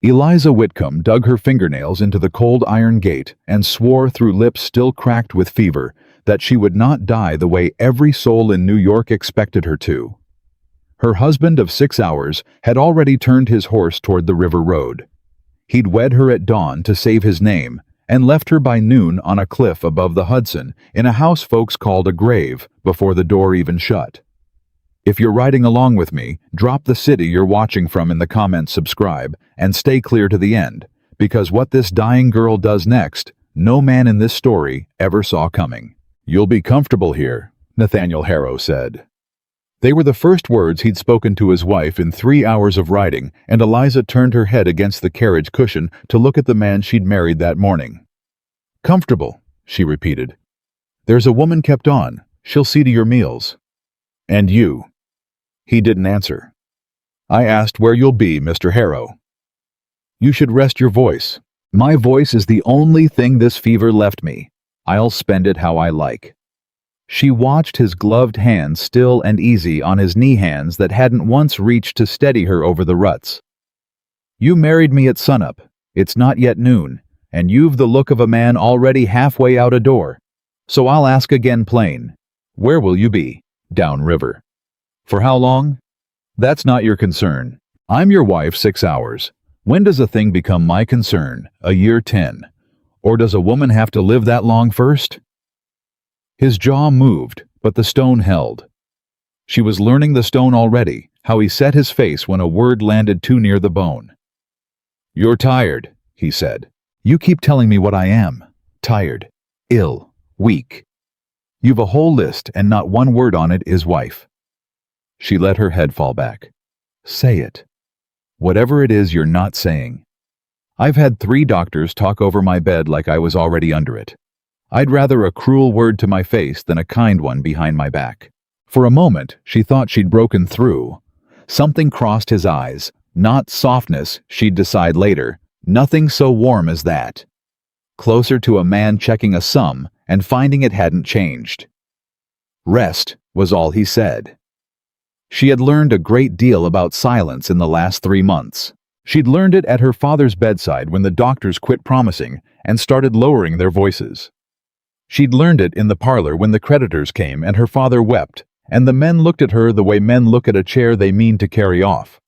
Eliza Whitcomb dug her fingernails into the cold iron gate and swore through lips still cracked with fever that she would not die the way every soul in New York expected her to. Her husband of 6 hours had already turned his horse toward the river road. He'd wed her at dawn to save his name and left her by noon on a cliff above the Hudson in a house folks called a grave before the door even shut. If you're riding along with me, drop the city you're watching from in the comments, subscribe, and stay clear to the end, because what this dying girl does next, no man in this story ever saw coming. "You'll be comfortable here," Nathaniel Harrow said. They were the first words he'd spoken to his wife in 3 hours of riding, and Eliza turned her head against the carriage cushion to look at the man she'd married that morning. "Comfortable," she repeated. "There's a woman kept on. She'll see to your meals." "And you?" He didn't answer. "I asked where you'll be, Mr. Harrow." "You should rest your voice." "My voice is the only thing this fever left me. I'll spend it how I like." She watched his gloved hands still and easy on his knee hands that hadn't once reached to steady her over the ruts. "You married me at sunup. It's not yet noon, and you've the look of a man already halfway out a door. So I'll ask again plain. Where will you be? Downriver. For how long? That's not your concern. I'm your wife 6 hours. When does a thing become my concern? A year 10. Or does a woman have to live that long first?" His jaw moved, but the stone held. She was learning the stone already, how he set his face when a word landed too near the bone. "You're tired," he said. "You keep telling me what I am. Tired, ill, weak. You've a whole list and not one word on it is wife." She let her head fall back. "Say it. Whatever it is you're not saying. I've had 3 doctors talk over my bed like I was already under it. I'd rather a cruel word to my face than a kind one behind my back." For a moment, she thought she'd broken through. Something crossed his eyes. Not softness, she'd decide later. Nothing so warm as that. Closer to a man checking a sum and finding it hadn't changed. "Rest," was all he said. She had learned a great deal about silence in the last 3 months. She'd learned it at her father's bedside when the doctors quit promising and started lowering their voices. She'd learned it in the parlor when the creditors came and her father wept, and the men looked at her the way men look at a chair they mean to carry off.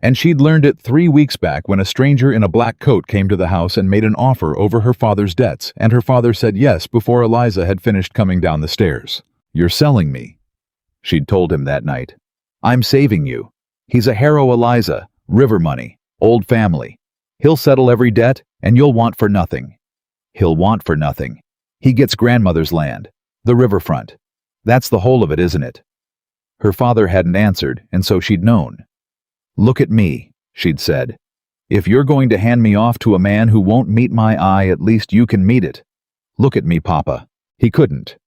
And she'd learned it 3 weeks back when a stranger in a black coat came to the house and made an offer over her father's debts, and her father said yes before Eliza had finished coming down the stairs. "You're selling me," she'd told him that night. "I'm saving you. He's a Harrow Eliza, river money, old family. He'll settle every debt, and you'll want for nothing." He'll want for nothing. He gets grandmother's land, the riverfront. That's the whole of it, isn't it? Her father hadn't answered, and so she'd known. "Look at me," she'd said. "If you're going to hand me off to a man who won't meet my eye, at least you can meet it. Look at me, Papa." He couldn't.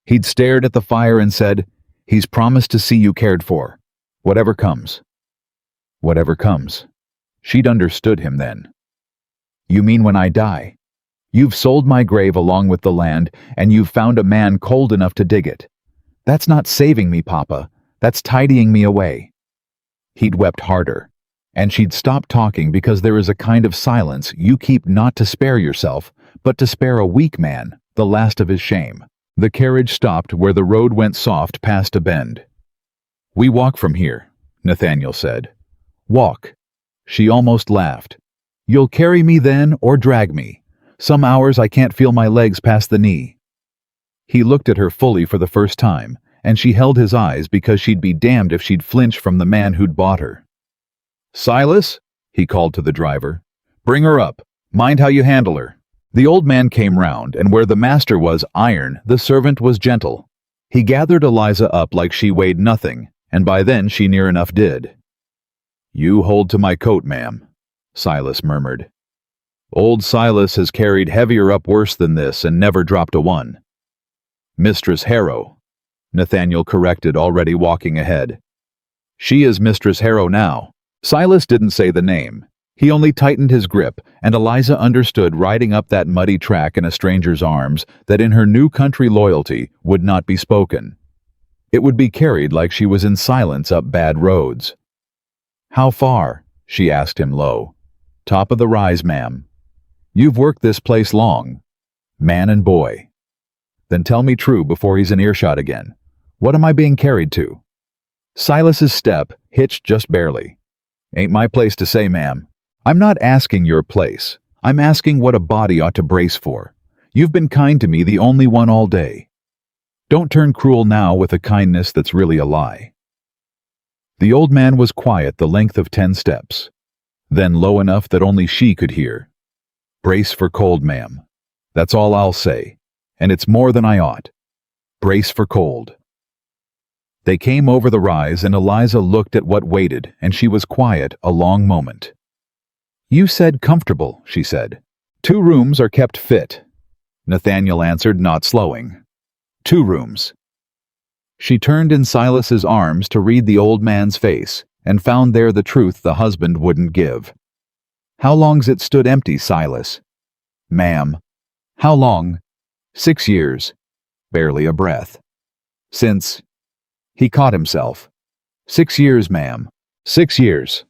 He'd stared at the fire and said, "He's promised to see you cared for. Whatever comes." Whatever comes. She'd understood him then. "You mean when I die? You've sold my grave along with the land, and you've found a man cold enough to dig it. That's not saving me, Papa. That's tidying me away." He'd wept harder, and she'd stopped talking because there is a kind of silence you keep not to spare yourself, but to spare a weak man, the last of his shame. The carriage stopped where the road went soft past a bend. "We walk from here," Nathaniel said. "Walk." She almost laughed. "You'll carry me then or drag me. Some hours I can't feel my legs past the knee." He looked at her fully for the first time, and she held his eyes because she'd be damned if she'd flinch from the man who'd bought her. "Silas," he called to the driver, "bring her up. Mind how you handle her." The old man came round, and where the master was iron, the servant was gentle. He gathered Eliza up like she weighed nothing, and by then she near enough did. "You hold to my coat, ma'am," Silas murmured. "Old Silas has carried heavier up worse than this and never dropped a one." "Mistress Harrow," Nathaniel corrected, already walking ahead. "She is Mistress Harrow now." Silas didn't say the name. He only tightened his grip, and Eliza understood riding up that muddy track in a stranger's arms that in her new country loyalty would not be spoken. It would be carried like she was in silence up bad roads. "How far?" she asked him low. Top of the rise, ma'am. You've worked this place long. Man and boy. Then tell me true before he's in earshot again. What am I being carried to? Silas's step hitched just barely. Ain't my place to say, ma'am. I'm not asking your place. I'm asking what a body ought to brace for. You've been kind to me, the only one all day. Don't turn cruel now with a kindness that's really a lie. The old man was quiet the length of 10 steps, then low enough that only she could hear. Brace for cold, ma'am. That's all I'll say, and it's more than I ought. Brace for cold. They came over the rise, and Eliza looked at what waited, and she was quiet a long moment. You said comfortable, she said. 2 rooms are kept fit. Nathaniel answered, not slowing. 2 rooms. She turned in Silas's arms to read the old man's face, and found there the truth the husband wouldn't give. How long's it stood empty, Silas? Ma'am. How long? 6 years. Barely a breath. Since... He caught himself. 6 years, ma'am. 6 years.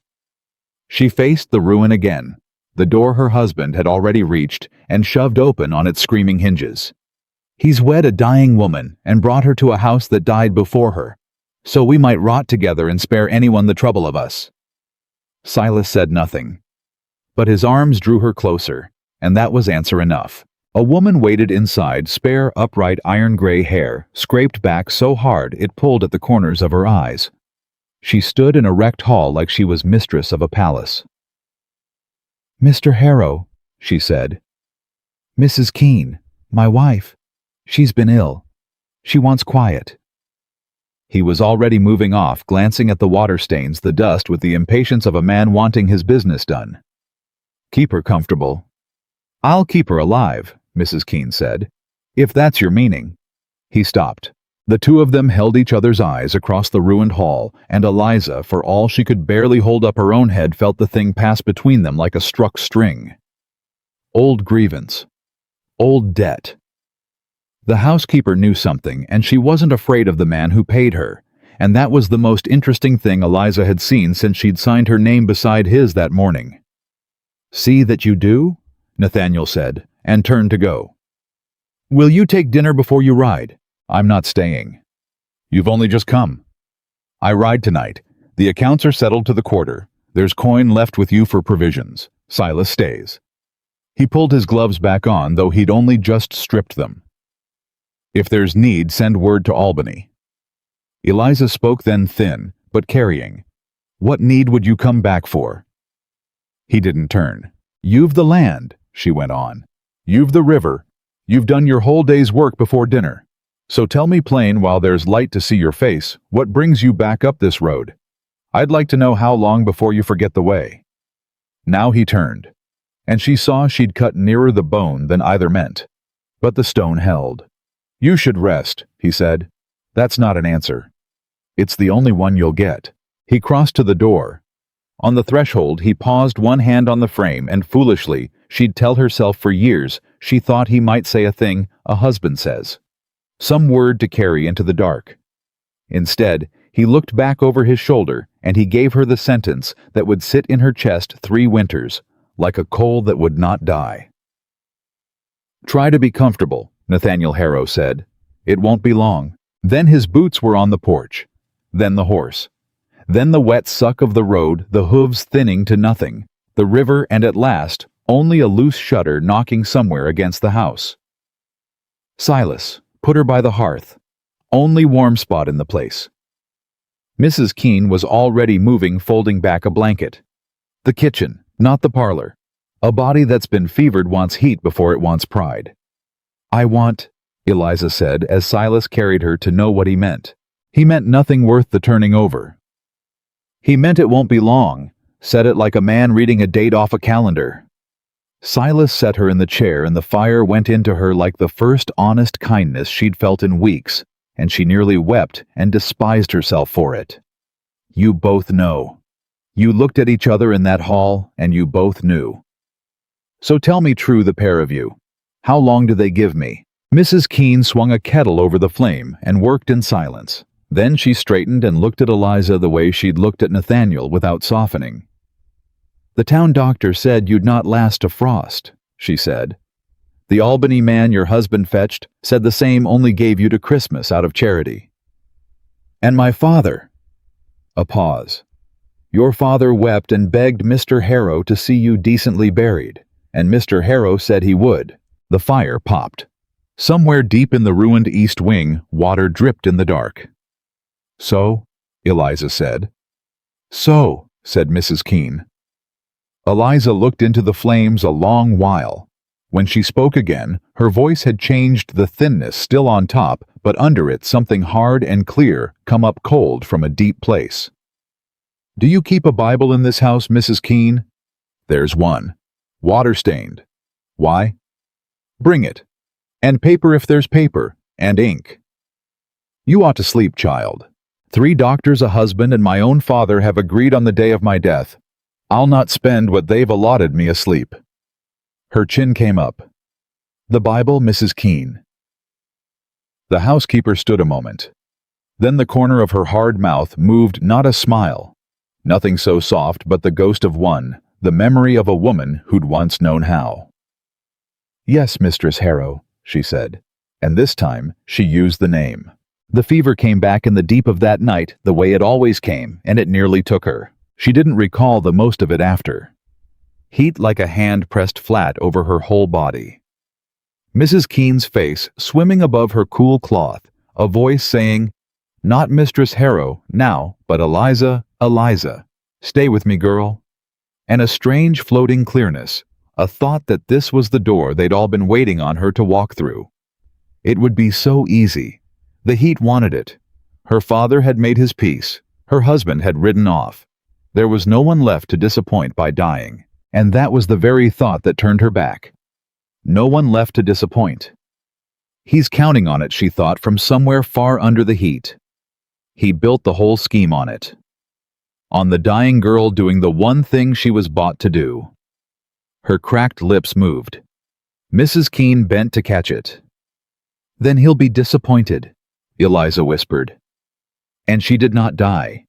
She faced the ruin again, the door her husband had already reached and shoved open on its screaming hinges. He's wed a dying woman and brought her to a house that died before her, so we might rot together and spare anyone the trouble of us. Silas said nothing, but his arms drew her closer, and that was answer enough. A woman waited inside, spare, upright, iron-gray hair, scraped back so hard it pulled at the corners of her eyes. She stood in a wrecked hall like she was mistress of a palace. Mr. Harrow, she said. Mrs. Keene, my wife. She's been ill. She wants quiet. He was already moving off, glancing at the water stains, the dust, with the impatience of a man wanting his business done. Keep her comfortable. I'll keep her alive, Mrs. Keene said, if that's your meaning. He stopped. The 2 of them held each other's eyes across the ruined hall, and Eliza, for all she could barely hold up her own head, felt the thing pass between them like a struck string. Old grievance. Old debt. The housekeeper knew something, and she wasn't afraid of the man who paid her, and that was the most interesting thing Eliza had seen since she'd signed her name beside his that morning. See that you do? Nathaniel said, and turned to go. Will you take dinner before you ride? I'm not staying. You've only just come. I ride tonight. The accounts are settled to the quarter. There's coin left with you for provisions. Silas stays. He pulled his gloves back on, though he'd only just stripped them. If there's need, send word to Albany. Eliza spoke then, thin, but carrying. What need would you come back for? He didn't turn. You've the land, she went on. You've the river. You've done your whole day's work before dinner. So tell me plain, while there's light to see your face, what brings you back up this road? I'd like to know how long before you forget the way. Now he turned, and she saw she'd cut nearer the bone than either meant. But the stone held. You should rest, he said. That's not an answer. It's the only one you'll get. He crossed to the door. On the threshold, he paused, one hand on the frame, and foolishly, she'd tell herself for years, she thought he might say a thing a husband says. Some word to carry into the dark. Instead, he looked back over his shoulder, and he gave her the sentence that would sit in her chest 3 winters, like a coal that would not die. Try to be comfortable, Nathaniel Harrow said. It won't be long. Then his boots were on the porch. Then the horse. Then the wet suck of the road, the hooves thinning to nothing, the river, and at last, only a loose shutter knocking somewhere against the house. Silas, put her by the hearth. Only warm spot in the place. Mrs. Keene was already moving, folding back a blanket. The kitchen, not the parlor. A body that's been fevered wants heat before it wants pride. I want, Eliza said as Silas carried her to know what he meant. He meant nothing worth the turning over. He meant it won't be long, said it like a man reading a date off a calendar. Silas set her in the chair, and the fire went into her like the first honest kindness she'd felt in weeks, and she nearly wept and despised herself for it. You both know. You looked at each other in that hall, and you both knew. So tell me true, the pair of you. How long do they give me? Mrs. Keene swung a kettle over the flame and worked in silence. Then she straightened and looked at Eliza the way she'd looked at Nathaniel, without softening. "The town doctor said you'd not last a frost," she said. "The Albany man your husband fetched said the same only gave you to Christmas out of charity." "And my father—" A pause. "Your father wept and begged Mr. Harrow to see you decently buried, and Mr. Harrow said he would." The fire popped. Somewhere deep in the ruined east wing, water dripped in the dark. "So?" Eliza said. "So," said Mrs. Keene. Eliza looked into the flames a long while. When she spoke again, her voice had changed, the thinness still on top, but under it something hard and clear come up cold from a deep place. "Do you keep a Bible in this house, Mrs. Keene?" "There's one. Water-stained." "Why?" "Bring it. And paper if there's paper, and ink." "You ought to sleep, child. 3 doctors, a husband, and my own father have agreed on the day of my death. I'll not spend what they've allotted me asleep." Her chin came up. "The Bible, Mrs. Keene." The housekeeper stood a moment. Then the corner of her hard mouth moved not a smile. Nothing so soft but the ghost of one, the memory of a woman who'd once known how. "Yes, Mistress Harrow," she said, and this time she used the name. The fever came back in the deep of that night the way it always came, and it nearly took her. She didn't recall the most of it after. Heat like a hand pressed flat over her whole body. Mrs. Keene's face swimming above her cool cloth, a voice saying, "Not Mistress Harrow now, but Eliza, Eliza. Stay with me, girl." And a strange floating clearness, a thought that this was the door they'd all been waiting on her to walk through. It would be so easy. The heat wanted it. Her father had made his peace. Her husband had ridden off. There was no one left to disappoint by dying, and that was the very thought that turned her back. No one left to disappoint. He's counting on it, she thought, from somewhere far under the heat. He built the whole scheme on it. On the dying girl doing the one thing she was bought to do. Her cracked lips moved. Mrs. Keene bent to catch it. "Then he'll be disappointed," Eliza whispered. And she did not die.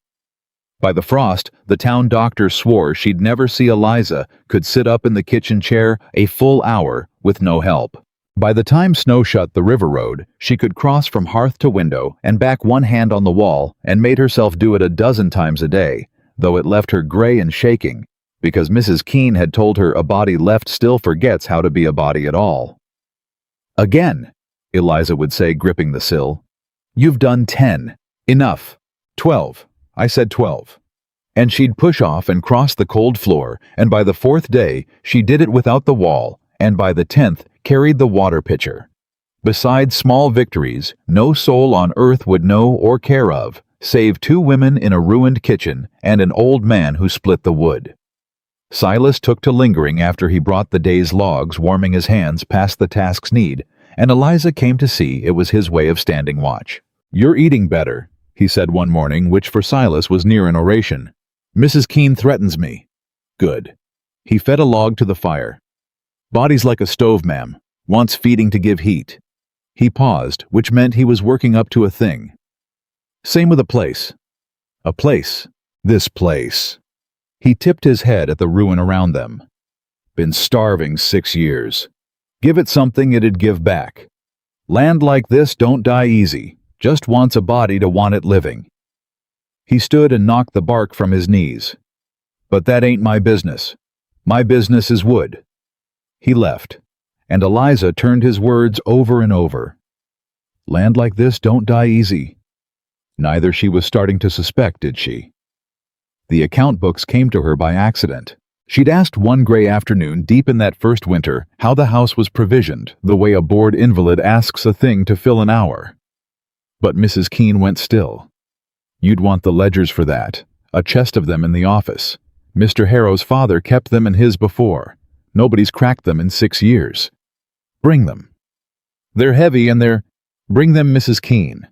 By the frost, the town doctor swore she'd never see Eliza could sit up in the kitchen chair a full hour with no help. By the time snow shut the river road, she could cross from hearth to window and back one hand on the wall, and made herself do it a dozen times a day, though it left her gray and shaking, because Mrs. Keene had told her a body left still forgets how to be a body at all. "Again," Eliza would say, gripping the sill. "You've done 10. Enough. 12. I said 12. And she'd push off and cross the cold floor, and by the 4th day she did it without the wall, and by the 10th carried the water pitcher. Besides small victories, no soul on earth would know or care of, save 2 women in a ruined kitchen and an old man who split the wood. Silas took to lingering after he brought the day's logs, warming his hands past the task's need, and Eliza came to see it was his way of standing watch. "You're eating better," he said one morning, which for Silas was near an oration. "Mrs. Keene threatens me." "Good." He fed a log to the fire. "Body's like a stove, ma'am. Wants feeding to give heat." He paused, which meant he was working up to a thing. "Same with a place." "A place. This place." He tipped his head at the ruin around them. "Been starving 6 years. Give it something it'd give back. Land like this don't die easy. Just wants a body to want it living." He stood and knocked the bark from his knees. "But that ain't my business. My business is wood." He left, and Eliza turned his words over and over. Land like this don't die easy. Neither she was starting to suspect, did she? The account books came to her by accident. She'd asked one gray afternoon deep in that first winter how the house was provisioned, the way a bored invalid asks a thing to fill an hour. But Mrs. Keene went still. "You'd want the ledgers for that. A chest of them in the office. Mr. Harrow's father kept them in his before. Nobody's cracked them in 6 years. Bring them. They're heavy and they're—" "Bring them, Mrs. Keene."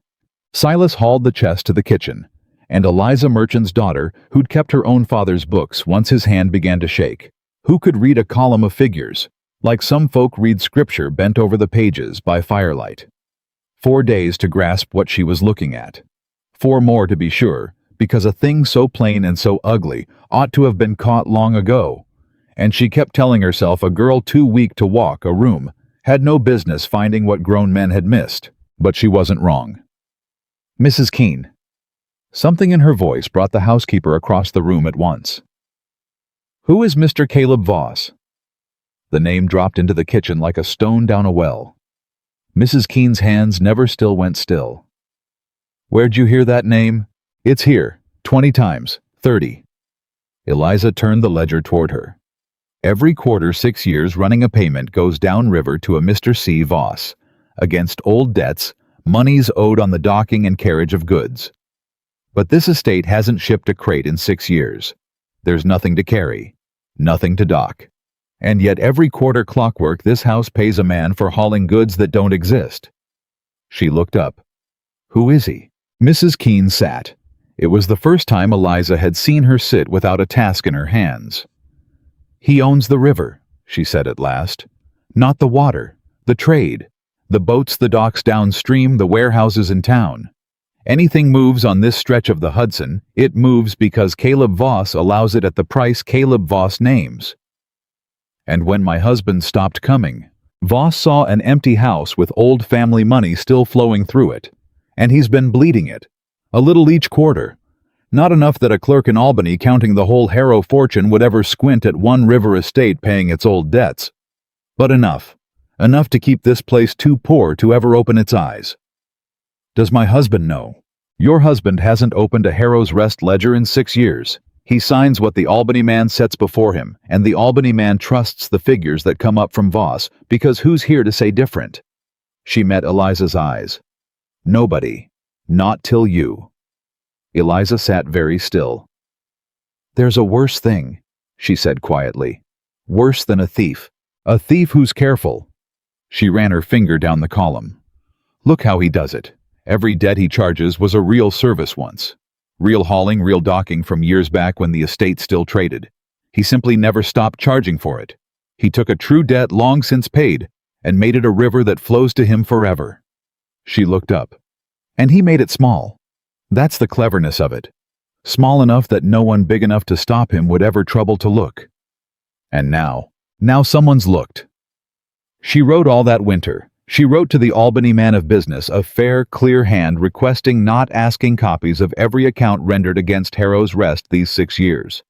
Silas hauled the chest to the kitchen, and Eliza Merchant's daughter, who'd kept her own father's books once his hand began to shake, who could read a column of figures, like some folk read scripture bent over the pages by firelight. 4 days to grasp what she was looking at. 4 more to be sure, because a thing so plain and so ugly ought to have been caught long ago, and she kept telling herself a girl too weak to walk a room had no business finding what grown men had missed. But she wasn't wrong. "Mrs. Keene." Something in her voice brought the housekeeper across the room at once. "Who is Mr. Caleb Voss?" The name dropped into the kitchen like a stone down a well. Mrs. Keene's hands never went still. "Where'd you hear that name?" "It's here, 20 times, 30. Eliza turned the ledger toward her. "Every quarter 6 years running a payment goes downriver to a Mr. C. Voss, against old debts, monies owed on the docking and carriage of goods. But this estate hasn't shipped a crate in 6 years. There's nothing to carry, nothing to dock. And yet every quarter clockwork this house pays a man for hauling goods that don't exist." She looked up. "Who is he?" Mrs. Keene sat. It was the first time Eliza had seen her sit without a task in her hands. "He owns the river," she said at last. "Not the water, the trade, the boats, the docks downstream, the warehouses in town. Anything moves on this stretch of the Hudson, it moves because Caleb Voss allows it at the price Caleb Voss names. And when my husband stopped coming, Voss saw an empty house with old family money still flowing through it, and he's been bleeding it, a little each quarter. Not enough that a clerk in Albany counting the whole Harrow fortune would ever squint at one river estate paying its old debts. But enough. Enough to keep this place too poor to ever open its eyes. Does my husband know? Your husband hasn't opened a Harrow's Rest ledger in 6 years. He signs what the Albany man sets before him, and the Albany man trusts the figures that come up from Voss, because who's here to say different?" She met Eliza's eyes. "Nobody. Not till you." Eliza sat very still. "There's a worse thing," she said quietly. "Worse than a thief. A thief who's careful." She ran her finger down the column. "Look how he does it. Every debt he charges was a real service once. Real hauling, real docking from years back when the estate still traded. He simply never stopped charging for it. He took a true debt long since paid and made it a river that flows to him forever." She looked up. "And he made it small. That's the cleverness of it. Small enough that no one big enough to stop him would ever trouble to look. And now someone's looked." She wrote all that winter. She wrote to the Albany man of business a fair, clear hand requesting, not asking, copies of every account rendered against Harrow's Rest these 6 years.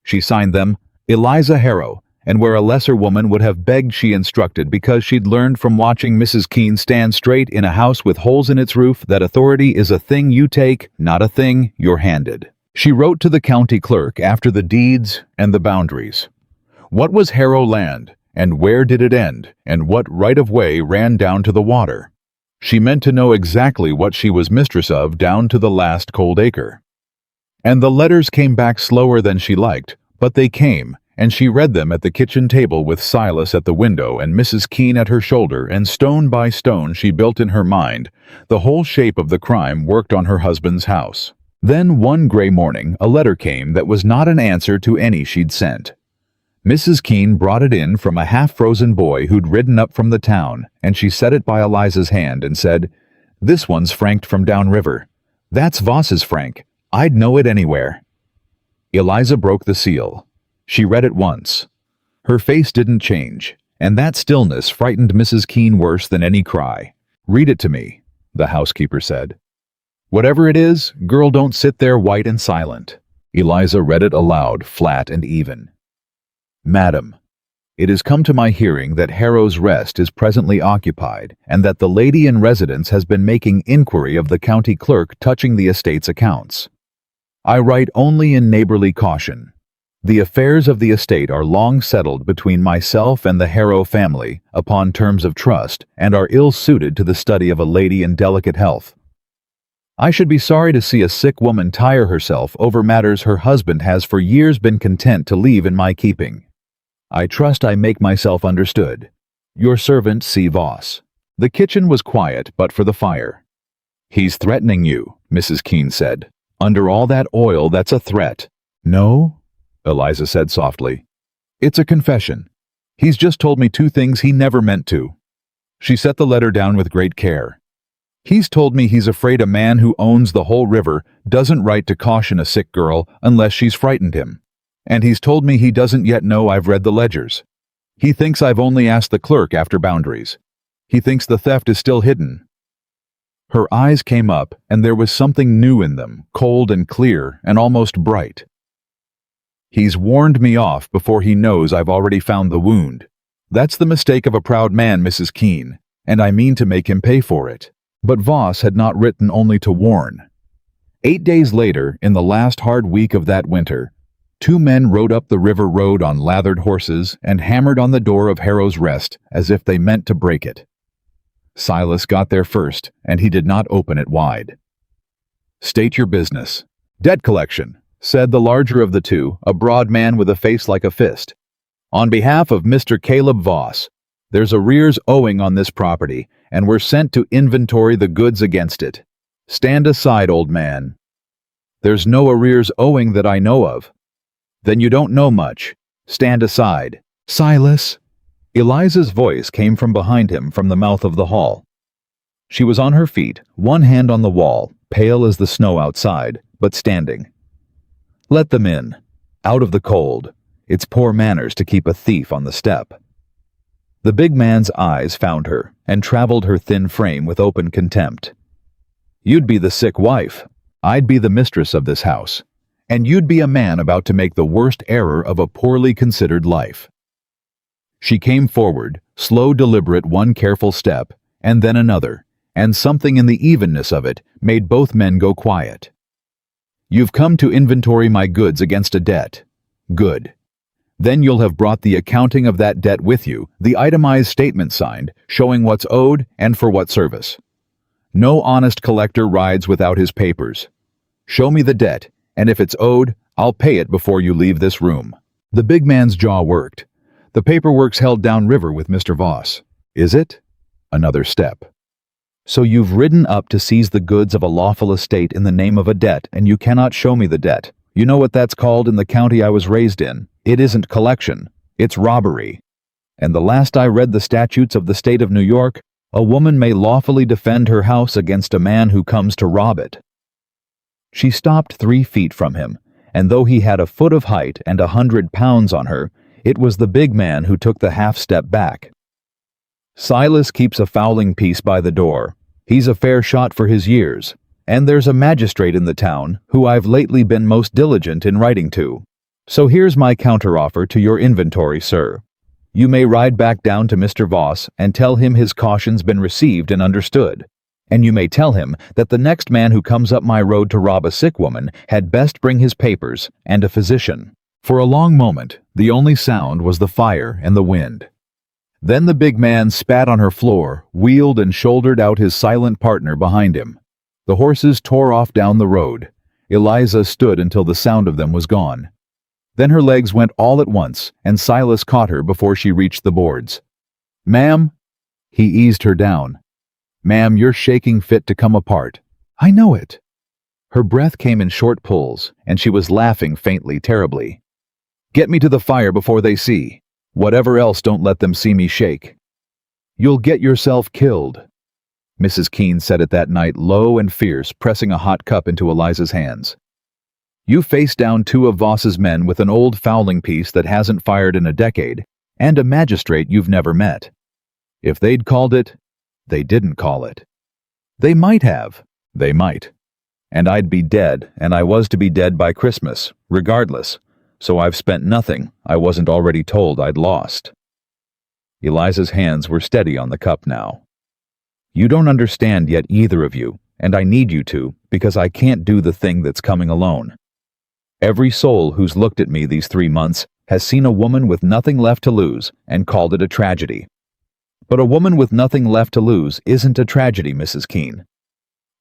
She signed them, Eliza Harrow, and where a lesser woman would have begged, she instructed, because she'd learned from watching Mrs. Keene stand straight in a house with holes in its roof that authority is a thing you take, not a thing you're handed. She wrote to the county clerk after the deeds and the boundaries. What was Harrow land? And where did it end, and what right-of-way ran down to the water? She meant to know exactly what she was mistress of down to the last cold acre. And the letters came back slower than she liked, but they came, and she read them at the kitchen table with Silas at the window and Mrs. Keene at her shoulder, and stone by stone she built in her mind the whole shape of the crime worked on her husband's house. Then one gray morning a letter came that was not an answer to any she'd sent. Mrs. Keene brought it in from a half-frozen boy who'd ridden up from the town, and she set it by Eliza's hand and said, "This one's franked from downriver. That's Voss's frank. I'd know it anywhere." Eliza broke the seal. She read it once. Her face didn't change, and that stillness frightened Mrs. Keene worse than any cry. "Read it to me," the housekeeper said. "Whatever it is, girl, don't sit there white and silent." Eliza read it aloud, flat and even. "Madam, it has come to my hearing that Harrow's Rest is presently occupied, and that the lady in residence has been making inquiry of the county clerk touching the estate's accounts. I write only in neighborly caution. The affairs of the estate are long settled between myself and the Harrow family upon terms of trust, and are ill-suited to the study of a lady in delicate health. I should be sorry to see a sick woman tire herself over matters her husband has for years been content to leave in my keeping. I trust I make myself understood. Your servant, C. Voss." The kitchen was quiet but for the fire. "He's threatening you," Mrs. Keene said. "Under all that oil, that's a threat." "No," Eliza said softly. "It's a confession. He's just told me 2 things he never meant to." She set the letter down with great care. He's told me he's afraid a man who owns the whole river doesn't write to caution a sick girl unless she's frightened him. And he's told me he doesn't yet know I've read the ledgers. He thinks I've only asked the clerk after boundaries. He thinks the theft is still hidden." Her eyes came up, and there was something new in them, cold and clear and almost bright. "He's warned me off before he knows I've already found the wound. That's the mistake of a proud man, Mrs. Keene, and I mean to make him pay for it." But Voss had not written only to warn. 8 days later, in the last hard week of that winter, 2 men rode up the river road on lathered horses and hammered on the door of Harrow's Rest as if they meant to break it. Silas got there first, and he did not open it wide. "State your business." "Debt collection," said the larger of the two, a broad man with a face like a fist. "On behalf of Mr. Caleb Voss, there's arrears owing on this property, and we're sent to inventory the goods against it. Stand aside, old man." "There's no arrears owing that I know of." "Then you don't know much. Stand aside." "Silas!" Eliza's voice came from behind him from the mouth of the hall. She was on her feet, one hand on the wall, pale as the snow outside, but standing. "Let them in. Out of the cold. It's poor manners to keep a thief on the step." The big man's eyes found her and traveled her thin frame with open contempt. "You'd be the sick wife. I'd be the mistress of this house. And you'd be a man about to make the worst error of a poorly considered life." She came forward, slow, deliberate, one careful step, and then another, and something in the evenness of it made both men go quiet. "You've come to inventory my goods against a debt. Good. Then you'll have brought the accounting of that debt with you, the itemized statement signed, showing what's owed and for what service. No honest collector rides without his papers. Show me the debt, and if it's owed, I'll pay it before you leave this room." The big man's jaw worked. "The paperwork's held downriver with Mr. Voss." "Is it?" Another step. "So you've ridden up to seize the goods of a lawful estate in the name of a debt, and you cannot show me the debt. You know what that's called in the county I was raised in. It isn't collection. It's robbery. And the last I read the statutes of the state of New York, a woman may lawfully defend her house against a man who comes to rob it." She stopped 3 feet from him, and though he had a foot of height and 100 pounds on her, it was the big man who took the half-step back. "Silas keeps a fowling piece by the door. He's a fair shot for his years, and there's a magistrate in the town who I've lately been most diligent in writing to. So here's my counteroffer to your inventory, sir. You may ride back down to Mr. Voss and tell him his caution's been received and understood. And you may tell him that the next man who comes up my road to rob a sick woman had best bring his papers and a physician." For a long moment, the only sound was the fire and the wind. Then the big man spat on her floor, wheeled and shouldered out his silent partner behind him. The horses tore off down the road. Eliza stood until the sound of them was gone. Then her legs went all at once, and Silas caught her before she reached the boards. "Ma'am?" He eased her down. "Ma'am, you're shaking fit to come apart." "I know it." Her breath came in short pulls, and she was laughing faintly, terribly. "Get me to the fire before they see. Whatever else, don't let them see me shake." "You'll get yourself killed." Mrs. Keene said it that night, low and fierce, pressing a hot cup into Eliza's hands. "You face down 2 of Voss's men with an old fowling piece that hasn't fired in a decade, and a magistrate you've never met. If they'd called it, they didn't call it. They might have. They might. And I'd be dead, and I was to be dead by Christmas, regardless. So I've spent nothing I wasn't already told I'd lost." Eliza's hands were steady on the cup now. "You don't understand yet, either of you, and I need you to, because I can't do the thing that's coming alone. Every soul who's looked at me these 3 months has seen a woman with nothing left to lose and called it a tragedy. But a woman with nothing left to lose isn't a tragedy, Mrs. Keene.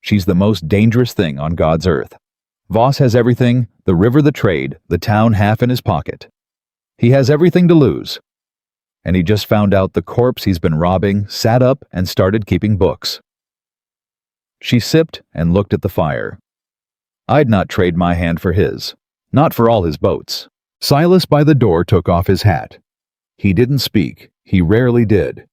She's the most dangerous thing on God's earth. Voss has everything, the river, the trade, the town half in his pocket. He has everything to lose. And he just found out the corpse he's been robbing sat up and started keeping books." She sipped and looked at the fire. "I'd not trade my hand for his. Not for all his boats." Silas by the door took off his hat. He didn't speak, he rarely did.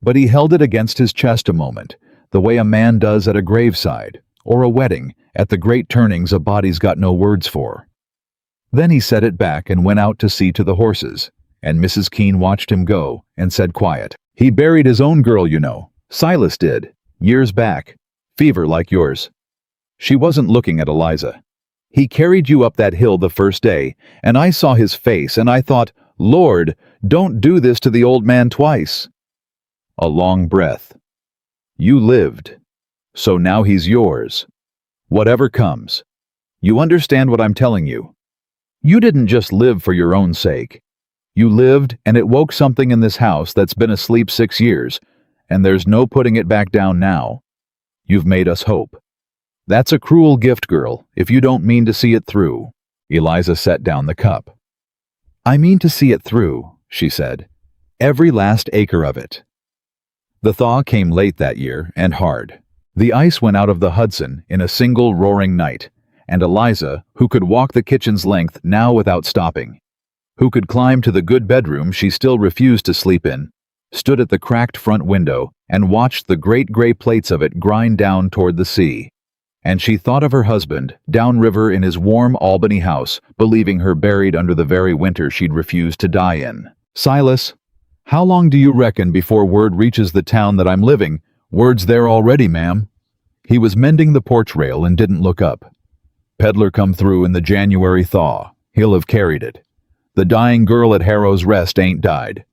But he held it against his chest a moment, the way a man does at a graveside, or a wedding, at the great turnings a body's got no words for. Then he set it back and went out to see to the horses, and Mrs. Keene watched him go and said quiet, "He buried his own girl, you know. Silas did, years back. Fever like yours." She wasn't looking at Eliza. "He carried you up that hill the first day, and I saw his face, and I thought, Lord, don't do this to the old man twice." A long breath. "You lived. So now he's yours. Whatever comes. You understand what I'm telling you? You didn't just live for your own sake. You lived, and it woke something in this house that's been asleep 6 years, and there's no putting it back down now. You've made us hope. That's a cruel gift, girl, if you don't mean to see it through." Eliza set down the cup. "I mean to see it through," she said. "Every last acre of it." The thaw came late that year, and hard. The ice went out of the Hudson in a single roaring night, and Eliza, who could walk the kitchen's length now without stopping, who could climb to the good bedroom she still refused to sleep in, stood at the cracked front window and watched the great gray plates of it grind down toward the sea. And she thought of her husband, downriver in his warm Albany house, believing her buried under the very winter she'd refused to die in. "Silas, how long do you reckon before word reaches the town that I'm living?" "Word's there already, ma'am." He was mending the porch rail and didn't look up. "Peddler come through in the January thaw. He'll have carried it. The dying girl at Harrow's Rest ain't died.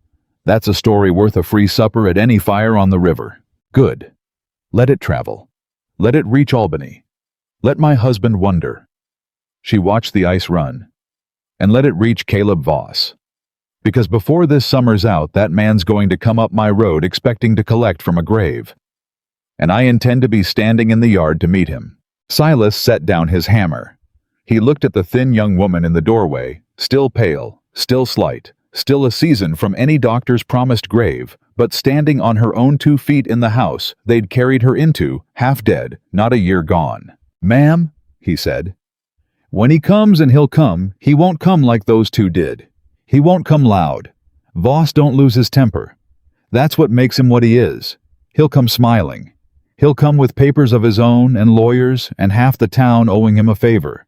That's a story worth a free supper at any fire on the river. Good. Let it travel. Let it reach Albany. Let my husband wonder." She watched the ice run. "And let it reach Caleb Voss. Because before this summer's out, that man's going to come up my road expecting to collect from a grave. And I intend to be standing in the yard to meet him." Silas set down his hammer. He looked at the thin young woman in the doorway, still pale, still slight, still a season from any doctor's promised grave, but standing on her own 2 feet in the house they'd carried her into, half dead, not a year gone. "Ma'am," he said, "when he comes, and he'll come, he won't come like those 2 did. He won't come loud. Voss don't lose his temper. That's what makes him what he is. He'll come smiling. He'll come with papers of his own and lawyers and half the town owing him a favor.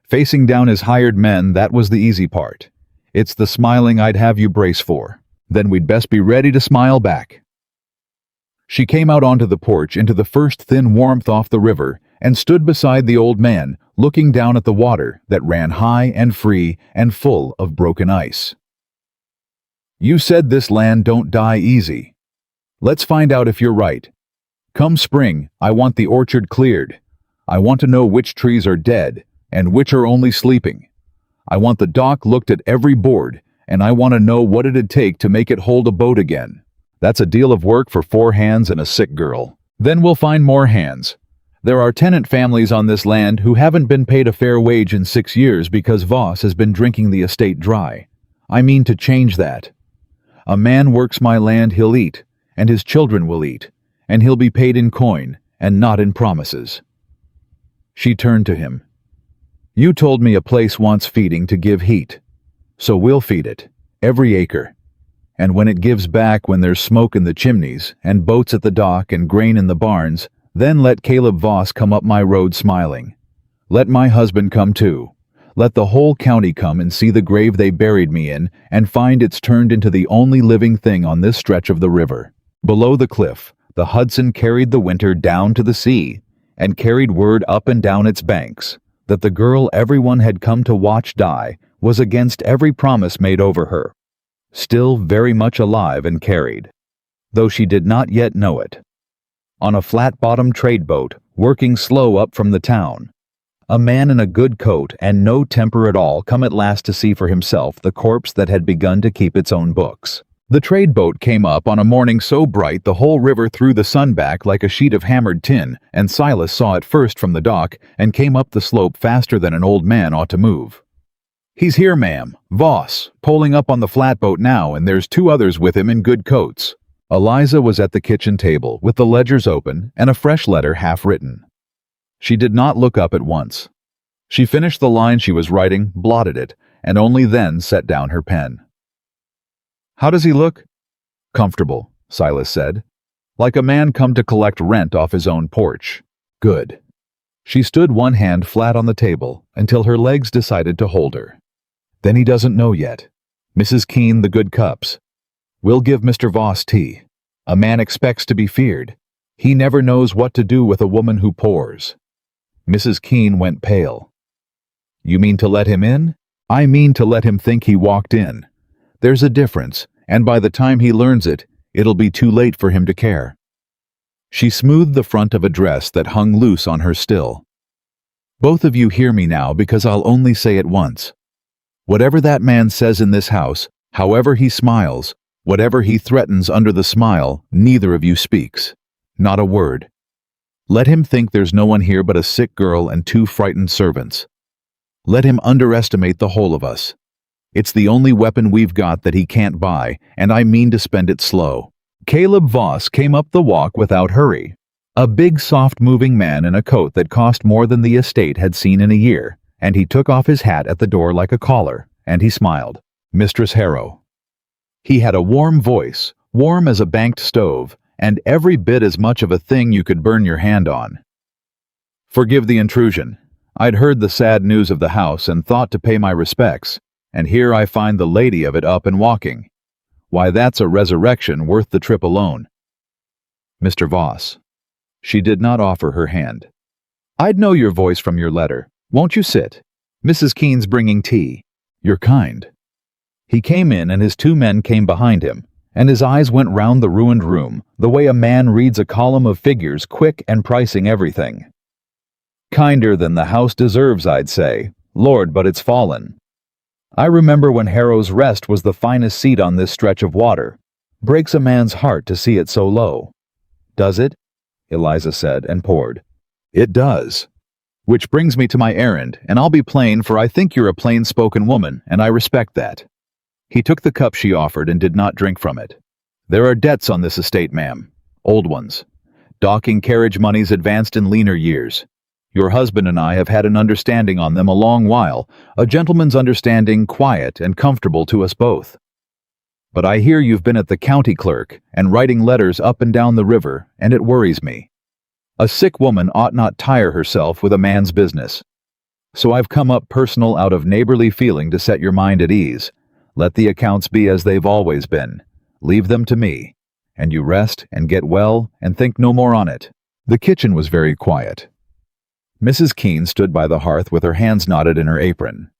Facing down his hired men, that was the easy part. It's the smiling I'd have you brace for. Then we'd best be ready to smile back." She came out onto the porch into the first thin warmth off the river and stood beside the old man, looking down at the water that ran high and free and full of broken ice. "You said this land don't die easy. Let's find out if you're right. Come spring, I want the orchard cleared. I want to know which trees are dead and which are only sleeping. I want the dock looked at every board, and I want to know what it'd take to make it hold a boat again. That's a deal of work for 4 hands and a sick girl. Then we'll find more hands. There are tenant families on this land who haven't been paid a fair wage in 6 years because Voss has been drinking the estate dry. I mean to change that. A man works my land, he'll eat, and his children will eat, and he'll be paid in coin and not in promises." She turned to him. "You told me a place wants feeding to give heat. So we'll feed it, every acre. And when it gives back, when there's smoke in the chimneys and boats at the dock and grain in the barns, then let Caleb Voss come up my road smiling. Let my husband come too. Let the whole county come and see the grave they buried me in and find it's turned into the only living thing on this stretch of the river. Below the cliff, the Hudson carried the winter down to the sea and carried word up and down its banks that the girl everyone had come to watch die was against every promise made over her, still very much alive and carried, though she did not yet know it. On a flat-bottomed trade boat, working slow up from the town, a man in a good coat and no temper at all come at last to see for himself the corpse that had begun to keep its own books. The trade boat came up on a morning so bright the whole river threw the sun back like a sheet of hammered tin, and Silas saw it first from the dock and came up the slope faster than an old man ought to move. "He's here, ma'am. Voss, poling up on the flatboat now, and there's 2 others with him in good coats." Eliza was at the kitchen table with the ledgers open and a fresh letter half written. She did not look up at once. She finished the line she was writing, blotted it, and only then set down her pen. "How does he look?" "Comfortable," Silas said. like a man come to collect rent off his own porch. Good. She stood one hand flat on the table until her legs decided to hold her. Then he doesn't know yet. Mrs. Keene, the good cups. We'll give Mr. Voss tea. A man expects to be feared. He never knows what to do with a woman who pours. Mrs. Keene went pale. You mean to let him in? I mean to let him think he walked in. There's a difference, and by the time he learns it, it'll be too late for him to care. She smoothed the front of a dress that hung loose on her still. Both of you hear me now because I'll only say it once. Whatever that man says in this house, however he smiles, whatever he threatens under the smile, neither of you speaks. Not a word. Let him think there's no one here but a sick girl and 2 frightened servants. Let him underestimate the whole of us. It's the only weapon we've got that he can't buy, and I mean to spend it slow. Caleb Voss came up the walk without hurry. A big, soft-moving man in a coat that cost more than the estate had seen in a year, and he took off his hat at the door like a caller, and he smiled. Mistress Harrow. He had a warm voice, warm as a banked stove, and every bit as much of a thing you could burn your hand on. Forgive the intrusion. I'd heard the sad news of the house and thought to pay my respects, and here I find the lady of it up and walking. Why, that's a resurrection worth the trip alone. Mr. Voss. She did not offer her hand. I'd know your voice from your letter. Won't you sit? Mrs. Keene's bringing tea. You're kind. He came in and his 2 men came behind him, and his eyes went round the ruined room, the way a man reads a column of figures quick and pricing everything. Kinder than the house deserves, I'd say. Lord, but it's fallen. I remember when Harrow's Rest was the finest seat on this stretch of water. Breaks a man's heart to see it so low. Does it? Eliza said and poured. It does. Which brings me to my errand, and I'll be plain, for I think you're a plain-spoken woman, and I respect that. He took the cup she offered and did not drink from it. There are debts on this estate, ma'am. Old ones. Docking carriage moneys advanced in leaner years. Your husband and I have had an understanding on them a long while, a gentleman's understanding, quiet and comfortable to us both. But I hear you've been at the county clerk and writing letters up and down the river, and it worries me. A sick woman ought not tire herself with a man's business. So I've come up personal out of neighborly feeling to set your mind at ease. Let the accounts be as they've always been. Leave them to me, and you rest and get well and think no more on it. The kitchen was very quiet. Mrs. Keene stood by the hearth with her hands knotted in her apron.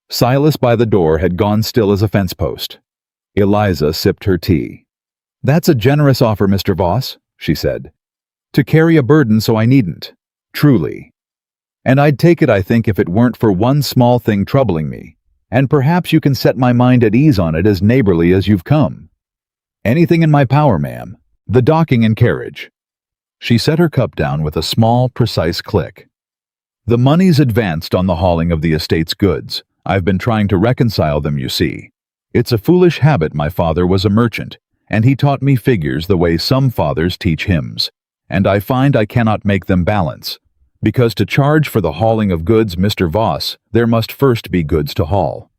Silas by the door had gone still as a fence post. Eliza sipped her tea. That's a generous offer, Mr. Voss, she said. To carry a burden so I needn't. Truly. And I'd take it, I think, if it weren't for one small thing troubling me, and perhaps you can set my mind at ease on it as neighborly as you've come. Anything in my power, ma'am. The docking and carriage. She set her cup down with a small, precise click. The money's advanced on the hauling of the estate's goods. I've been trying to reconcile them, you see. It's a foolish habit. My father was a merchant, and he taught me figures the way some fathers teach hymns, and I find I cannot make them balance, because to charge for the hauling of goods, Mr. Voss, there must first be goods to haul.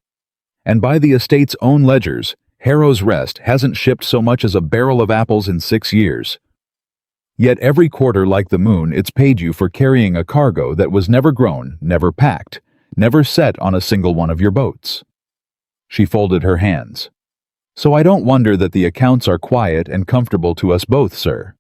And by the estate's own ledgers, Harrow's Rest hasn't shipped so much as a barrel of apples in 6 years. Yet every quarter, like the moon, it's paid you for carrying a cargo that was never grown, never packed, never set on a single one of your boats. She folded her hands. So I don't wonder that the accounts are quiet and comfortable to us both, sir.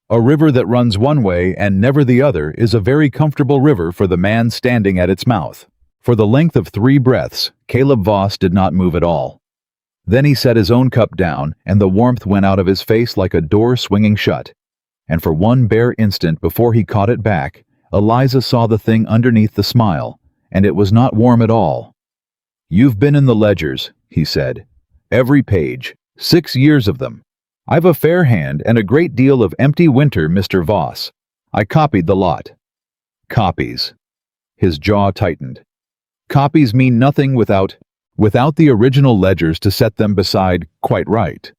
A river that runs one way and never the other is a very comfortable river for the man standing at its mouth. For the length of 3 breaths, Caleb Voss did not move at all. Then he set his own cup down, and the warmth went out of his face like a door swinging shut. And for one bare instant before he caught it back, Eliza saw the thing underneath the smile, and it was not warm at all. You've been in the ledgers, he said. Every page, 6 years of them. I've a fair hand and a great deal of empty winter, Mr. Voss. I copied the lot. Copies. His jaw tightened. Copies mean nothing without the original ledgers to set them beside, quite right.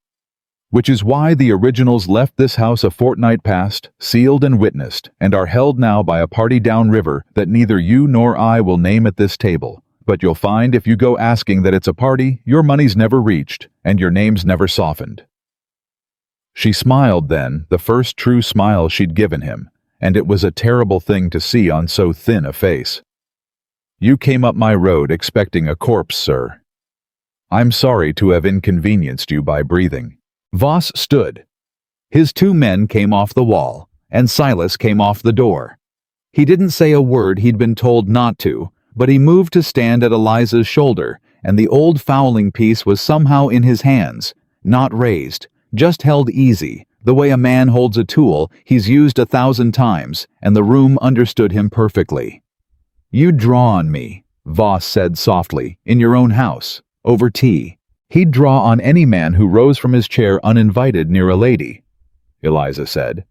Which is why the originals left this house a fortnight past, sealed and witnessed, and are held now by a party downriver that neither you nor I will name at this table. But you'll find if you go asking that it's a party, your money's never reached, and your name's never softened. She smiled then, the first true smile she'd given him, and it was a terrible thing to see on so thin a face. "You came up my road expecting a corpse, sir. I'm sorry to have inconvenienced you by breathing." Voss stood. His two men came off the wall, and Silas came off the door. He didn't say a word he'd been told not to, but he moved to stand at Eliza's shoulder, and the old fowling piece was somehow in his hands, not raised, just held easy, the way a man holds a tool he's used 1,000 times, and the room understood him perfectly. "You draw on me," Voss said softly, "in your own house, over tea." "He'd draw on any man who rose from his chair uninvited near a lady," Eliza said.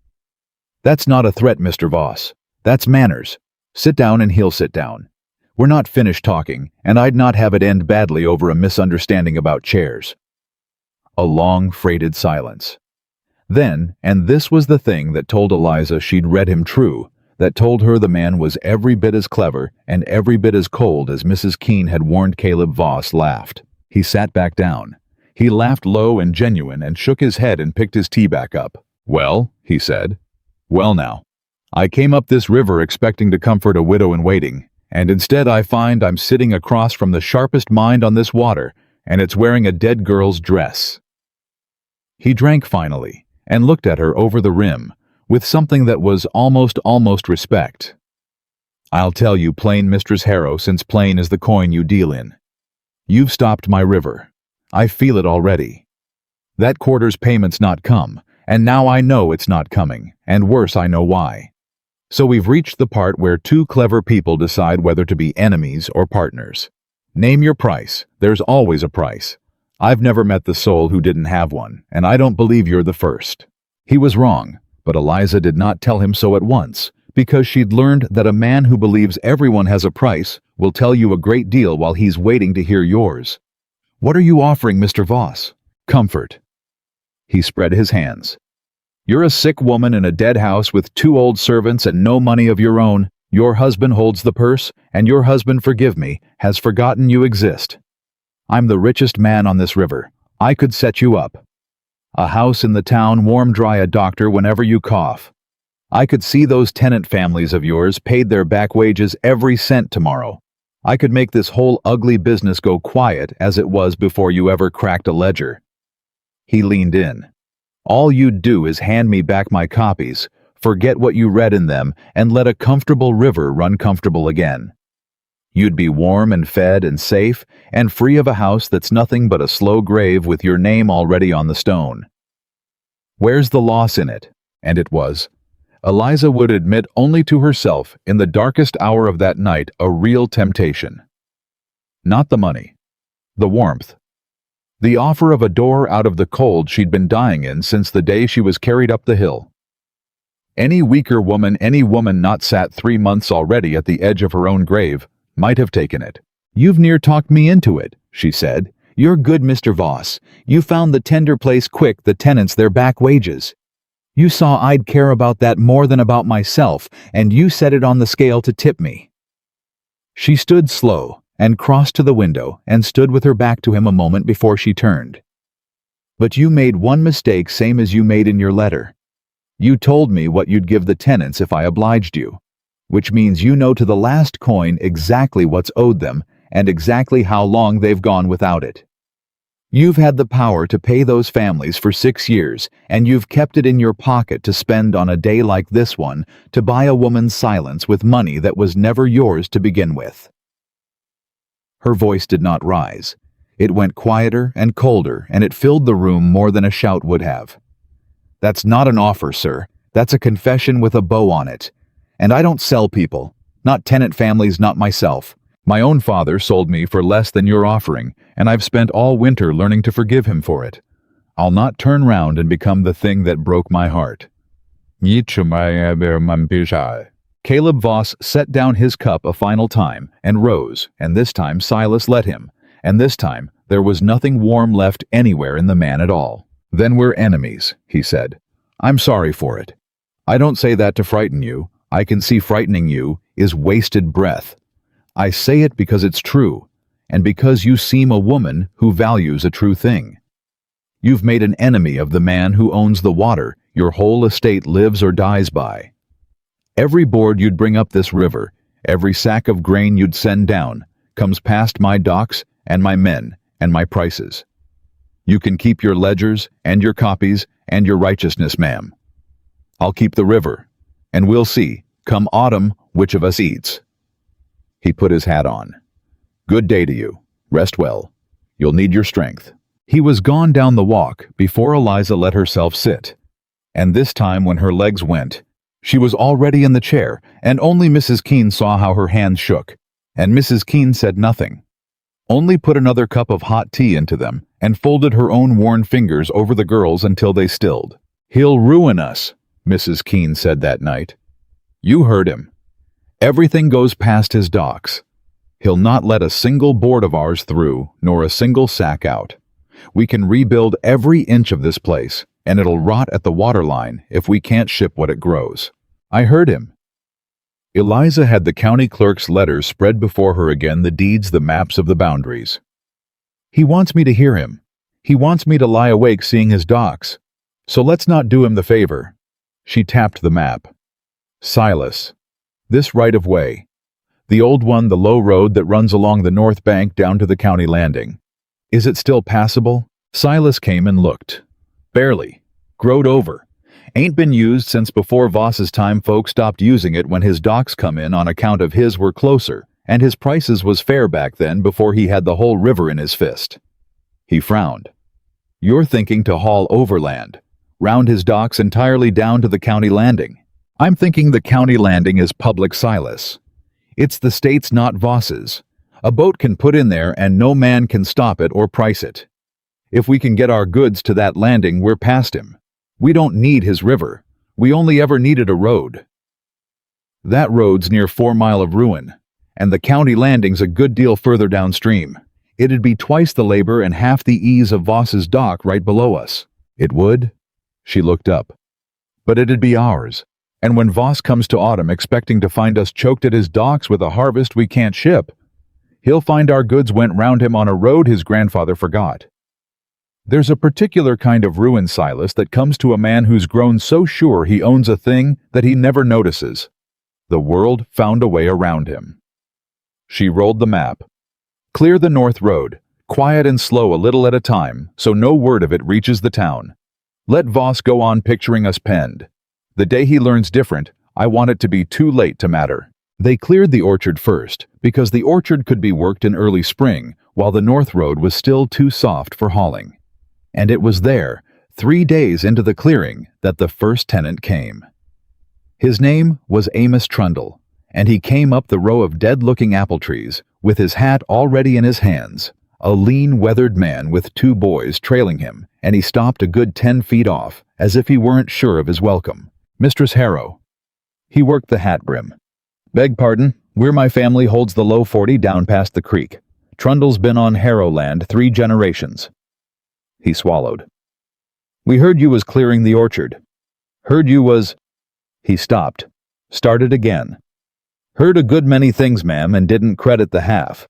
"That's not a threat, Mr. Voss. That's manners. Sit down and he'll sit down. We're not finished talking, and I'd not have it end badly over a misunderstanding about chairs." A long, freighted silence. Then, and this was the thing that told Eliza she'd read him true, that told her the man was every bit as clever and every bit as cold as Mrs. Keene had warned Caleb Voss, laughed. He sat back down. He laughed low and genuine and shook his head and picked his tea back up. "Well," he said. "Well now. I came up this river expecting to comfort a widow in waiting, and instead I find I'm sitting across from the sharpest mind on this water, and it's wearing a dead girl's dress." He drank finally, and looked at her over the rim, with something that was almost respect. "I'll tell you plain, Mistress Harrow, since plain is the coin you deal in. You've stopped my river. I feel it already. That quarter's payment's not come, and now I know it's not coming, and worse, I know why. So we've reached the part where two clever people decide whether to be enemies or partners. Name your price. There's always a price. I've never met the soul who didn't have one, and I don't believe you're the first." He was wrong, but Eliza did not tell him so at once, because she'd learned that a man who believes everyone has a price will tell you a great deal while he's waiting to hear yours. "What are you offering, Mr. Voss?" "Comfort." He spread his hands. "You're a sick woman in a dead house with 2 old servants and no money of your own. Your husband holds the purse, and your husband, forgive me, has forgotten you exist. I'm the richest man on this river. I could set you up. A house in the town, warm dry, a doctor whenever you cough. I could see those tenant families of yours paid their back wages every cent tomorrow. I could make this whole ugly business go quiet as it was before you ever cracked a ledger." He leaned in. "All you'd do is hand me back my copies, forget what you read in them, and let a comfortable river run comfortable again. You'd be warm and fed and safe and free of a house that's nothing but a slow grave with your name already on the stone. Where's the loss in it?" And it was. Eliza would admit only to herself, in the darkest hour of that night, a real temptation. Not the money. The warmth. The offer of a door out of the cold she'd been dying in since the day she was carried up the hill. Any weaker woman, any woman not sat 3 months already at the edge of her own grave, might have taken it. "You've near talked me into it," she said. "You're good, Mr. Voss. You found the tender place quick, the tenants their back wages. You saw I'd care about that more than about myself, and you set it on the scale to tip me." She stood slow, and crossed to the window, and stood with her back to him a moment before she turned. "But you made one mistake, same as you made in your letter. You told me what you'd give the tenants if I obliged you, which means you know to the last coin exactly what's owed them and exactly how long they've gone without it. You've had the power to pay those families for 6 years, and you've kept it in your pocket to spend on a day like this one to buy a woman's silence with money that was never yours to begin with." Her voice did not rise. It went quieter and colder, and it filled the room more than a shout would have. "That's not an offer, sir. That's a confession with a bow on it. And I don't sell people. Not tenant families, not myself. My own father sold me for less than you're offering, and I've spent all winter learning to forgive him for it. I'll not turn round and become the thing that broke my heart." Caleb Voss set down his cup a final time and rose, and this time Silas let him, and this time there was nothing warm left anywhere in the man at all. "Then we're enemies," he said. "I'm sorry for it. I don't say that to frighten you. I can see frightening you is wasted breath. I say it because it's true, and because you seem a woman who values a true thing." You've made an enemy of the man who owns the water your whole estate lives or dies by. Every board you'd bring up this river, every sack of grain you'd send down, comes past my docks and my men and my prices. You can keep your ledgers and your copies and your righteousness, ma'am. I'll keep the river, and we'll see, come autumn, which of us eats." He put his hat on. "Good day to you. Rest well. You'll need your strength." He was gone down the walk before Eliza let herself sit. And this time when her legs went, she was already in the chair, and only Mrs. Keene saw how her hands shook, and Mrs. Keene said nothing. Only put another cup of hot tea into them, and folded her own worn fingers over the girls until they stilled. "He'll ruin us," Mrs. Keene said that night. "You heard him. Everything goes past his docks. He'll not let a single board of ours through, nor a single sack out. We can rebuild every inch of this place, and it'll rot at the waterline if we can't ship what it grows." I heard him. Eliza had the county clerk's letters spread before her again, the deeds, the maps of the boundaries. "He wants me to hear him. He wants me to lie awake seeing his docks. So let's not do him the favor." She tapped the map. "Silas. This right-of-way. The old one, the low road that runs along the north bank down to the county landing. Is it still passable?" Silas came and looked. "Barely. Growed over. Ain't been used since before Voss's time. Folks stopped using it when his docks come in on account of his were closer, and his prices was fair back then before he had the whole river in his fist." He frowned. "You're thinking to haul overland, round his docks entirely down to the county landing. I'm thinking the county landing is public, Silas. It's the state's, not Voss's. A boat can put in there and no man can stop it or price it. If we can get our goods to that landing, we're past him. We don't need his river. We only ever needed a road. That road's near 4 Mile of Ruin, and the county landing's a good deal further downstream. It'd be twice the labor and half the ease of Voss's dock right below us." "It would?" She looked up. "But it'd be ours. And when Voss comes to autumn expecting to find us choked at his docks with a harvest we can't ship, he'll find our goods went round him on a road his grandfather forgot. There's a particular kind of ruin, Silas, that comes to a man who's grown so sure he owns a thing that he never notices. The world found a way around him." She rolled the map. "Clear the north road, quiet and slow a little at a time, so no word of it reaches the town. Let Voss go on picturing us penned. The day he learns different, I want it to be too late to matter." They cleared the orchard first, because the orchard could be worked in early spring, while the north road was still too soft for hauling. And it was there, 3 days into the clearing, that the first tenant came. His name was Amos Trundle, and he came up the row of dead-looking apple trees, with his hat already in his hands, a lean, weathered man with 2 boys trailing him, and he stopped a good 10 feet off, as if he weren't sure of his welcome. "Mistress Harrow." He worked the hat brim. "Beg pardon, we're my family holds the low 40 down past the creek. Trundle's been on Harrow land 3 generations. He swallowed. "We heard you was clearing the orchard. Heard you was—" He stopped, started again. "Heard a good many things, ma'am, and didn't credit the half.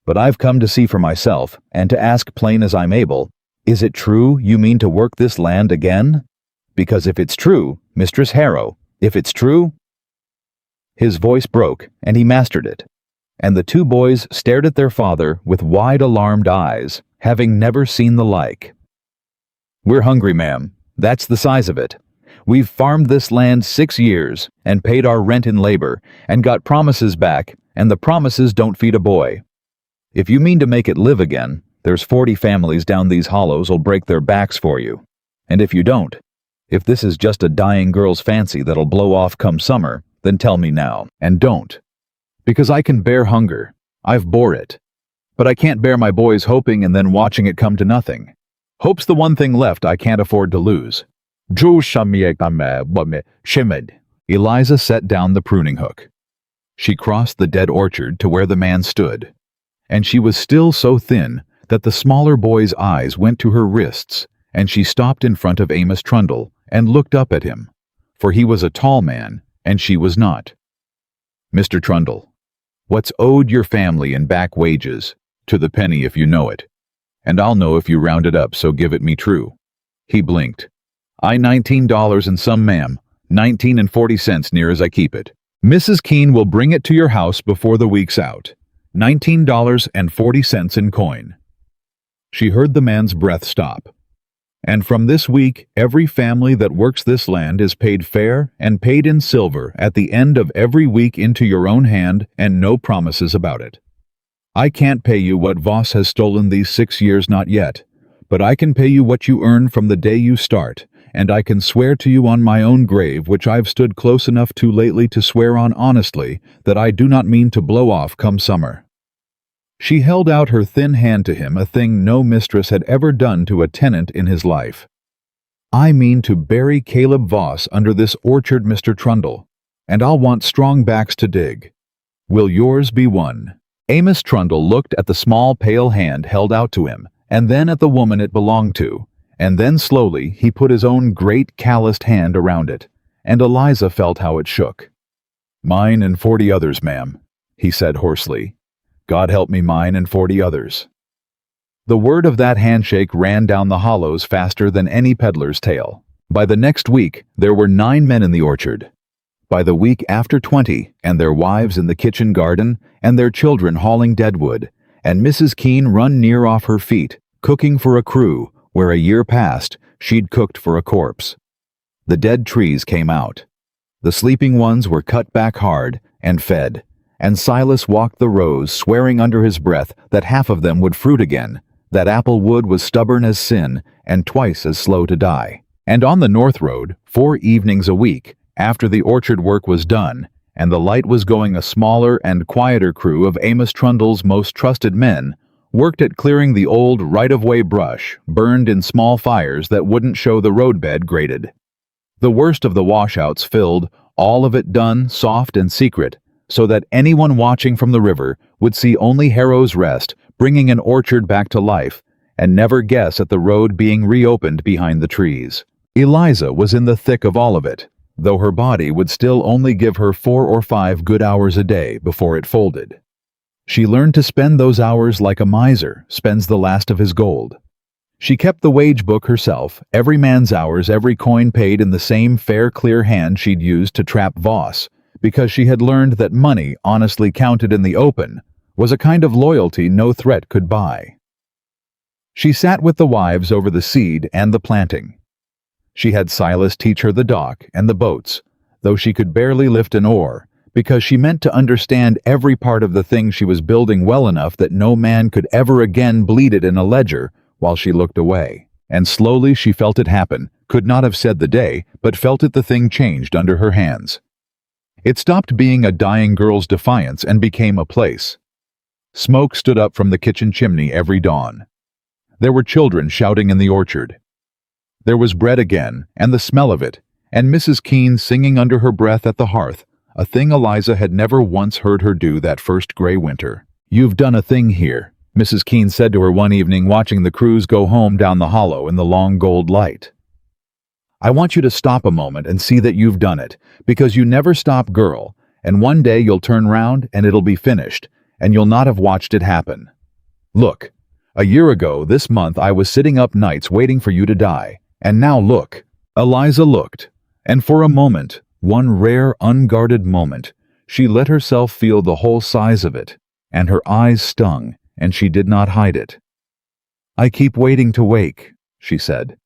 But I've come to see for myself, and to ask plain as I'm able, is it true you mean to work this land again? Because if it's true, Mistress Harrow, if it's true—" His voice broke, and he mastered it, and the 2 boys stared at their father with wide, alarmed eyes, having never seen the like. "We're hungry, ma'am. That's the size of it. We've farmed this land 6 years, and paid our rent in labor, and got promises back, and the promises don't feed a boy. If you mean to make it live again, there's 40 families down these hollows will break their backs for you. And if you don't, if this is just a dying girl's fancy that'll blow off come summer, then tell me now, and don't. Because I can bear hunger. I've bore it. But I can't bear my boys hoping and then watching it come to nothing. Hope's the one thing left I can't afford to lose." Eliza set down the pruning hook. She crossed the dead orchard to where the man stood, and she was still so thin that the smaller boy's eyes went to her wrists, and she stopped in front of Amos Trundle and looked up at him, for he was a tall man, and she was not. "Mr. Trundle, what's owed your family in back wages, to the penny if you know it, And I'll know if you round it up, so give it me true." He blinked. "I $19 and some, ma'am. 19 and 40 cents near as I keep it. Mrs. Keene will bring it to your house before the week's out. $19 and 40 cents in coin." She heard the man's breath stop. "And from this week, every family that works this land is paid fair and paid in silver at the end of every week into your own hand, and no promises about it. I can't pay you what Voss has stolen these 6 years, not yet, but I can pay you what you earn from the day you start, and I can swear to you on my own grave, which I've stood close enough to lately to swear on honestly, that I do not mean to blow off come summer." She held out her thin hand to him, a thing no mistress had ever done to a tenant in his life. "I mean to bury Caleb Voss under this orchard, Mr. Trundle, and I'll want strong backs to dig. Will yours be one?" Amos Trundle looked at the small pale hand held out to him, and then at the woman it belonged to, and then slowly he put his own great calloused hand around it, and Eliza felt how it shook. "Mine and 40 others, ma'am," he said hoarsely. "God help me, mine and 40 others." The word of that handshake ran down the hollows faster than any peddler's tale. By the next week, there were 9 men in the orchard. By the week after 20, and their wives in the kitchen garden, and their children hauling deadwood, and Mrs. Keene run near off her feet, cooking for a crew, where a year past she'd cooked for a corpse. The dead trees came out. The sleeping ones were cut back hard and fed, and Silas walked the rows, swearing under his breath that half of them would fruit again, that apple wood was stubborn as sin and twice as slow to die. And on the North Road, 4 evenings a week, after the orchard work was done, and the light was going, a smaller and quieter crew of Amos Trundle's most trusted men worked at clearing the old right-of-way brush, burned in small fires that wouldn't show the roadbed graded. The worst of the washouts filled, all of it done soft and secret, so that anyone watching from the river would see only Harrow's Rest bringing an orchard back to life, and never guess at the road being reopened behind the trees. Eliza was in the thick of all of it, though her body would still only give her 4 or 5 good hours a day before it folded. She learned to spend those hours like a miser spends the last of his gold. She kept the wage book herself, every man's hours, every coin paid in the same fair, clear hand she'd used to trap Voss, because she had learned that money honestly counted in the open was a kind of loyalty no threat could buy. She sat with the wives over the seed and the planting. She had Silas teach her the dock and the boats, though she could barely lift an oar, because she meant to understand every part of the thing she was building well enough that no man could ever again bleed it in a ledger while she looked away. And slowly she felt it happen, could not have said the day, but felt it, the thing changed under her hands. It stopped being a dying girl's defiance and became a place. Smoke stood up from the kitchen chimney every dawn. There were children shouting in the orchard. There was bread again, and the smell of it, and Mrs. Keene singing under her breath at the hearth, a thing Eliza had never once heard her do that first gray winter. "You've done a thing here," Mrs. Keene said to her one evening, watching the crews go home down the hollow in the long gold light. "I want you to stop a moment and see that you've done it, because you never stop, girl, and one day you'll turn round and it'll be finished, and you'll not have watched it happen. Look, a year ago this month I was sitting up nights waiting for you to die, and now look." Eliza looked, and for a moment, one rare unguarded moment, she let herself feel the whole size of it, and her eyes stung, and she did not hide it. "I keep waiting to wake," she said.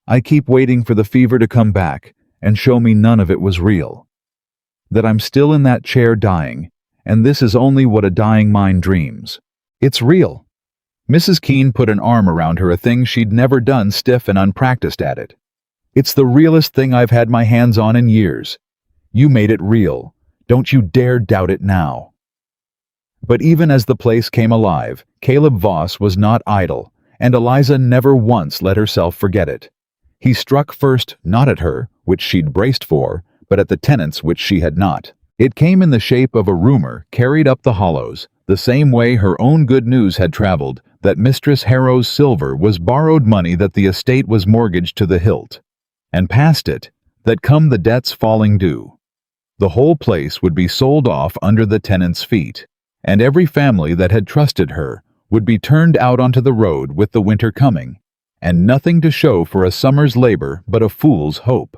"I keep waiting for the fever to come back and show me none of it was real. That I'm still in that chair dying, and this is only what a dying mind dreams. It's real." Mrs. Keene put an arm around her, a thing she'd never done, stiff and unpracticed at it. "It's the realest thing I've had my hands on in years. You made it real. Don't you dare doubt it now." But even as the place came alive, Caleb Voss was not idle, and Eliza never once let herself forget it. He struck first not at her, which she'd braced for, but at the tenants, which she had not. It came in the shape of a rumor carried up the hollows, the same way her own good news had traveled, that Mistress Harrow's silver was borrowed money, that the estate was mortgaged to the hilt, and past it, that come the debts falling due, the whole place would be sold off under the tenants' feet, and every family that had trusted her would be turned out onto the road with the winter coming, and nothing to show for a summer's labor but a fool's hope.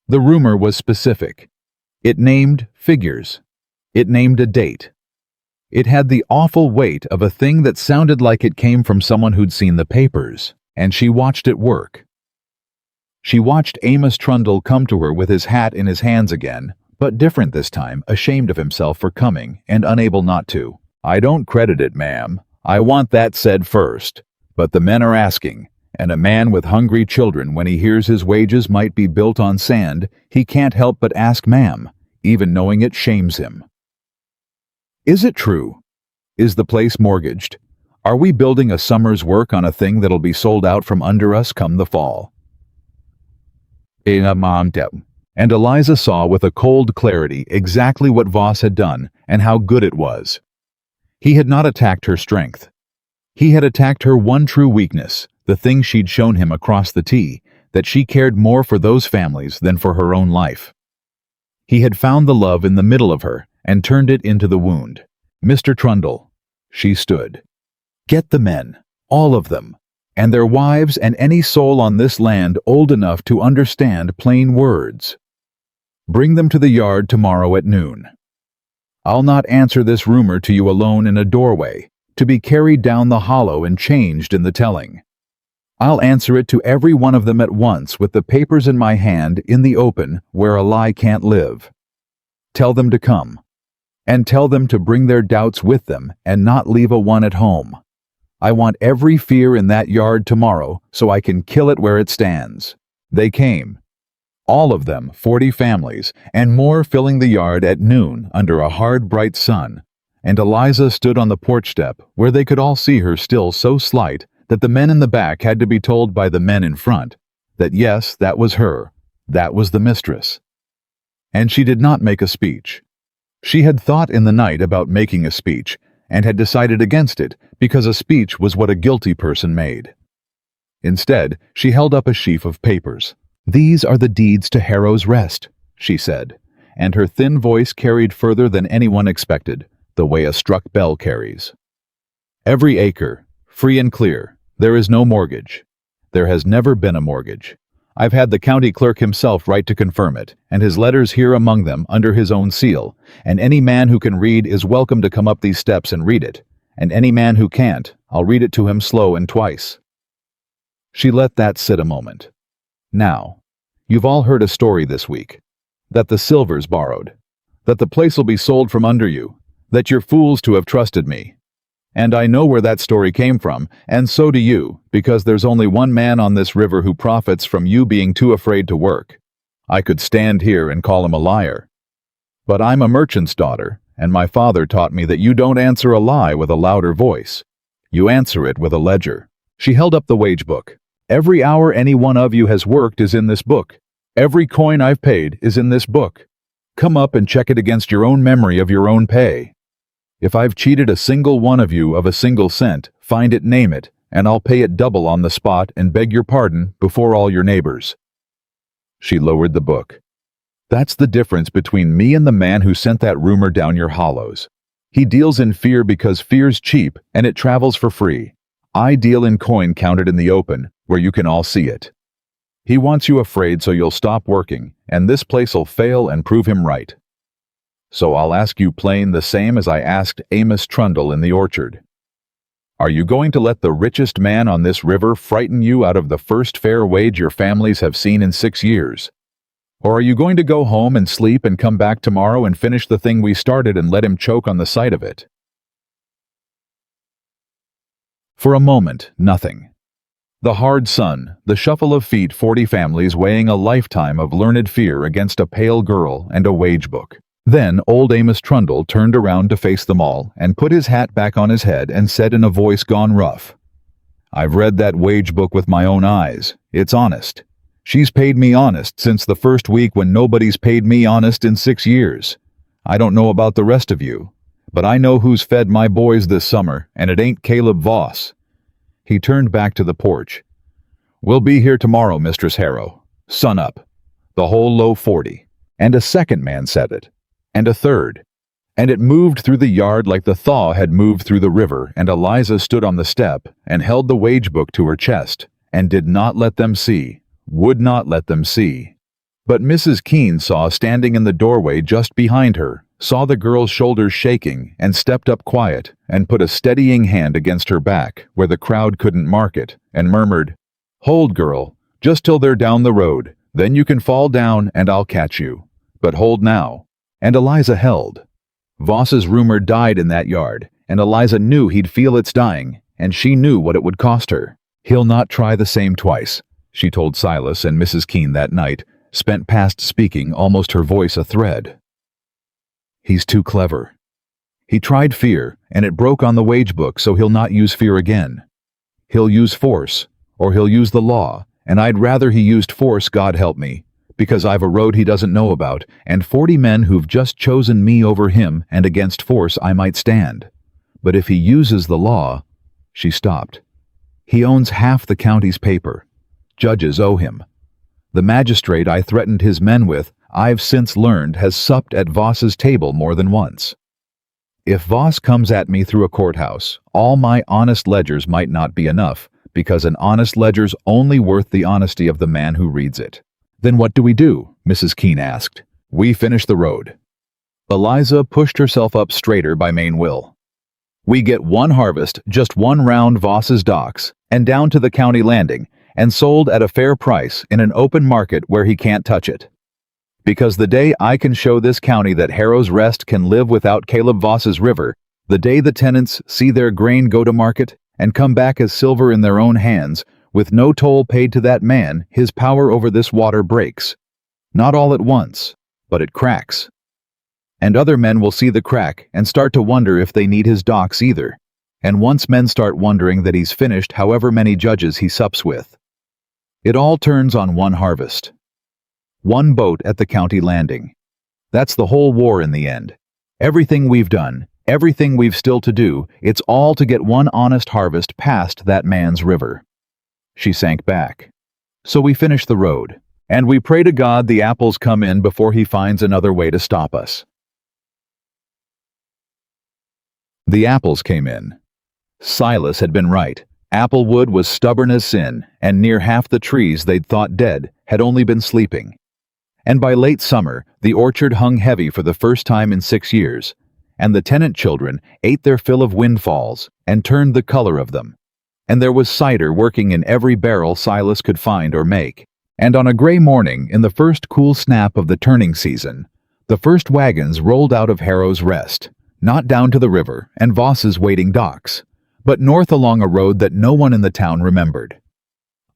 The rumor was specific. It named figures. It named a date. It had the awful weight of a thing that sounded like it came from someone who'd seen the papers, and she watched it work. She watched Amos Trundle come to her with his hat in his hands again, but different this time, ashamed of himself for coming and unable not to. "I don't credit it, ma'am. I want that said first. But the men are asking, and a man with hungry children, when he hears his wages might be built on sand, he can't help but ask, ma'am, even knowing it shames him." Is it true? Is the place mortgaged? Are we building a summer's work on a thing that'll be sold out from under us come the fall? And Eliza saw with a cold clarity exactly what Voss had done and how good it was. He had not attacked her strength. He had attacked her one true weakness, the thing she'd shown him across the tea, that she cared more for those families than for her own life. He had found the love in the middle of her and turned it into the wound. "Mr. Trundle," she stood. "Get the men, all of them, and their wives and any soul on this land old enough to understand plain words. Bring them to the yard tomorrow at noon. I'll not answer this rumor to you alone in a doorway, to be carried down the hollow and changed in the telling. I'll answer it to every one of them at once with the papers in my hand in the open where a lie can't live. Tell them to come. And tell them to bring their doubts with them and not leave a one at home. I want every fear in that yard tomorrow so I can kill it where it stands." They came. All of them, 40 families, and more filling the yard at noon under a hard, bright sun, and Eliza stood on the porch step where they could all see her still so slight that the men in the back had to be told by the men in front that yes, that was her, that was the mistress. And she did not make a speech. She had thought in the night about making a speech, and had decided against it because a speech was what a guilty person made. Instead, she held up a sheaf of papers. "These are the deeds to Harrow's Rest," she said, and her thin voice carried further than anyone expected, the way a struck bell carries. "Every acre, free and clear. There is no mortgage. There has never been a mortgage. I've had the county clerk himself write to confirm it, and his letters here among them under his own seal, and any man who can read is welcome to come up these steps and read it, and any man who can't, I'll read it to him slow and twice." She let that sit a moment. "Now, you've all heard a story this week, that the silver's borrowed, that the place'll be sold from under you, that you're fools to have trusted me. And I know where that story came from, and so do you, because there's only one man on this river who profits from you being too afraid to work. I could stand here and call him a liar. But I'm a merchant's daughter, and my father taught me that you don't answer a lie with a louder voice. You answer it with a ledger." She held up the wage book. "Every hour any one of you has worked is in this book. Every coin I've paid is in this book. Come up and check it against your own memory of your own pay. If I've cheated a single one of you of a single cent, find it, name it, and I'll pay it double on the spot and beg your pardon before all your neighbors." She lowered the book. "That's the difference between me and the man who sent that rumor down your hollows. He deals in fear because fear's cheap and it travels for free. I deal in coin counted in the open, where you can all see it. He wants you afraid so you'll stop working, and this place'll fail and prove him right. So I'll ask you plain the same as I asked Amos Trundle in the orchard. Are you going to let the richest man on this river frighten you out of the first fair wage your families have seen in 6 years? Or are you going to go home and sleep and come back tomorrow and finish the thing we started and let him choke on the sight of it?" For a moment, nothing. The hard sun, the shuffle of feet, 40 families weighing a lifetime of learned fear against a pale girl and a wage book. Then old Amos Trundle turned around to face them all and put his hat back on his head and said in a voice gone rough, "I've read that wage book with my own eyes. It's honest. She's paid me honest since the first week when nobody's paid me honest in 6 years. I don't know about the rest of you, but I know who's fed my boys this summer, and it ain't Caleb Voss." He turned back to the porch. "We'll be here tomorrow, Mistress Harrow. Sun up. The whole low 40. And a second man said it. And a third. And it moved through the yard like the thaw had moved through the river, and Eliza stood on the step and held the wage book to her chest, and did not let them see, would not let them see. But Mrs. Keene saw standing in the doorway just behind her, saw the girl's shoulders shaking, and stepped up quiet, and put a steadying hand against her back, where the crowd couldn't mark it, and murmured, "Hold, girl, just till they're down the road, then you can fall down and I'll catch you. But hold now." And Eliza held. Voss's rumor died in that yard, and Eliza knew he'd feel its dying, and she knew what it would cost her. "He'll not try the same twice," she told Silas and Mrs. Keene that night, spent past speaking, almost her voice a thread. "He's too clever. He tried fear, and it broke on the wage book, so he'll not use fear again. He'll use force, or he'll use the law, and I'd rather he used force, God help me, because I've a road he doesn't know about, and 40 men who've just chosen me over him, and against force I might stand. But if he uses the law—" She stopped. "He owns half the county's paper. Judges owe him. The magistrate I threatened his men with, I've since learned, has supped at Voss's table more than once. If Voss comes at me through a courthouse, all my honest ledgers might not be enough, because an honest ledger's only worth the honesty of the man who reads it." "Then what do we do?" Mrs. Keene asked. "We finish the road." Eliza pushed herself up straighter by main will. "We get one harvest, just one round Voss's docks, and down to the county landing, and sold at a fair price in an open market where he can't touch it. Because the day I can show this county that Harrow's Rest can live without Caleb Voss's river, the day the tenants see their grain go to market and come back as silver in their own hands, with no toll paid to that man, his power over this water breaks. Not all at once, but it cracks. And other men will see the crack and start to wonder if they need his docks either. And once men start wondering that he's finished however many judges he sups with. It all turns on one harvest. One boat at the county landing. That's the whole war in the end. Everything we've done, everything we've still to do, it's all to get one honest harvest past that man's river." She sank back. "So we finish the road, and we pray to God the apples come in before he finds another way to stop us." The apples came in. Silas had been right. Applewood was stubborn as sin, and near half the trees they'd thought dead had only been sleeping. And by late summer, the orchard hung heavy for the first time in 6 years, and the tenant children ate their fill of windfalls and turned the color of them. And there was cider working in every barrel Silas could find or make. And on a gray morning, in the first cool snap of the turning season, the first wagons rolled out of Harrow's Rest, not down to the river and Voss's waiting docks, but north along a road that no one in the town remembered.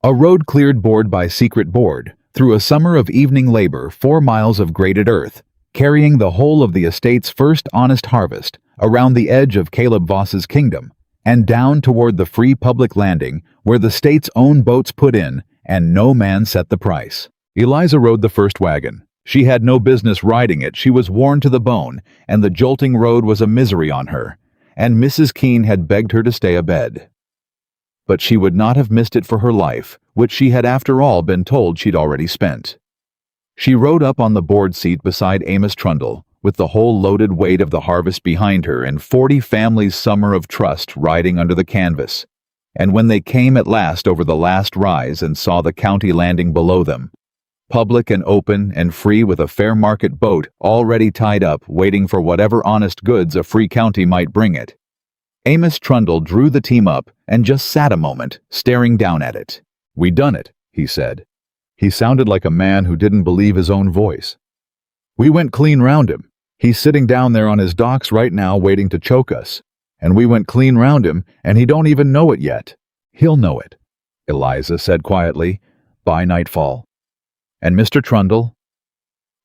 A road cleared board by secret board, through a summer of evening labor, 4 miles of graded earth, carrying the whole of the estate's first honest harvest around the edge of Caleb Voss's kingdom, and down toward the free public landing where the state's own boats put in, and no man set the price. Eliza rode the first wagon. She had no business riding it, she was worn to the bone, and the jolting road was a misery on her, and Mrs. Keene had begged her to stay abed. But she would not have missed it for her life, which she had after all been told she'd already spent. She rode up on the board seat beside Amos Trundle, with the whole loaded weight of the harvest behind her and 40 families' summer of trust riding under the canvas. And when they came at last over the last rise and saw the county landing below them, public and open and free with a fair market boat already tied up waiting for whatever honest goods a free county might bring it, Amos Trundle drew the team up and just sat a moment, staring down at it. "We done it," he said. He sounded like a man who didn't believe his own voice. "We went clean round him. He's sitting down there on his docks right now waiting to choke us. And we went clean round him, and he don't even know it yet. He'll know it," Eliza said quietly, "by nightfall. And Mr. Trundle?"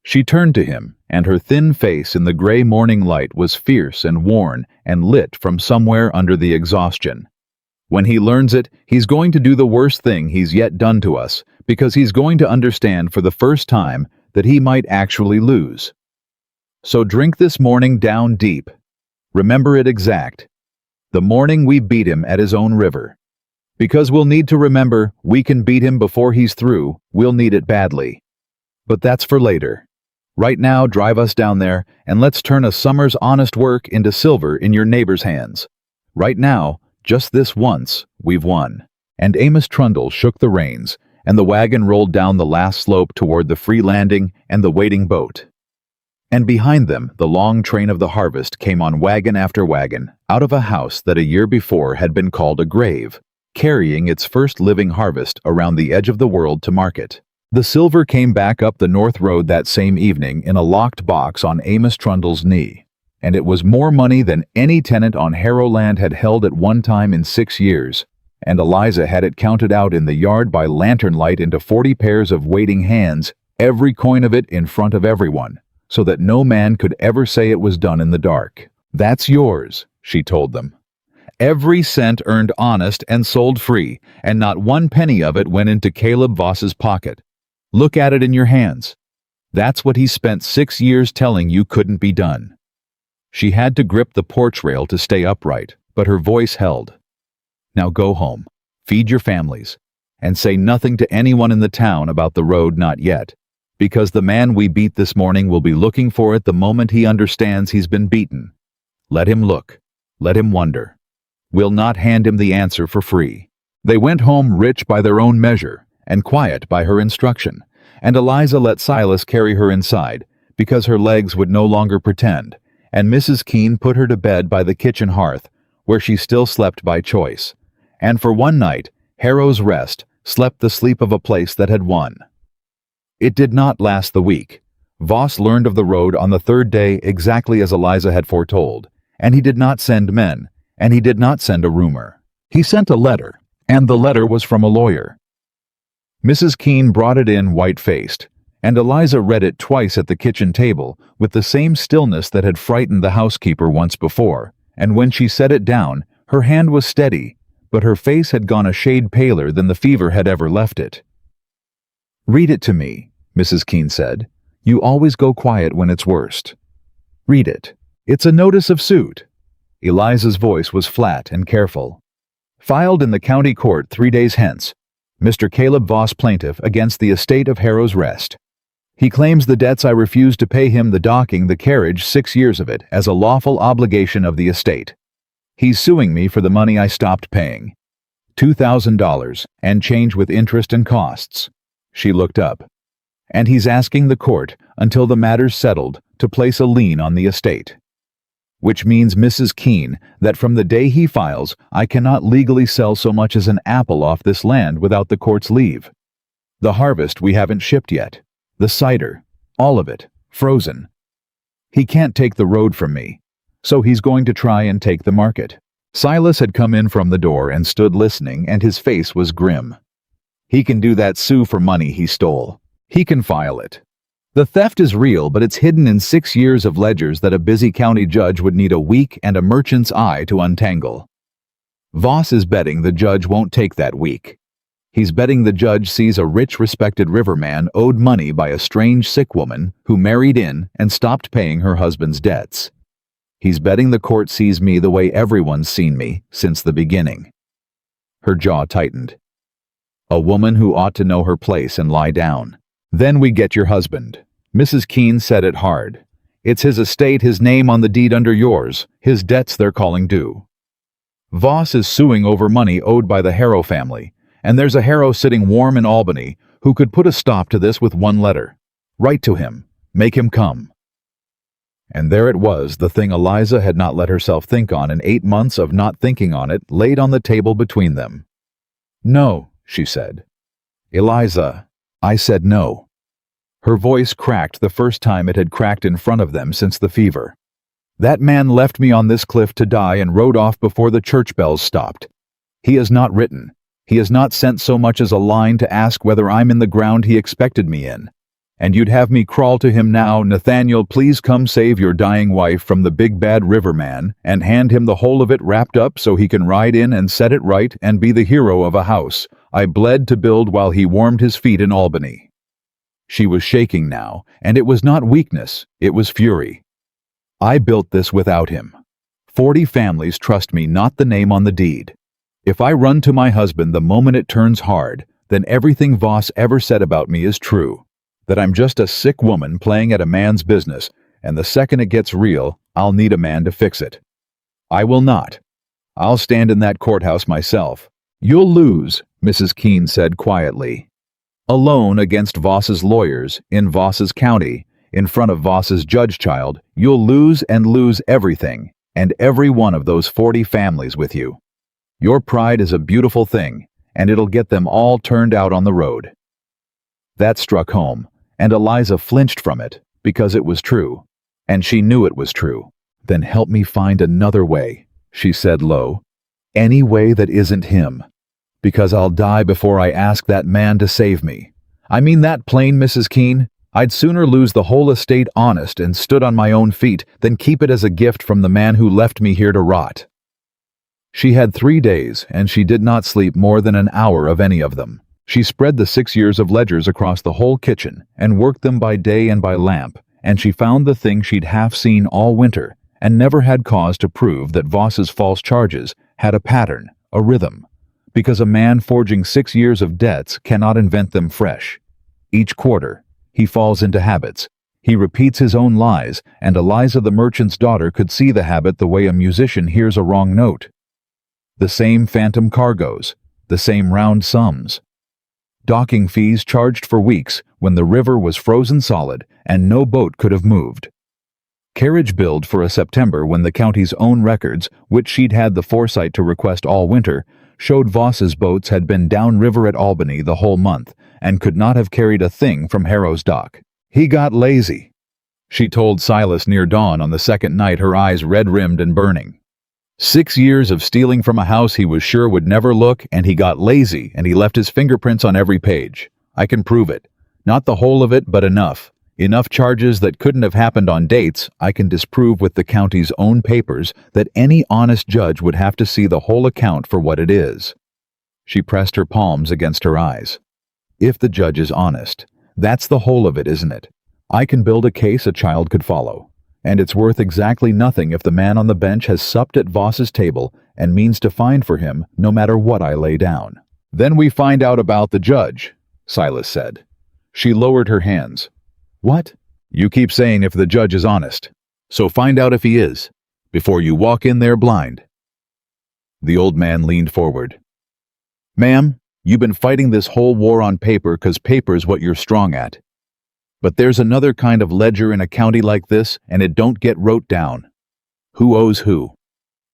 She turned to him, and her thin face in the gray morning light was fierce and worn and lit from somewhere under the exhaustion. "When he learns it, he's going to do the worst thing he's yet done to us, because he's going to understand for the first time that he might actually lose. So drink this morning down deep. Remember it exact. The morning we beat him at his own river. Because we'll need to remember we can beat him before he's through, we'll need it badly. But that's for later. Right now, drive us down there, and let's turn a summer's honest work into silver in your neighbor's hands. Right now, just this once, we've won." And Amos Trundle shook the reins, and the wagon rolled down the last slope toward the free landing and the waiting boat. And behind them, the long train of the harvest came on wagon after wagon, out of a house that a year before had been called a grave, carrying its first living harvest around the edge of the world to market. The silver came back up the North Road that same evening in a locked box on Amos Trundle's knee, and it was more money than any tenant on Harrowland had held at one time in 6 years, and Eliza had it counted out in the yard by lantern light into 40 pairs of waiting hands, every coin of it in front of everyone, so that no man could ever say it was done in the dark. "That's yours," she told them. "Every cent earned honest and sold free, and not one penny of it went into Caleb Voss's pocket. Look at it in your hands. That's what he spent 6 years telling you couldn't be done." She had to grip the porch rail to stay upright, but her voice held. "Now go home, feed your families, and say nothing to anyone in the town about the road not yet, because the man we beat this morning will be looking for it the moment he understands he's been beaten. Let him look. Let him wonder. We'll not hand him the answer for free." They went home rich by their own measure, and quiet by her instruction, and Eliza let Silas carry her inside, because her legs would no longer pretend, and Mrs. Keene put her to bed by the kitchen hearth, where she still slept by choice. And for one night, Harrow's Rest slept the sleep of a place that had won. It did not last the week. Voss learned of the road on the third day exactly as Eliza had foretold, and he did not send men, and he did not send a rumor. He sent a letter, and the letter was from a lawyer. Mrs. Keene brought it in white-faced, and Eliza read it twice at the kitchen table with the same stillness that had frightened the housekeeper once before, and when she set it down, her hand was steady, but her face had gone a shade paler than the fever had ever left it. "Read it to me," Mrs. Keene said. "You always go quiet when it's worst. Read it. It's a notice of suit." Eliza's voice was flat and careful. "Filed in the county court 3 days hence. Mr. Caleb Voss plaintiff against the estate of Harrow's Rest. He claims the debts I refused to pay him, the docking, the carriage, 6 years of it, as a lawful obligation of the estate. He's suing me for the money I stopped paying. $2,000, and change with interest and costs." She looked up. "And he's asking the court, until the matter's settled, to place a lien on the estate. Which means, Mrs. Keene, that from the day he files, I cannot legally sell so much as an apple off this land without the court's leave. The harvest we haven't shipped yet. The cider. All of it. Frozen. He can't take the road from me, so he's going to try and take the market." Silas had come in from the door and stood listening, and his face was grim. "He can do that sue for money he stole. He can file it. The theft is real, but it's hidden in 6 years of ledgers that a busy county judge would need a week and a merchant's eye to untangle. Voss is betting the judge won't take that week. He's betting the judge sees a rich, respected riverman owed money by a strange sick woman who married in and stopped paying her husband's debts. He's betting the court sees me the way everyone's seen me since the beginning." Her jaw tightened. "A woman who ought to know her place and lie down. Then we get your husband." Mrs. Keene said it hard. "It's his estate, his name on the deed under yours, his debts they're calling due. Voss is suing over money owed by the Harrow family, and there's a Harrow sitting warm in Albany who could put a stop to this with one letter. Write to him. Make him come." And there it was, the thing Eliza had not let herself think on in 8 months of not thinking on it, laid on the table between them. "No," she said. "Eliza, I said no." Her voice cracked the first time it had cracked in front of them since the fever. "That man left me on this cliff to die and rode off before the church bells stopped. He has not written. He has not sent so much as a line to ask whether I'm in the ground he expected me in. And you'd have me crawl to him now, 'Nathaniel, please come save your dying wife from the big bad riverman,' and hand him the whole of it wrapped up so he can ride in and set it right and be the hero of a house I bled to build while he warmed his feet in Albany." She was shaking now, and it was not weakness, it was fury. "I built this without him. 40 families trust me, not the name on the deed. If I run to my husband the moment it turns hard, then everything Voss ever said about me is true. That I'm just a sick woman playing at a man's business, and the second it gets real, I'll need a man to fix it. I will not. I'll stand in that courthouse myself. You'll lose, Mrs. Keene said quietly. Alone against Voss's lawyers, in Voss's county, in front of Voss's judge child, you'll lose and lose everything, and every one of those 40 families with you. Your pride is a beautiful thing, and it'll get them all turned out on the road. That struck home, and Eliza flinched from it, because it was true, and she knew it was true. Then help me find another way, she said low. Any way that isn't him. Because I'll die before I ask that man to save me. I mean that plain, Mrs. Keene. I'd sooner lose the whole estate honest and stood on my own feet than keep it as a gift from the man who left me here to rot. She had 3 days, and she did not sleep more than an hour of any of them. She spread the 6 years of ledgers across the whole kitchen and worked them by day and by lamp, and she found the thing she'd half seen all winter and never had cause to prove that Voss's false charges had a pattern, a rhythm, because a man forging 6 years of debts cannot invent them fresh. Each quarter, he falls into habits. He repeats his own lies, and Eliza the merchant's daughter could see the habit the way a musician hears a wrong note. The same phantom cargoes, the same round sums. Docking fees charged for weeks when the river was frozen solid and no boat could have moved. Carriage billed for a September when the county's own records, which she'd had the foresight to request all winter, showed Voss's boats had been downriver at Albany the whole month and could not have carried a thing from Harrow's dock. He got lazy, she told Silas near dawn on the second night, her eyes red-rimmed and burning. 6 years of stealing from a house he was sure would never look, and he got lazy, and he left his fingerprints on every page. I can prove it. Not the whole of it, but enough. Enough charges that couldn't have happened on dates I can disprove with the county's own papers that any honest judge would have to see the whole account for what it is. She pressed her palms against her eyes. If the judge is honest, that's the whole of it, isn't it? I can build a case a child could follow. And it's worth exactly nothing if the man on the bench has supped at Voss's table and means to find for him no matter what I lay down. Then we find out about the judge, Silas said. She lowered her hands. What? You keep saying if the judge is honest. So find out if he is, before you walk in there blind. The old man leaned forward. Ma'am, you've been fighting this whole war on paper 'cause paper's what you're strong at. But there's another kind of ledger in a county like this, and it don't get wrote down. Who owes who?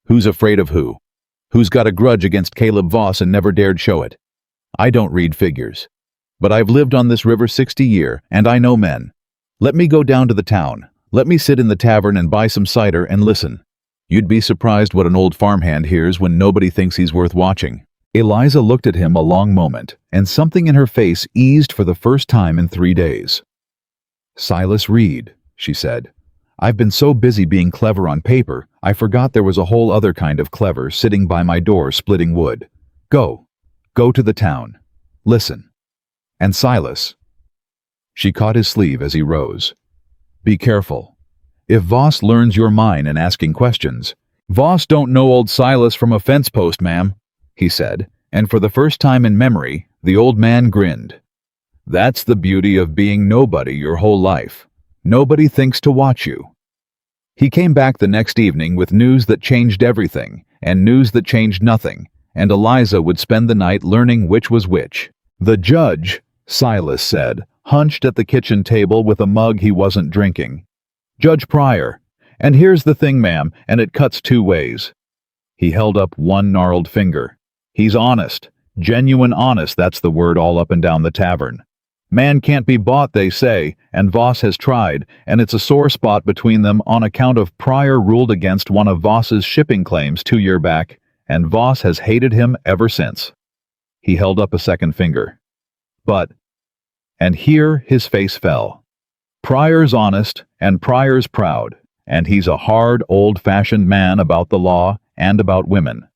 Who's afraid of who? Who's got a grudge against Caleb Voss and never dared show it? I don't read figures. But I've lived on this river 60 years, and I know men. Let me go down to the town. Let me sit in the tavern and buy some cider and listen. You'd be surprised what an old farmhand hears when nobody thinks he's worth watching. Eliza looked at him a long moment, and something in her face eased for the first time in 3 days. Silas Reed, she said. I've been so busy being clever on paper, I forgot there was a whole other kind of clever sitting by my door splitting wood. Go to the town. Listen. And Silas. She caught his sleeve as he rose. Be careful. If Voss learns you're mine and asking questions, Voss don't know old Silas from a fence post, ma'am, he said, and for the first time in memory, the old man grinned. That's the beauty of being nobody your whole life. Nobody thinks to watch you. He came back the next evening with news that changed everything, and news that changed nothing, and Eliza would spend the night learning which was which. The judge, Silas said, hunched at the kitchen table with a mug he wasn't drinking. Judge Pryor. And here's the thing, ma'am, and it cuts 2 ways. He held up one gnarled finger. He's honest. Genuine honest, that's the word all up and down the tavern. Man can't be bought, they say, and Voss has tried, and it's a sore spot between them on account of Pryor ruled against one of Voss's shipping claims 2 years back, and Voss has hated him ever since. He held up a second finger. But, and here his face fell. Pryor's honest, and Pryor's proud, and he's a hard, old-fashioned man about the law and about women.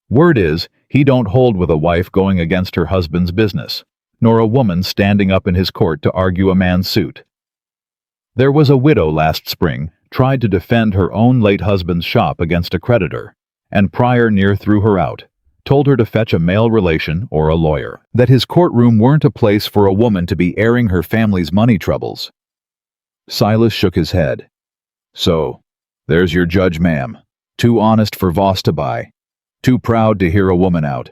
Word is, he don't hold with a wife going against her husband's business, nor a woman standing up in his court to argue a man's suit. There was a widow last spring tried to defend her own late husband's shop against a creditor, and Pryor near threw her out, told her to fetch a male relation or a lawyer, that his courtroom weren't a place for a woman to be airing her family's money troubles. Silas shook his head. So, there's your judge, ma'am. Too honest for Voss to buy. Too proud to hear a woman out.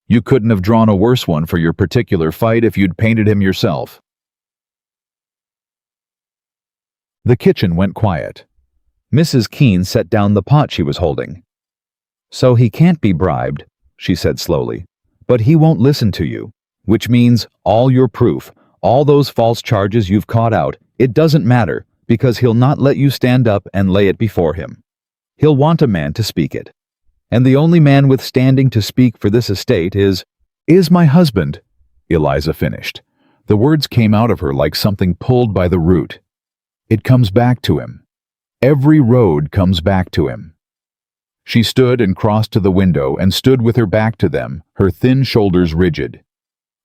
You couldn't have drawn a worse one for your particular fight if you'd painted him yourself. The kitchen went quiet. Mrs. Keene set down the pot she was holding. So he can't be bribed, she said slowly, but he won't listen to you, which means all your proof, all those false charges you've caught out, it doesn't matter, because he'll not let you stand up and lay it before him. He'll want a man to speak it. And the only man with standing to speak for this estate is my husband, Eliza finished. The words came out of her like something pulled by the root. It comes back to him. Every road comes back to him. She stood and crossed to the window and stood with her back to them, her thin shoulders rigid.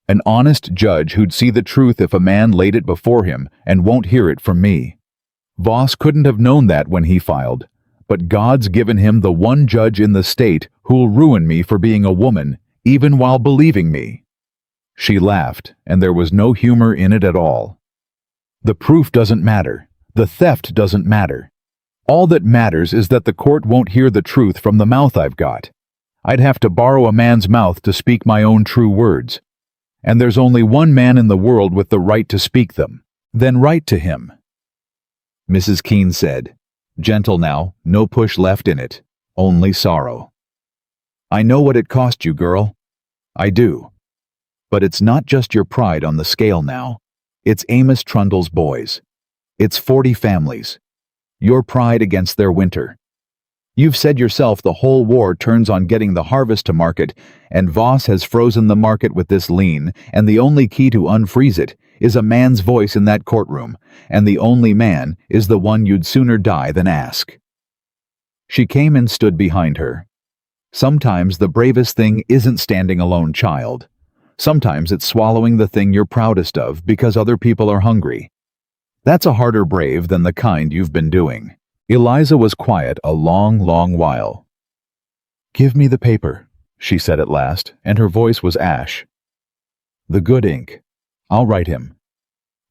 An honest judge who'd see the truth if a man laid it before him and won't hear it from me. Voss couldn't have known that when he filed, but God's given him the one judge in the state who'll ruin me for being a woman, even while believing me. She laughed, and there was no humor in it at all. The proof doesn't matter. The theft doesn't matter. All that matters is that the court won't hear the truth from the mouth I've got. I'd have to borrow a man's mouth to speak my own true words. And there's only one man in the world with the right to speak them. Then write to him. Mrs. Keene said, gentle now, no push left in it, only sorrow. I know what it cost you, girl. I do. But it's not just your pride on the scale now. It's Amos Trundle's boys. It's 40 families. Your pride against their winter. You've said yourself the whole war turns on getting the harvest to market, and Voss has frozen the market with this lien, and the only key to unfreeze it is a man's voice in that courtroom, and the only man is the one you'd sooner die than ask. She came and stood behind her. Sometimes the bravest thing isn't standing alone, child. Sometimes it's swallowing the thing you're proudest of because other people are hungry. That's a harder brave than the kind you've been doing. Eliza was quiet a long, long while. Give me the paper, she said at last, and her voice was ash. The good ink. I'll write him.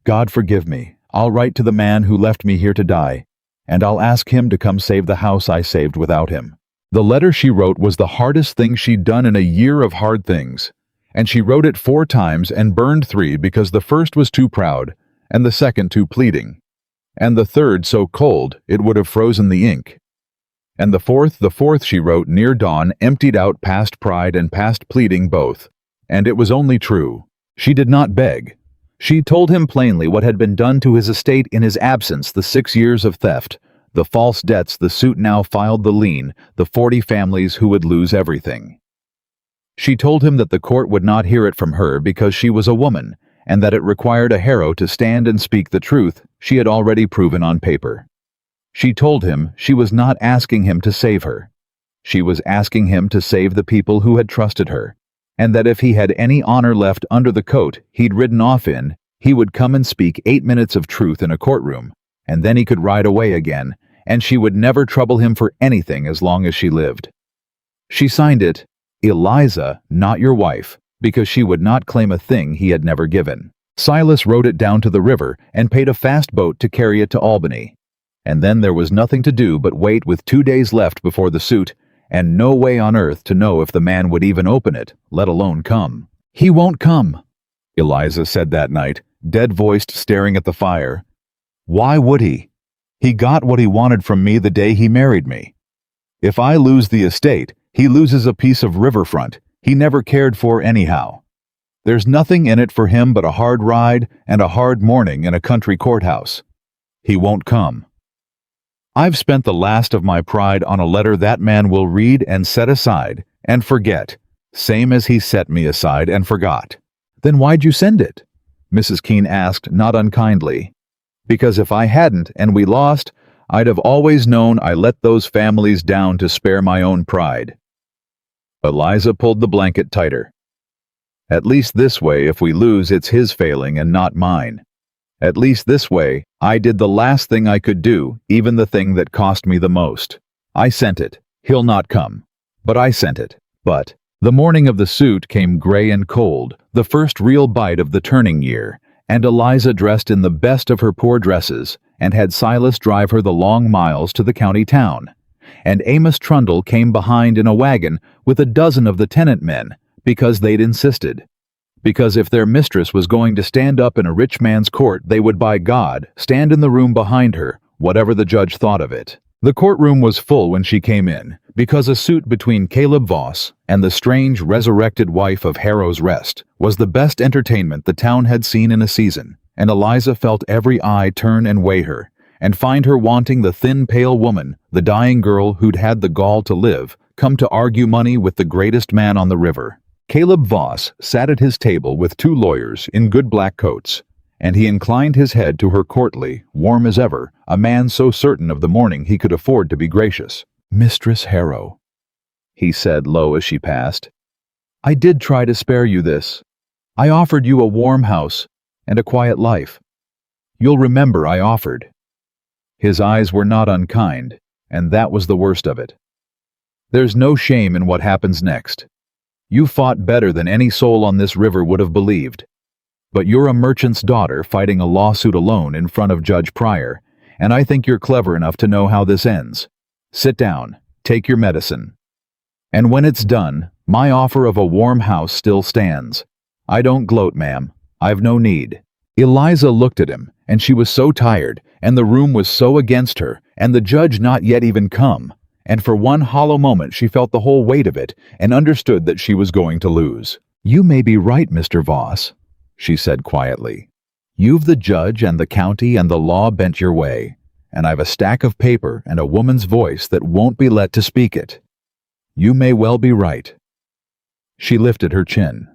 God forgive me. I'll write to the man who left me here to die, and I'll ask him to come save the house I saved without him. The letter she wrote was the hardest thing she'd done in a year of hard things, and she wrote it 4 times and burned 3 because the first was too proud, and the second too pleading, and the third so cold it would have frozen the ink. And the fourth she wrote near dawn emptied out past pride and past pleading both, and it was only true. She did not beg. She told him plainly what had been done to his estate in his absence, the 6 years of theft, the false debts the suit now filed, the lien, the 40 families who would lose everything. She told him that the court would not hear it from her because she was a woman, and that it required a hero to stand and speak the truth she had already proven on paper. She told him she was not asking him to save her. She was asking him to save the people who had trusted her, and that if he had any honor left under the coat he'd ridden off in, he would come and speak 8 minutes of truth in a courtroom, and then he could ride away again, and she would never trouble him for anything as long as she lived. She signed it, Eliza, not your wife, because she would not claim a thing he had never given. Silas rowed it down to the river and paid a fast boat to carry it to Albany. And then there was nothing to do but wait with 2 days left before the suit, and no way on earth to know if the man would even open it, let alone come. He won't come, Eliza said that night, dead-voiced, staring at the fire. Why would he? He got what he wanted from me the day he married me. If I lose the estate, he loses a piece of riverfront he never cared for anyhow. There's nothing in it for him but a hard ride and a hard morning in a country courthouse. He won't come. I've spent the last of my pride on a letter that man will read and set aside and forget, same as he set me aside and forgot. Then why'd you send it? Mrs. Keene asked, not unkindly. Because if I hadn't and we lost, I'd have always known I let those families down to spare my own pride. Eliza pulled the blanket tighter. At least this way, if we lose, it's his failing and not mine. At least this way, I did the last thing I could do, even the thing that cost me the most. I sent it. He'll not come. But I sent it. But The morning of the suit came gray and cold, the first real bite of the turning year, and Eliza dressed in the best of her poor dresses and had Silas drive her the long miles to the county town. And Amos Trundle came behind in a wagon with a dozen of the tenant men, because they'd insisted. Because if their mistress was going to stand up in a rich man's court, they would, by God, stand in the room behind her, whatever the judge thought of it. The courtroom was full when she came in, because a suit between Caleb Voss and the strange resurrected wife of Harrow's Rest was the best entertainment the town had seen in a season, and Eliza felt every eye turn and weigh her, and find her wanting the thin, pale woman, the dying girl who'd had the gall to live, come to argue money with the greatest man on the river. Caleb Voss sat at his table with two lawyers in good black coats, and he inclined his head to her courtly, warm as ever, a man so certain of the morning he could afford to be gracious. "Mistress Harrow," he said low as she passed, "I did try to spare you this. I offered you a warm house and a quiet life. You'll remember I offered." His eyes were not unkind, and that was the worst of it. "There's no shame in what happens next. You fought better than any soul on this river would have believed. But you're a merchant's daughter fighting a lawsuit alone in front of Judge Pryor, and I think you're clever enough to know how this ends. Sit down, take your medicine. And when it's done, my offer of a warm house still stands. I don't gloat, ma'am. I've no need." Eliza looked at him, and she was so tired, and the room was so against her, and the judge not yet even come, and for one hollow moment she felt the whole weight of it and understood that she was going to lose. "You may be right, Mr. Voss," she said quietly. "You've the judge and the county and the law bent your way, and I've a stack of paper and a woman's voice that won't be let to speak it. You may well be right." She lifted her chin.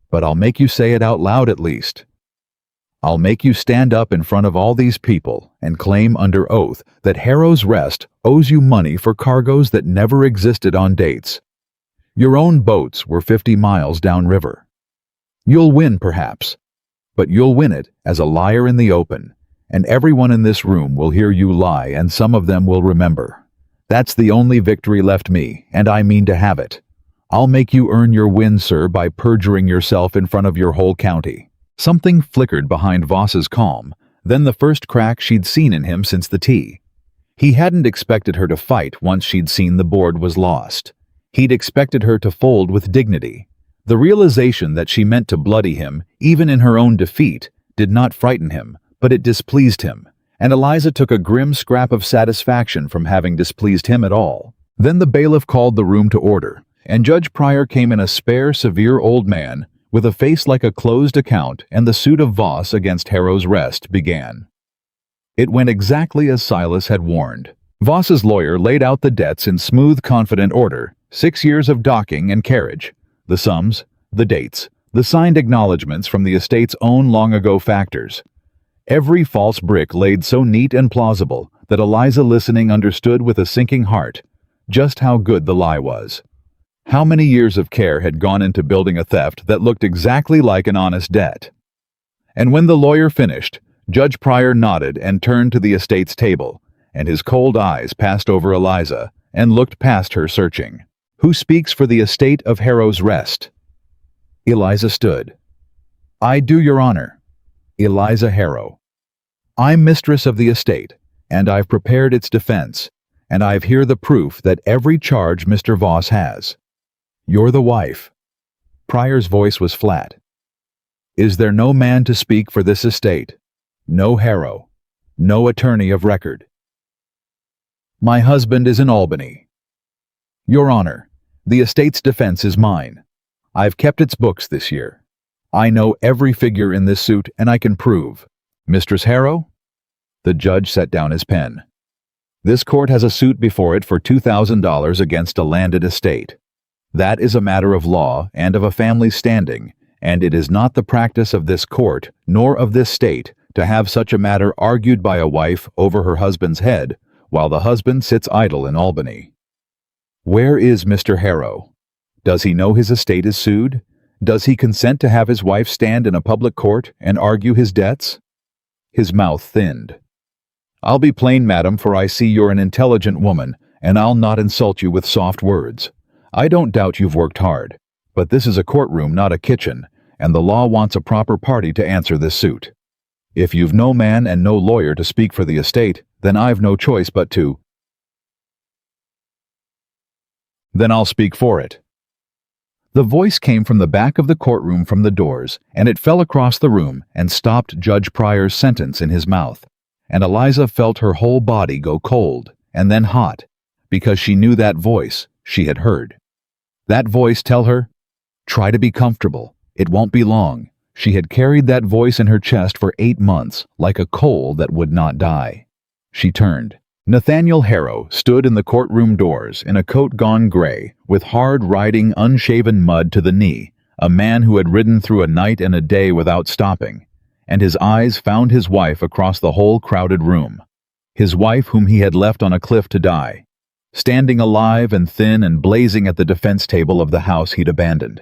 "But I'll make you say it out loud at least. I'll make you stand up in front of all these people and claim under oath that Harrow's Rest owes you money for cargoes that never existed on dates. Your own boats were 50 miles downriver. You'll win, perhaps, but you'll win it as a liar in the open, and everyone in this room will hear you lie, and some of them will remember. That's the only victory left me, and I mean to have it. I'll make you earn your win, sir, by perjuring yourself in front of your whole county." Something flickered behind Voss's calm, then the first crack she'd seen in him since the tea. He hadn't expected her to fight once she'd seen the board was lost. He'd expected her to fold with dignity. The realization that she meant to bloody him, even in her own defeat, did not frighten him, but it displeased him, and Eliza took a grim scrap of satisfaction from having displeased him at all. Then the bailiff called the room to order, and Judge Pryor came in, a spare, severe old man, with a face like a closed account, and the suit of Voss against Harrow's Rest began. It went exactly as Silas had warned. Voss's lawyer laid out the debts in smooth, confident order, 6 years of docking and carriage, the sums, the dates, the signed acknowledgments from the estate's own long-ago factors. Every false brick laid so neat and plausible that Eliza, listening, understood with a sinking heart just how good the lie was. How many years of care had gone into building a theft that looked exactly like an honest debt? And when the lawyer finished, Judge Pryor nodded and turned to the estate's table, and his cold eyes passed over Eliza and looked past her, searching. "Who speaks for the estate of Harrow's Rest?" Eliza stood. "I do, Your Honor. Eliza Harrow. I'm mistress of the estate, and I've prepared its defense, and I've here the proof that every charge Mr. Voss has. You're the wife." Pryor's voice was flat. "Is there no man to speak for this estate? No Harrow? No attorney of record?" "My husband is in Albany." "Your Honor, the estate's defense is mine. I've kept its books this year. I know every figure in this suit, and I can prove. Mistress Harrow?" The judge set down his pen. "This court has a suit before it for $2,000 against a landed estate. That is a matter of law and of a family's standing, and it is not the practice of this court, nor of this state, to have such a matter argued by a wife over her husband's head, while the husband sits idle in Albany. Where is Mr. Harrow? Does he know his estate is sued? Does he consent to have his wife stand in a public court and argue his debts?" His mouth thinned. "I'll be plain, madam, for I see you're an intelligent woman, and I'll not insult you with soft words. I don't doubt you've worked hard, but this is a courtroom, not a kitchen, and the law wants a proper party to answer this suit. If you've no man and no lawyer to speak for the estate, then I've no choice but to. Then I'll speak for it. The voice came from the back of the courtroom from the doors, and it fell across the room and stopped Judge Pryor's sentence in his mouth. And Eliza felt her whole body go cold and then hot, because she knew that voice she had heard. That voice tell her, "Try to be comfortable. It won't be long." She had carried that voice in her chest for 8 months, like a coal that would not die. She turned. Nathaniel Harrow stood in the courtroom doors in a coat gone gray, with hard-riding, unshaven mud to the knee, a man who had ridden through a night and a day without stopping, and his eyes found his wife across the whole crowded room. His wife whom he had left on a cliff to die, standing alive and thin and blazing at the defense table of the house he'd abandoned.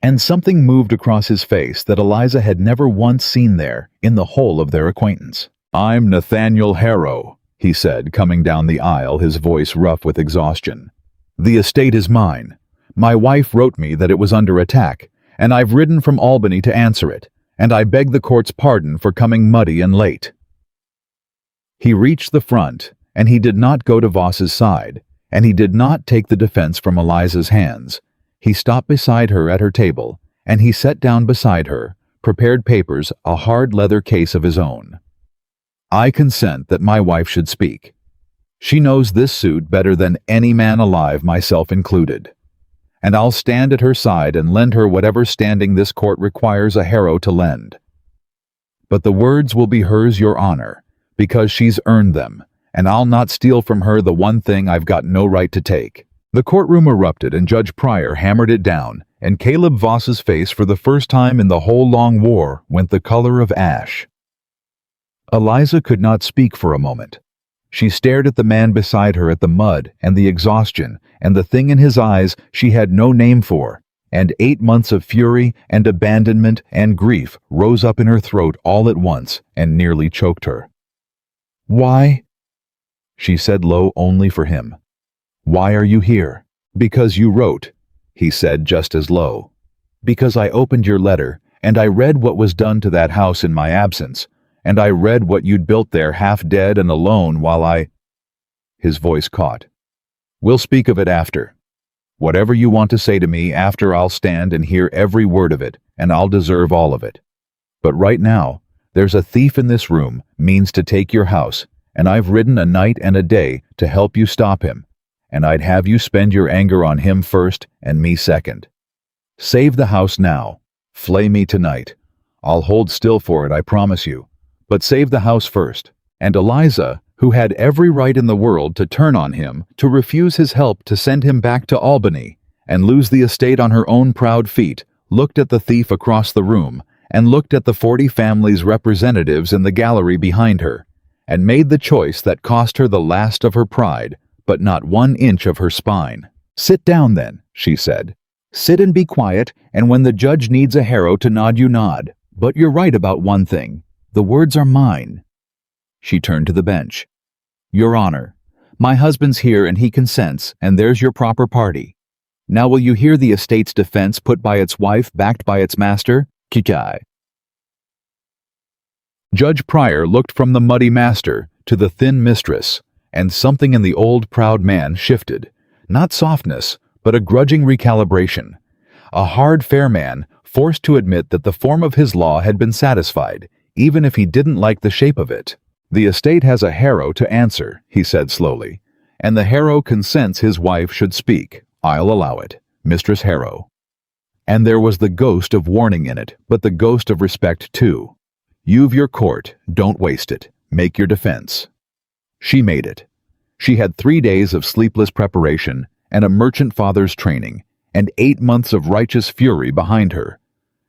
And something moved across his face that Eliza had never once seen there in the whole of their acquaintance. "I'm Nathaniel Harrow," he said, coming down the aisle, his voice rough with exhaustion. "The estate is mine. My wife wrote me that it was under attack, and I've ridden from Albany to answer it, and I beg the court's pardon for coming muddy and late." He reached the front, and he did not go to Voss's side, and he did not take the defense from Eliza's hands. He stopped beside her at her table, and he sat down beside her, prepared papers, a hard leather case of his own. "I consent that my wife should speak. She knows this suit better than any man alive, myself included. And I'll stand at her side and lend her whatever standing this court requires a Harrow to lend. But the words will be hers, Your Honor, because she's earned them, and I'll not steal from her the one thing I've got no right to take." The courtroom erupted, and Judge Pryor hammered it down, and Caleb Voss's face, for the first time in the whole long war, went the color of ash. Eliza could not speak for a moment. She stared at the man beside her, at the mud and the exhaustion and the thing in his eyes she had no name for, and 8 months of fury and abandonment and grief rose up in her throat all at once and nearly choked her. "Why?" she said low, only for him. "Why are you here?" "Because you wrote," he said just as low. "Because I opened your letter, and I read what was done to that house in my absence, and I read what you'd built there half dead and alone while I—" His voice caught. "We'll speak of it after. Whatever you want to say to me after, I'll stand and hear every word of it, and I'll deserve all of it. But right now, there's a thief in this room, means to take your house, and I've ridden a night and a day to help you stop him. And I'd have you spend your anger on him first and me second. Save the house now. Flay me tonight. I'll hold still for it, I promise you. But save the house first." And Eliza, who had every right in the world to turn on him, to refuse his help, to send him back to Albany, and lose the estate on her own proud feet, looked at the thief across the room, and looked at the 40 families' representatives in the gallery behind her, and made the choice that cost her the last of her pride, but not 1 inch of her spine. "Sit down then," she said. "Sit and be quiet, and when the judge needs a Harrow to nod, you nod. But you're right about one thing. The words are mine." She turned to the bench. "Your Honor, my husband's here and he consents, and there's your proper party. Now will you hear the estate's defense put by its wife, backed by its master? Kikai." Judge Pryor looked from the muddy master to the thin mistress, and something in the old proud man shifted. Not softness, but a grudging recalibration. A hard, fair man, forced to admit that the form of his law had been satisfied, even if he didn't like the shape of it. "The estate has a Harrow to answer," he said slowly, "and the Harrow consents his wife should speak. I'll allow it, Mistress Harrow." And there was the ghost of warning in it, but the ghost of respect too. "You've your court, don't waste it. Make your defense." She made it. She had 3 days of sleepless preparation and a merchant father's training, and 8 months of righteous fury behind her.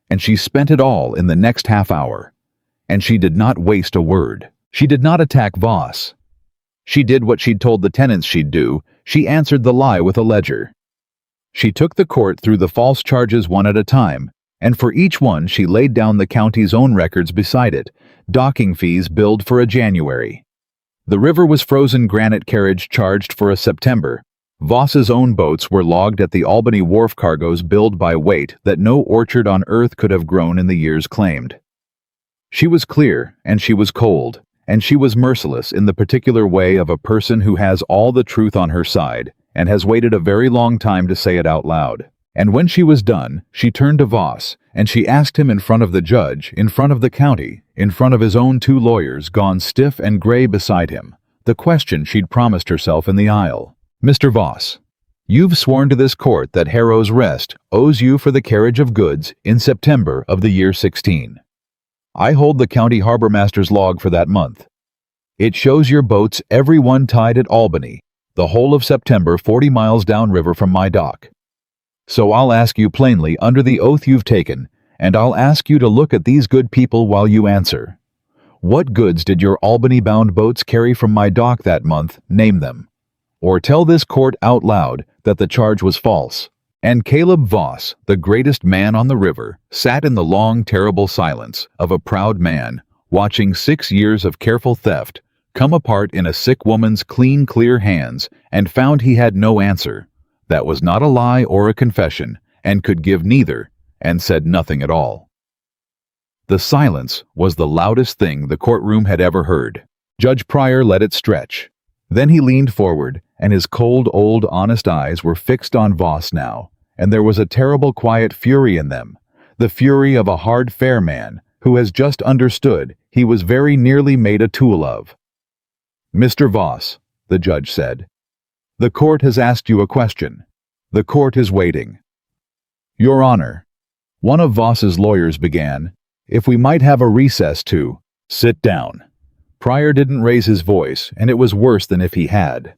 And she spent it all in the next half hour. And she did not waste a word. She did not attack Voss. She did what she'd told the tenants she'd do. She answered the lie with a ledger. She took the court through the false charges one at a time, and for each one she laid down the county's own records beside it, docking fees billed for a January. The river was frozen granite carriage charged for a September, Voss's own boats were logged at the Albany wharf, cargoes billed by weight that no orchard on earth could have grown in the years claimed. She was clear, and she was cold, and she was merciless in the particular way of a person who has all the truth on her side and has waited a very long time to say it out loud. And when she was done, she turned to Voss, and she asked him in front of the judge, in front of the county, in front of his own 2 lawyers gone stiff and gray beside him, the question she'd promised herself in the aisle. Mr. Voss, you've sworn to this court that Harrow's Rest owes you for the carriage of goods in September of the year 16. I hold the county harbormaster's log for that month. It shows your boats every one tied at Albany, the whole of September 40 miles downriver from my dock. So I'll ask you plainly under the oath you've taken, and I'll ask you to look at these good people while you answer. What goods did your Albany-bound boats carry from my dock that month? Name them. Or tell this court out loud that the charge was false. And Caleb Voss, the greatest man on the river, sat in the long, terrible silence of a proud man, watching 6 years of careful theft come apart in a sick woman's clean, clear hands, and found he had no answer. That was not a lie or a confession, and could give neither, and said nothing at all. The silence was the loudest thing the courtroom had ever heard. Judge Pryor let it stretch. Then he leaned forward, and his cold, old, honest eyes were fixed on Voss now, and there was a terrible quiet fury in them, the fury of a hard, fair man who has just understood he was very nearly made a tool of. Mr. Voss, the judge said, the court has asked you a question. The court is waiting. Your Honor, one of Voss's lawyers began, if we might have a recess to sit down. Pryor didn't raise his voice, and it was worse than if he had.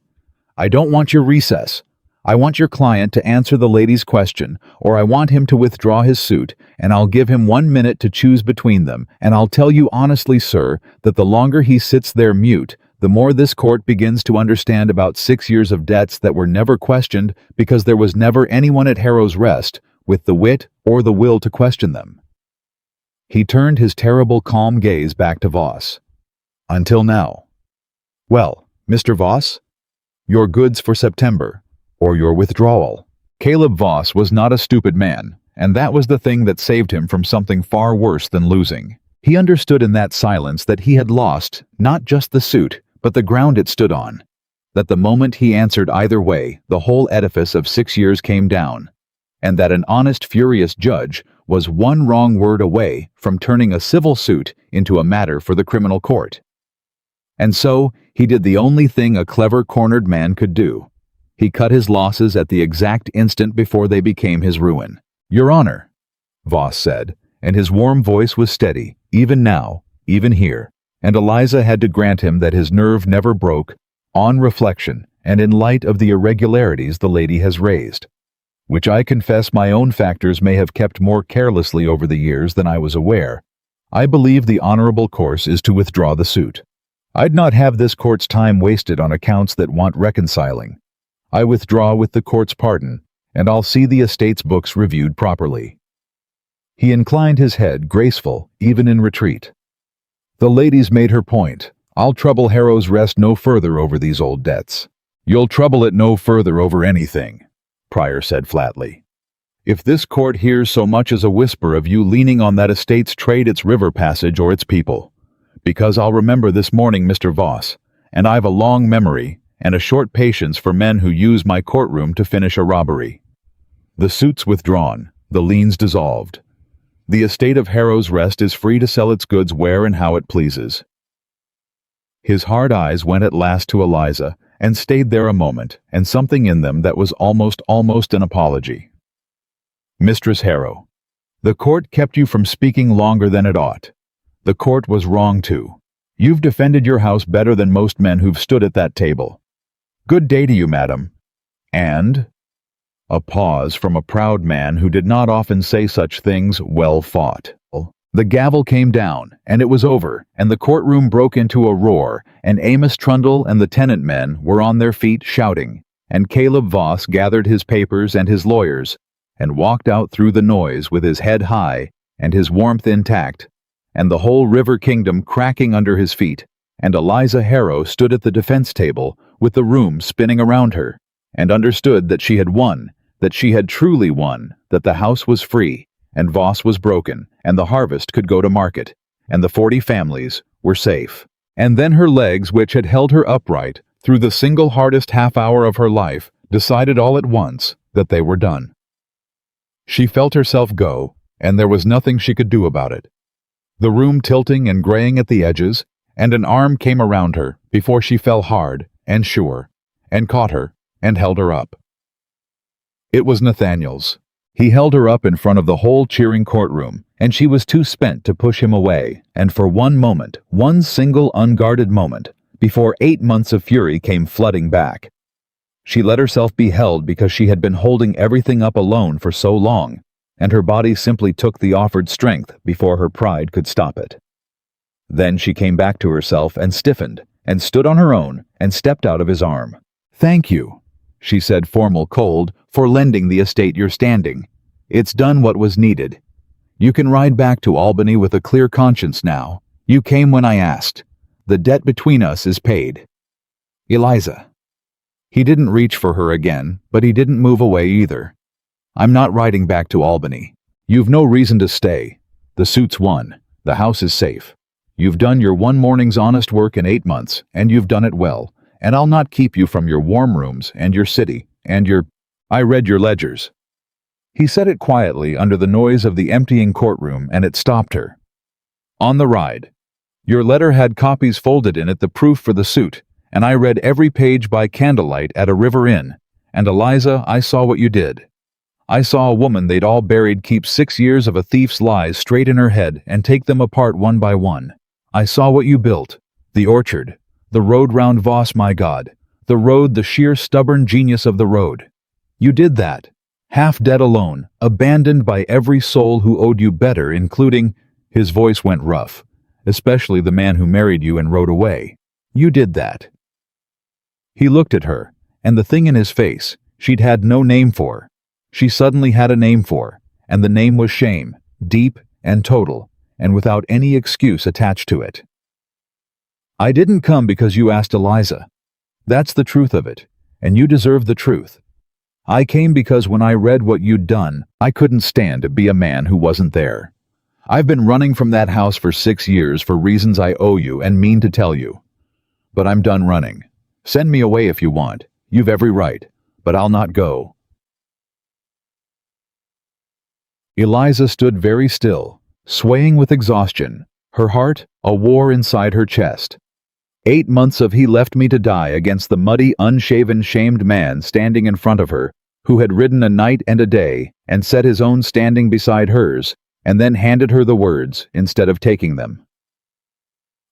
I don't want your recess. I want your client to answer the lady's question, or I want him to withdraw his suit, and I'll give him 1 minute to choose between them, and I'll tell you honestly, sir, that the longer he sits there mute, the more this court begins to understand about 6 years of debts that were never questioned because there was never anyone at Harrow's Rest with the wit or the will to question them. He turned his terrible calm gaze back to Voss. Until now. Well, Mr. Voss, your goods for September, or your withdrawal. Caleb Voss was not a stupid man, and that was the thing that saved him from something far worse than losing. He understood in that silence that he had lost not just the suit, but the ground it stood on. That the moment he answered either way, the whole edifice of 6 years came down, and that an honest, furious judge was one wrong word away from turning a civil suit into a matter for the criminal court. And so, he did the only thing a clever, cornered man could do. He cut his losses at the exact instant before they became his ruin. Your Honor, Voss said, and his warm voice was steady, even now, even here, and Eliza had to grant him that his nerve never broke, on reflection, and in light of the irregularities the lady has raised, which I confess my own factors may have kept more carelessly over the years than I was aware. I believe the honorable course is to withdraw the suit. I'd not have this court's time wasted on accounts that want reconciling. I withdraw with the court's pardon, and I'll see the estate's books reviewed properly. He inclined his head, graceful, even in retreat. The lady's made her point. I'll trouble Harrow's Rest no further over these old debts. You'll trouble it no further over anything, Pryor said flatly. If this court hears so much as a whisper of you leaning on that estate's trade, its river passage, or its people, because I'll remember this morning, Mr. Voss, and I've a long memory and a short patience for men who use my courtroom to finish a robbery. The suit's withdrawn, the liens dissolved. The estate of Harrow's Rest is free to sell its goods where and how it pleases. His hard eyes went at last to Eliza and stayed there a moment, and something in them that was almost an apology. Mistress Harrow, the court kept you from speaking longer than it ought. The court was wrong too. You've defended your house better than most men who've stood at that table. Good day to you, madam. And a pause from a proud man who did not often say such things. Well fought. The gavel came down, and it was over, and the courtroom broke into a roar, and Amos Trundle and the tenant men were on their feet shouting, and Caleb Voss gathered his papers and his lawyers, and walked out through the noise with his head high and his warmth intact, and the whole river kingdom cracking under his feet, and Eliza Harrow stood at the defense table with the room spinning around her, and understood that she had won, that she had truly won, that the house was free, and Voss was broken, and the harvest could go to market, and the 40 families were safe. And then her legs, which had held her upright through the single hardest half-hour of her life, decided all at once that they were done. She felt herself go, and there was nothing she could do about it. The room tilting and graying at the edges, and an arm came around her before she fell hard and sure, and caught her and held her up. It was Nathaniel's. He held her up in front of the whole cheering courtroom, and she was too spent to push him away, and for one moment, one single unguarded moment, before 8 months of fury came flooding back. She let herself be held because she had been holding everything up alone for so long, and her body simply took the offered strength before her pride could stop it. Then she came back to herself and stiffened, and stood on her own, and stepped out of his arm. "Thank you," she said, formal cold, "for lending the estate your standing. It's done what was needed. You can ride back to Albany with a clear conscience now. You came when I asked. The debt between us is paid. Eliza." He didn't reach for her again, but he didn't move away either. "I'm not riding back to Albany. You've no reason to stay. The suit's won. The house is safe. You've done your one morning's honest work in 8 months, and you've done it well, and I'll not keep you from your warm rooms and your city and your... I read your ledgers." He said it quietly under the noise of the emptying courtroom, and it stopped her. "On the ride. Your letter had copies folded in it, the proof for the suit, and I read every page by candlelight at a river inn, and Eliza, I saw what you did. I saw a woman they'd all buried keep 6 years of a thief's lies straight in her head and take them apart one by one. I saw what you built, the orchard, the road round Voss, my God, the road, the sheer stubborn genius of the road. You did that, half dead alone, abandoned by every soul who owed you better, including," his voice went rough, "especially the man who married you and rode away. You did that." He looked at her, and the thing in his face she'd had no name for, she suddenly had a name for, and the name was shame, deep and total, and without any excuse attached to it. "I didn't come because you asked Eliza. That's the truth of it, and you deserve the truth. I came because when I read what you'd done, I couldn't stand to be a man who wasn't there. I've been running from that house for 6 years for reasons I owe you and mean to tell you. But I'm done running. Send me away if you want. You've every right, but I'll not go." Eliza stood very still, swaying with exhaustion, her heart a war inside her chest. 8 months of he left me to die against the muddy, unshaven, shamed man standing in front of her, who had ridden a night and a day and set his own standing beside hers, and then handed her the words instead of taking them.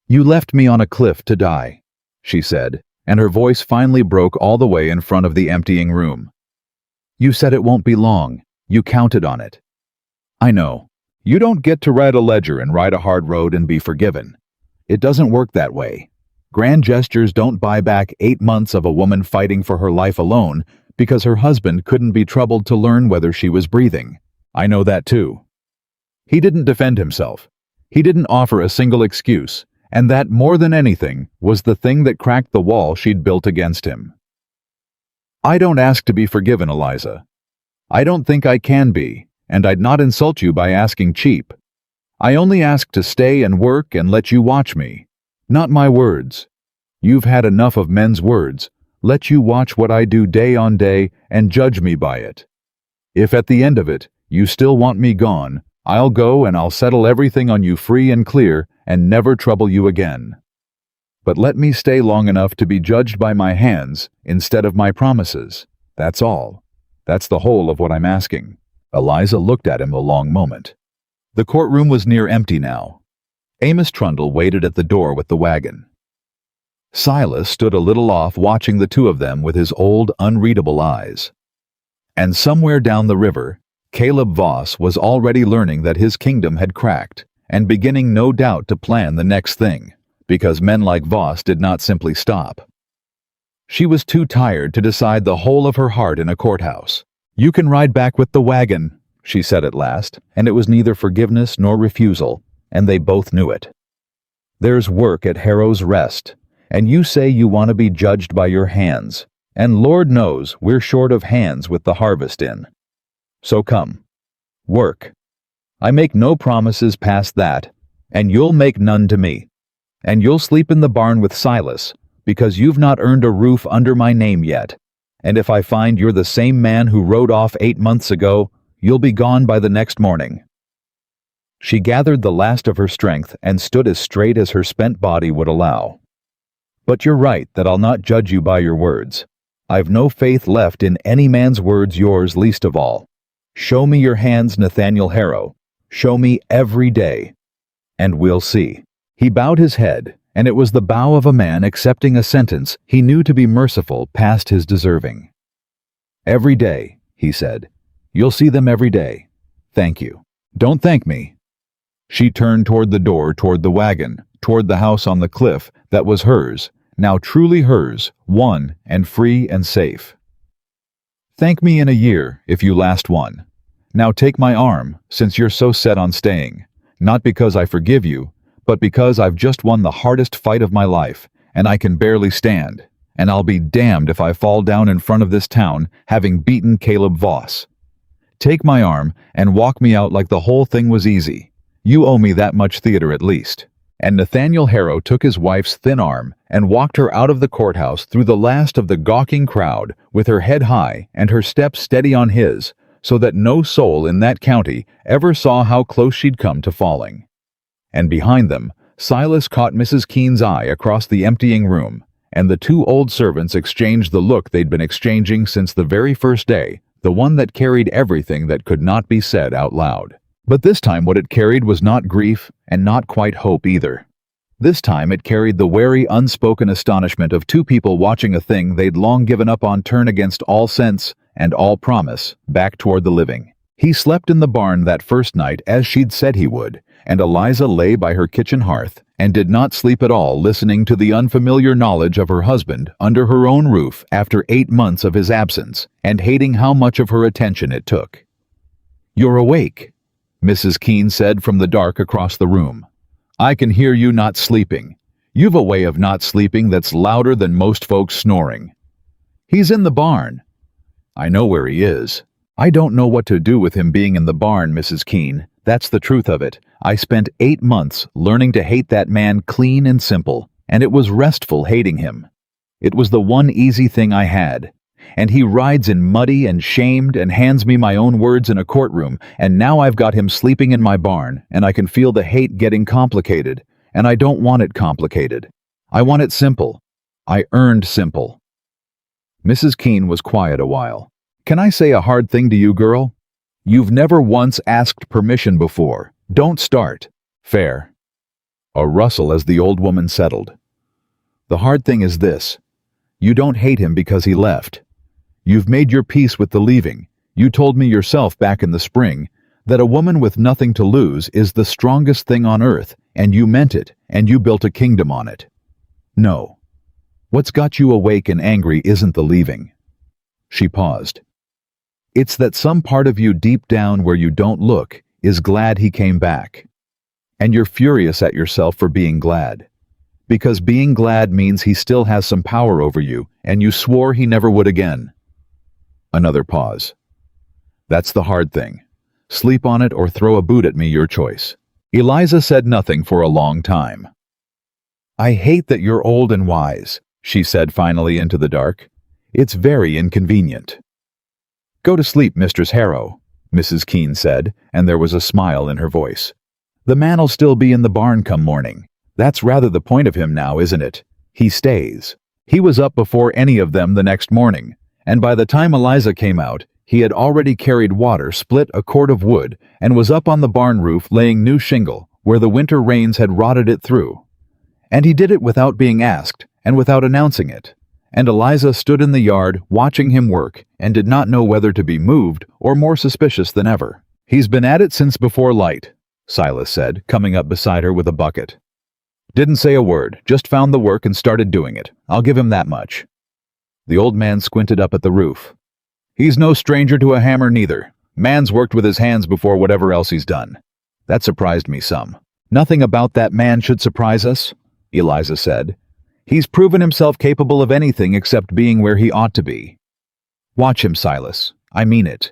"You left me on a cliff to die," she said, and her voice finally broke all the way in front of the emptying room. "You said it won't be long. You counted on it. I know. You don't get to write a ledger and ride a hard road and be forgiven. It doesn't work that way. Grand gestures don't buy back 8 months of a woman fighting for her life alone because her husband couldn't be troubled to learn whether she was breathing. I know that too." He didn't defend himself. He didn't offer a single excuse, and that, more than anything, was the thing that cracked the wall she'd built against him. "I don't ask to be forgiven, Eliza. I don't think I can be, and I'd not insult you by asking cheap. I only ask to stay and work and let you watch me. Not my words. You've had enough of men's words. Let you watch what I do day on day and judge me by it. If at the end of it you still want me gone, I'll go and I'll settle everything on you free and clear and never trouble you again. But let me stay long enough to be judged by my hands instead of my promises. That's all. That's the whole of what I'm asking." Eliza looked at him a long moment. The courtroom was near empty now. Amos Trundle waited at the door with the wagon. Silas stood a little off watching the two of them with his old, unreadable eyes. And somewhere down the river, Caleb Voss was already learning that his kingdom had cracked, and beginning no doubt to plan the next thing, because men like Voss did not simply stop. She was too tired to decide the whole of her heart in a courthouse. "You can ride back with the wagon," she said at last, and it was neither forgiveness nor refusal, and they both knew it. "There's work at Harrow's Rest, and you say you want to be judged by your hands. And Lord knows we're short of hands with the harvest in. So come, work. I make no promises past that, and you'll make none to me. And you'll sleep in the barn with Silas, because you've not earned a roof under my name yet. And if I find you're the same man who rode off 8 months ago, you'll be gone by the next morning." She gathered the last of her strength and stood as straight as her spent body would allow. "But you're right that I'll not judge you by your words. I've no faith left in any man's words, yours least of all. Show me your hands, Nathaniel Harrow. Show me every day, and we'll see." He bowed his head, and it was the bow of a man accepting a sentence he knew to be merciful past his deserving. "Every day," he said. "You'll see them every day. Thank you." "Don't thank me." She turned toward the door, toward the wagon, toward the house on the cliff that was hers, now truly hers, won and free and safe. "Thank me in a year, if you last one. Now take my arm, since you're so set on staying, not because I forgive you, but because I've just won the hardest fight of my life, and I can barely stand, and I'll be damned if I fall down in front of this town having beaten Caleb Voss. Take my arm and walk me out like the whole thing was easy. You owe me that much theater at least." And Nathaniel Harrow took his wife's thin arm and walked her out of the courthouse through the last of the gawking crowd with her head high and her steps steady on his, so that no soul in that county ever saw how close she'd come to falling. And behind them, Silas caught Mrs. Keene's eye across the emptying room, and the two old servants exchanged the look they'd been exchanging since the very first day, the one that carried everything that could not be said out loud. But this time what it carried was not grief and not quite hope either. This time it carried the wary, unspoken astonishment of two people watching a thing they'd long given up on turn against all sense and all promise back toward the living. He slept in the barn that first night as she'd said he would, and Eliza lay by her kitchen hearth and did not sleep at all, listening to the unfamiliar knowledge of her husband under her own roof after 8 months of his absence, and hating how much of her attention it took. "You're awake," Mrs. Keene said from the dark across the room. "I can hear you not sleeping. You've a way of not sleeping that's louder than most folks snoring." "He's in the barn." "I know where he is. I don't know what to do with him being in the barn, Mrs. Keene. That's the truth of it. I spent 8 months learning to hate that man clean and simple, and it was restful hating him. It was the one easy thing I had. And he rides in muddy and shamed and hands me my own words in a courtroom, and now I've got him sleeping in my barn, and I can feel the hate getting complicated, and I don't want it complicated. I want it simple. I earned simple." Mrs. Keene was quiet a while. "Can I say a hard thing to you, girl? You've never once asked permission before. Don't start." "Fair." A rustle as the old woman settled. "The hard thing is this. You don't hate him because he left. You've made your peace with the leaving. You told me yourself back in the spring that a woman with nothing to lose is the strongest thing on earth, and you meant it, and you built a kingdom on it. No. What's got you awake and angry isn't the leaving." She paused. "It's that some part of you deep down where you don't look is glad he came back. And you're furious at yourself for being glad. Because being glad means he still has some power over you, and you swore he never would again." Another pause. "That's the hard thing. Sleep on it or throw a boot at me, your choice." Eliza said nothing for a long time. "I hate that you're old and wise," she said finally into the dark. "It's very inconvenient." "Go to sleep, Mistress Harrow," Mrs. Keene said, and there was a smile in her voice. "The man'll still be in the barn come morning. That's rather the point of him now, isn't it? He stays. He was up before any of them the next morning, and by the time Eliza came out, he had already carried water, split a cord of wood, and was up on the barn roof laying new shingle where the winter rains had rotted it through. And he did it without being asked and without announcing it. And Eliza stood in the yard watching him work and did not know whether to be moved or more suspicious than ever. "He's been at it since before light," Silas said, coming up beside her with a bucket. "Didn't say a word, just found the work and started doing it. I'll give him that much." The old man squinted up at the roof. "He's no stranger to a hammer neither. Man's worked with his hands before whatever else he's done." That surprised me some. "Nothing about that man should surprise us," Eliza said. He's proven himself capable of anything except being where he ought to be. Watch him, Silas. I mean it.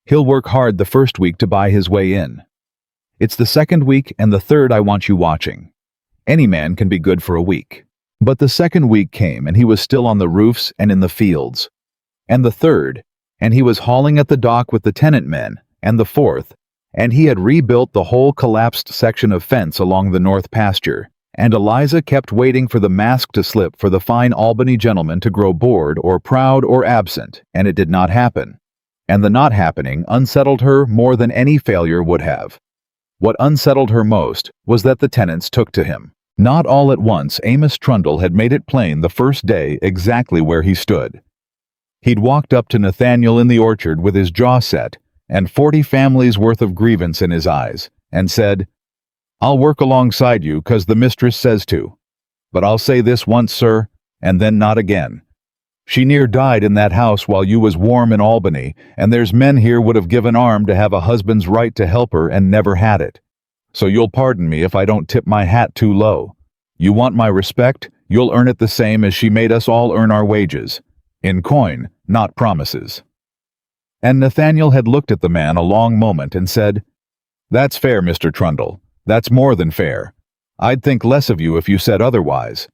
He'll work hard the first week to buy his way in. It's the second week and the third I want you watching. Any man can be good for a week. But the second week came and he was still on the roofs and in the fields. And the third, and he was hauling at the dock with the tenant men, and the fourth, and he had rebuilt the whole collapsed section of fence along the north pasture, and Eliza kept waiting for the mask to slip for the fine Albany gentleman to grow bored or proud or absent, and it did not happen. And the not happening unsettled her more than any failure would have. What unsettled her most was that the tenants took to him. Not all at once. Amos Trundle had made it plain the first day exactly where he stood. He'd walked up to Nathaniel in the orchard with his jaw set and 40 families' worth of grievance in his eyes, and said, "I'll work alongside you 'cause the mistress says to. But I'll say this once, sir, and then not again. She near died in that house while you was warm in Albany, and there's men here would have given arm to have a husband's right to help her and never had it. So you'll pardon me if I don't tip my hat too low. You want my respect, you'll earn it the same as she made us all earn our wages. In coin, not promises." And Nathaniel had looked at the man a long moment and said, "That's fair, Mr. Trundle. That's more than fair. I'd think less of you if you said otherwise,"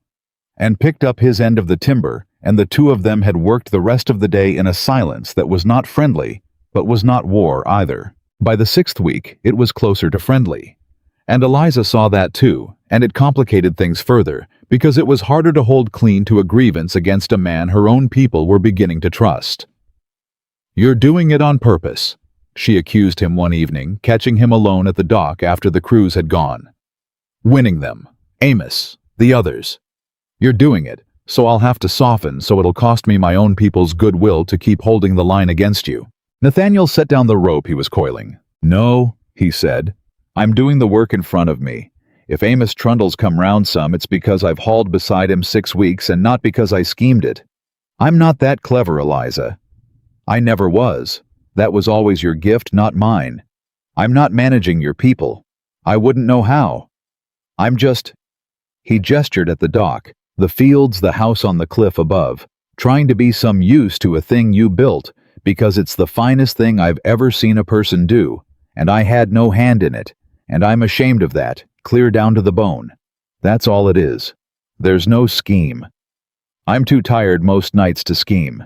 and picked up his end of the timber, and the two of them had worked the rest of the day in a silence that was not friendly, but was not war either. By the 6th week, it was closer to friendly. And Eliza saw that too, and it complicated things further, because it was harder to hold clean to a grievance against a man her own people were beginning to trust. "You're doing it on purpose," she accused him one evening, catching him alone at the dock after the crews had gone. "Winning them. Amos. The others. You're doing it, so I'll have to soften so it'll cost me my own people's goodwill to keep holding the line against you." Nathaniel set down the rope he was coiling. "No," he said. "I'm doing the work in front of me. If Amos Trundle's come round some, it's because I've hauled beside him 6 weeks and not because I schemed it. I'm not that clever, Eliza. I never was. That was always your gift, not mine. I'm not managing your people. I wouldn't know how. I'm just—" He gestured at the dock, the fields, the house on the cliff above, "trying to be some use to a thing you built, because it's the finest thing I've ever seen a person do, and I had no hand in it, and I'm ashamed of that, clear down to the bone. That's all it is. There's no scheme. I'm too tired most nights to scheme.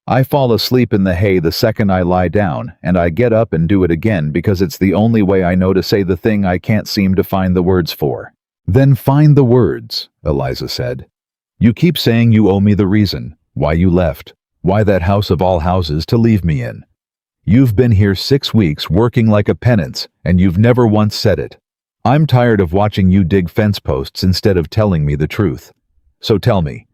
I fall asleep in the hay the second I lie down, and I get up and do it again because it's the only way I know to say the thing I can't seem to find the words for." "Then find the words," Eliza said. "You keep saying you owe me the reason, why you left, why that house of all houses to leave me in. You've been here 6 weeks working like a penance, and you've never once said it. I'm tired of watching you dig fence posts instead of telling me the truth. So tell me,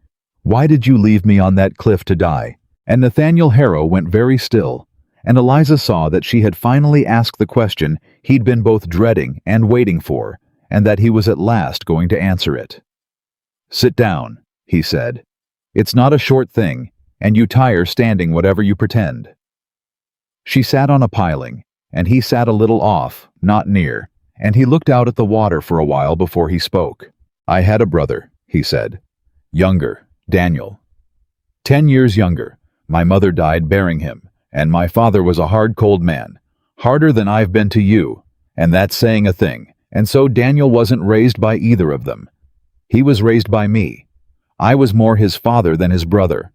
why did you leave me on that cliff to die?" And Nathaniel Harrow went very still, and Eliza saw that she had finally asked the question he'd been both dreading and waiting for, and that he was at last going to answer it. "Sit down," he said. "It's not a short thing, and you tire standing whatever you pretend." She sat on a piling, and he sat a little off, not near, and he looked out at the water for a while before he spoke. "I had a brother," he said. "Younger, Daniel. 10 years younger. My mother died bearing him, and my father was a hard, cold man, harder than I've been to you, and that's saying a thing, and so Daniel wasn't raised by either of them. He was raised by me. I was more his father than his brother.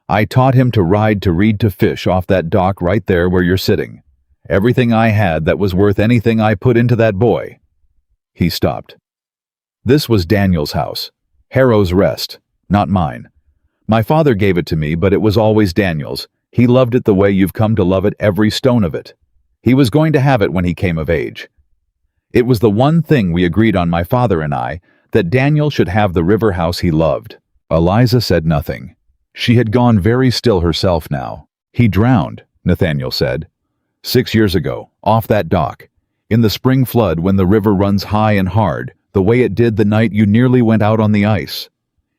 I taught him to ride, to read, to fish off that dock right there where you're sitting. Everything I had that was worth anything I put into that boy." He stopped. "This was Daniel's house, Harrow's Rest, not mine. My father gave it to me, but it was always Daniel's. He loved it the way you've come to love it, every stone of it. He was going to have it when he came of age. It was the one thing we agreed on, my father and I, that Daniel should have the river house he loved." Eliza said nothing. She had gone very still herself now. "He drowned," Nathaniel said. 6 years ago, off that dock. In the spring flood when the river runs high and hard, the way it did the night you nearly went out on the ice.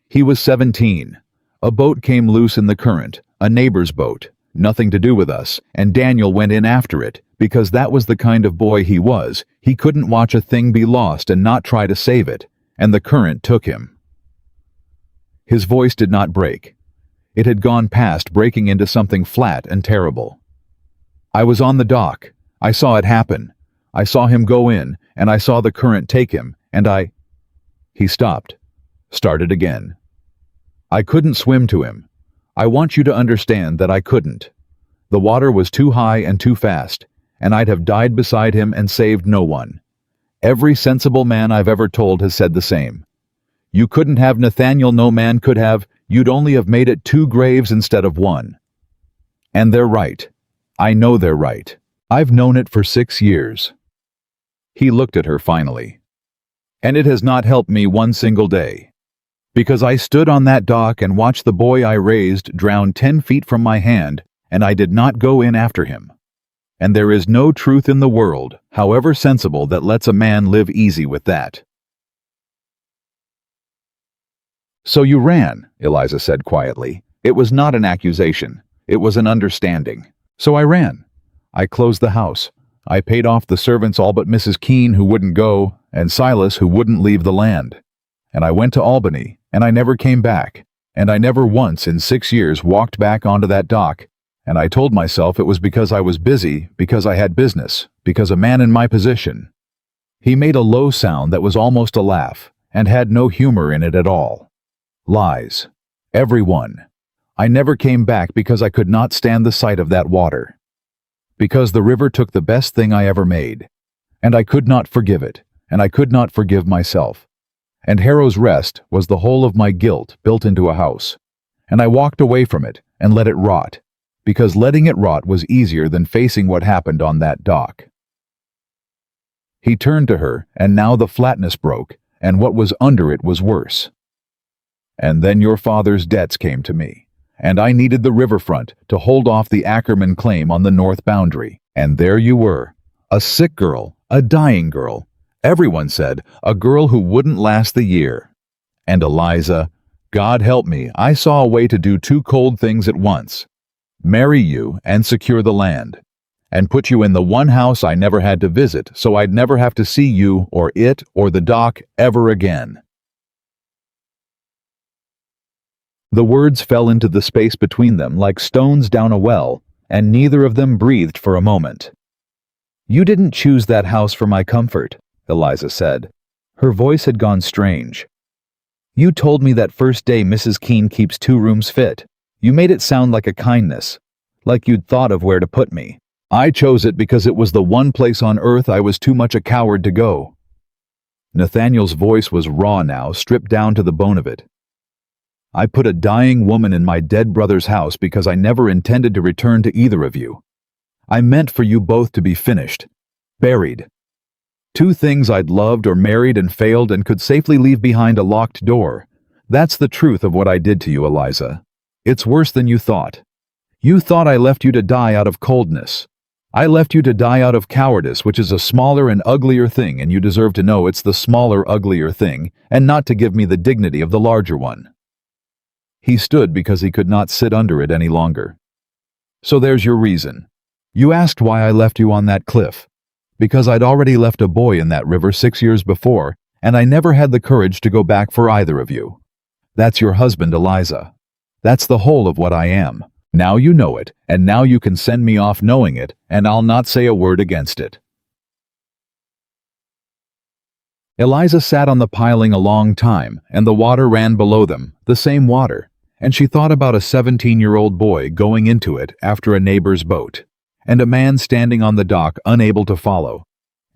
He was 17. A boat came loose in the current, a neighbor's boat, nothing to do with us, and Daniel went in after it, because that was the kind of boy he was. He couldn't watch a thing be lost and not try to save it, and the current took him." His voice did not break. It had gone past breaking into something flat and terrible. I was on the dock. I saw it happen. I saw him go in, and I saw the current take him, and I... He stopped. Started again. I couldn't swim to him. I want you to understand that I couldn't. The water was too high and too fast, and I'd have died beside him and saved no one. Every sensible man I've ever told has said the same. You couldn't have Nathaniel, no man could have, you'd only have made it 2 graves instead of 1. And they're right. I know they're right. I've known it for 6 years. He looked at her finally. And it has not helped me one single day. Because I stood on that dock and watched the boy I raised drown 10 feet from my hand, and I did not go in after him. And there is no truth in the world, however sensible, that lets a man live easy with that. So you ran, Eliza said quietly. It was not an accusation. It was an understanding. So I ran. I closed the house. I paid off the servants all but Mrs. Keene, who wouldn't go, and Silas, who wouldn't leave the land. And I went to Albany, and I never came back. And I never once in 6 years walked back onto that dock. And I told myself it was because I was busy, because I had business, because a man in my position. He made a low sound that was almost a laugh, and had no humor in it at all. Lies. Every one. I never came back because I could not stand the sight of that water. Because the river took the best thing I ever made. And I could not forgive it, and I could not forgive myself. And Harrow's Rest was the whole of my guilt built into a house. And I walked away from it and let it rot, because letting it rot was easier than facing what happened on that dock. He turned to her, and now the flatness broke, and what was under it was worse. And then your father's debts came to me, and I needed the riverfront to hold off the Ackerman claim on the north boundary. And there you were, a sick girl, a dying girl. Everyone said, a girl who wouldn't last the year. And Eliza, God help me, I saw a way to do 2 cold things at once. Marry you and secure the land. And put you in the one house I never had to visit, so I'd never have to see you or it or the dock ever again. The words fell into the space between them like stones down a well, and neither of them breathed for a moment. You didn't choose that house for my comfort, Eliza said. Her voice had gone strange. You told me that first day Mrs. Keene keeps 2 rooms fit. You made it sound like a kindness, like you'd thought of where to put me. I chose it because it was the one place on earth I was too much a coward to go. Nathaniel's voice was raw now, stripped down to the bone of it. I put a dying woman in my dead brother's house because I never intended to return to either of you. I meant for you both to be finished, buried. 2 things I'd loved or married and failed and could safely leave behind a locked door. That's the truth of what I did to you, Eliza. It's worse than you thought. You thought I left you to die out of coldness. I left you to die out of cowardice, which is a smaller and uglier thing, and you deserve to know it's the smaller, uglier thing, and not to give me the dignity of the larger one. He stood because he could not sit under it any longer. So there's your reason. You asked why I left you on that cliff. Because I'd already left a boy in that river 6 years before, and I never had the courage to go back for either of you. That's your husband, Eliza. That's the whole of what I am. Now you know it, and now you can send me off knowing it, and I'll not say a word against it. Eliza sat on the piling a long time, and the water ran below them, the same water, and she thought about a 17-year-old boy going into it after a neighbor's boat, and a man standing on the dock unable to follow,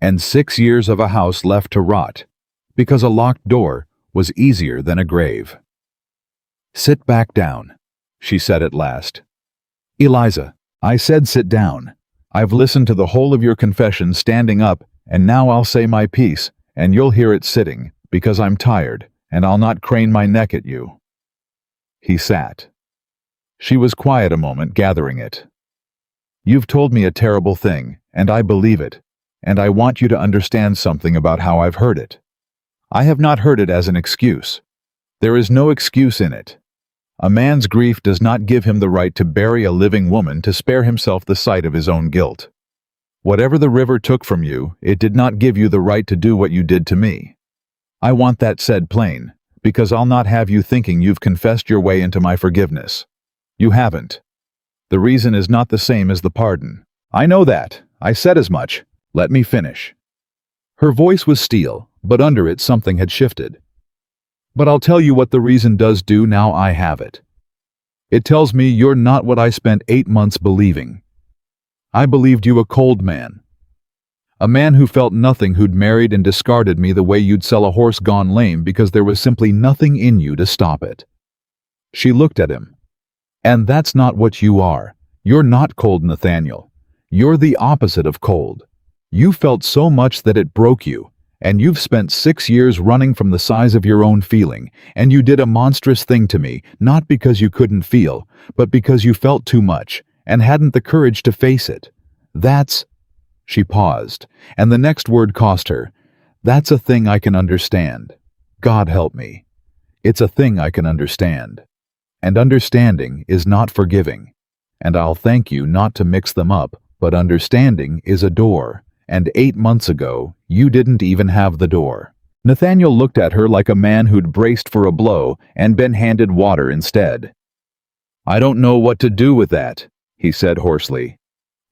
and 6 years of a house left to rot, because a locked door was easier than a grave. Sit back down, she said at last. Eliza, I said sit down. I've listened to the whole of your confession standing up, and now I'll say my piece, and you'll hear it sitting, because I'm tired, and I'll not crane my neck at you. He sat. She was quiet a moment, gathering it. You've told me a terrible thing, and I believe it, and I want you to understand something about how I've heard it. I have not heard it as an excuse. There is no excuse in it. A man's grief does not give him the right to bury a living woman to spare himself the sight of his own guilt. Whatever the river took from you, it did not give you the right to do what you did to me. I want that said plain, Because I'll not have you thinking you've confessed your way into my forgiveness. You haven't. The reason is not the same as the pardon. I know that. I said as much. Let me finish. Her voice was steel, but under it something had shifted. But I'll tell you what the reason does do now I have it. It tells me you're not what I spent 8 months believing. I believed you a cold man. A man who felt nothing, who'd married and discarded me the way you'd sell a horse gone lame because there was simply nothing in you to stop it. She looked at him. And that's not what you are. You're not cold, Nathaniel. You're the opposite of cold. You felt so much that it broke you, and you've spent 6 years running from the size of your own feeling, and you did a monstrous thing to me, not because you couldn't feel, but because you felt too much, and hadn't the courage to face it. That's... She paused, and the next word cost her. That's a thing I can understand. God help me. It's a thing I can understand. And understanding is not forgiving. And I'll thank you not to mix them up, but understanding is a door, and 8 months ago, you didn't even have the door. Nathaniel looked at her like a man who'd braced for a blow and been handed water instead. I don't know what to do with that, he said hoarsely.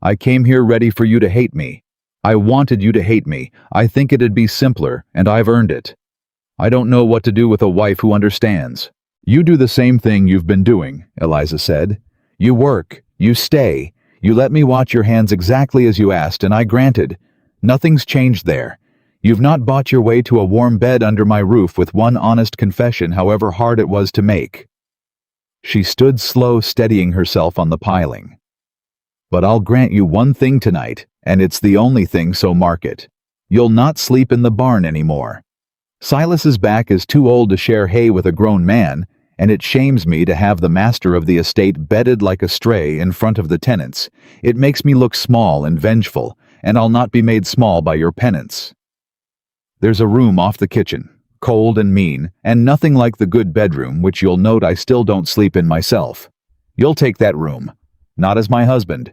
I came here ready for you to hate me. I wanted you to hate me. I think it'd be simpler, and I've earned it. I don't know what to do with a wife who understands. You do the same thing you've been doing, Eliza said. You work, you stay, you let me watch your hands exactly as you asked, and I granted. Nothing's changed there. You've not bought your way to a warm bed under my roof with one honest confession, however hard it was to make. She stood slow, steadying herself on the piling. But I'll grant you one thing tonight, and it's the only thing, so mark it. You'll not sleep in the barn anymore. Silas's back is too old to share hay with a grown man, and it shames me to have the master of the estate bedded like a stray in front of the tenants. It makes me look small and vengeful, and I'll not be made small by your penance. There's a room off the kitchen, cold and mean, and nothing like the good bedroom, which you'll note I still don't sleep in myself. You'll take that room, not as my husband,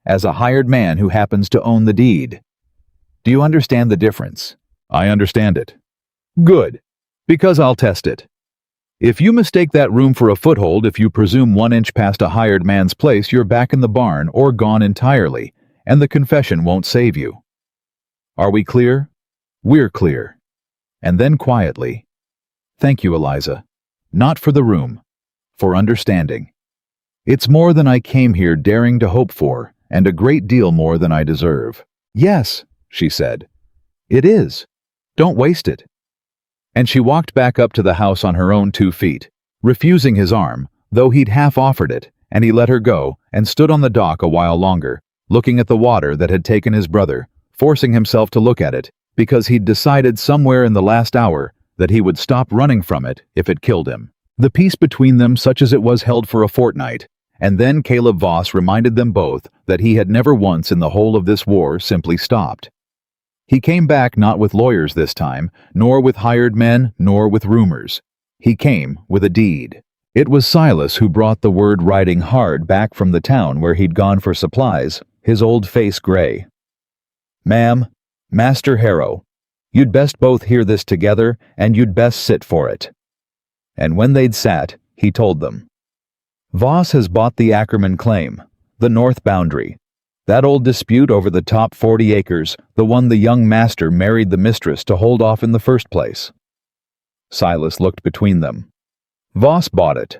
as a hired man who happens to own the deed. Do you understand the difference? I understand it. Good, because I'll test it. If you mistake that room for a foothold, if you presume 1 inch past a hired man's place, you're back in the barn or gone entirely, and the confession won't save you. Are we clear? We're clear. And then quietly, thank you, Eliza. Not for the room, for understanding. It's more than I came here daring to hope for, and a great deal more than I deserve. Yes, she said. It is. Don't waste it. And she walked back up to the house on her own 2 feet, refusing his arm, though he'd half offered it, and he let her go and stood on the dock a while longer, looking at the water that had taken his brother, forcing himself to look at it, because he'd decided somewhere in the last hour that he would stop running from it if it killed him. The peace between them, such as it was, held for a fortnight, and then Caleb Voss reminded them both that he had never once in the whole of this war simply stopped. He came back not with lawyers this time, nor with hired men, nor with rumors. He came with a deed. It was Silas who brought the word riding hard back from the town where he'd gone for supplies, his old face gray. Ma'am, Master Harrow, you'd best both hear this together, and you'd best sit for it. And when they'd sat, he told them. Voss has bought the Ackerman claim, the north boundary. That old dispute over the top 40 acres, the one the young master married the mistress to hold off in the first place. Silas looked between them. Voss bought it.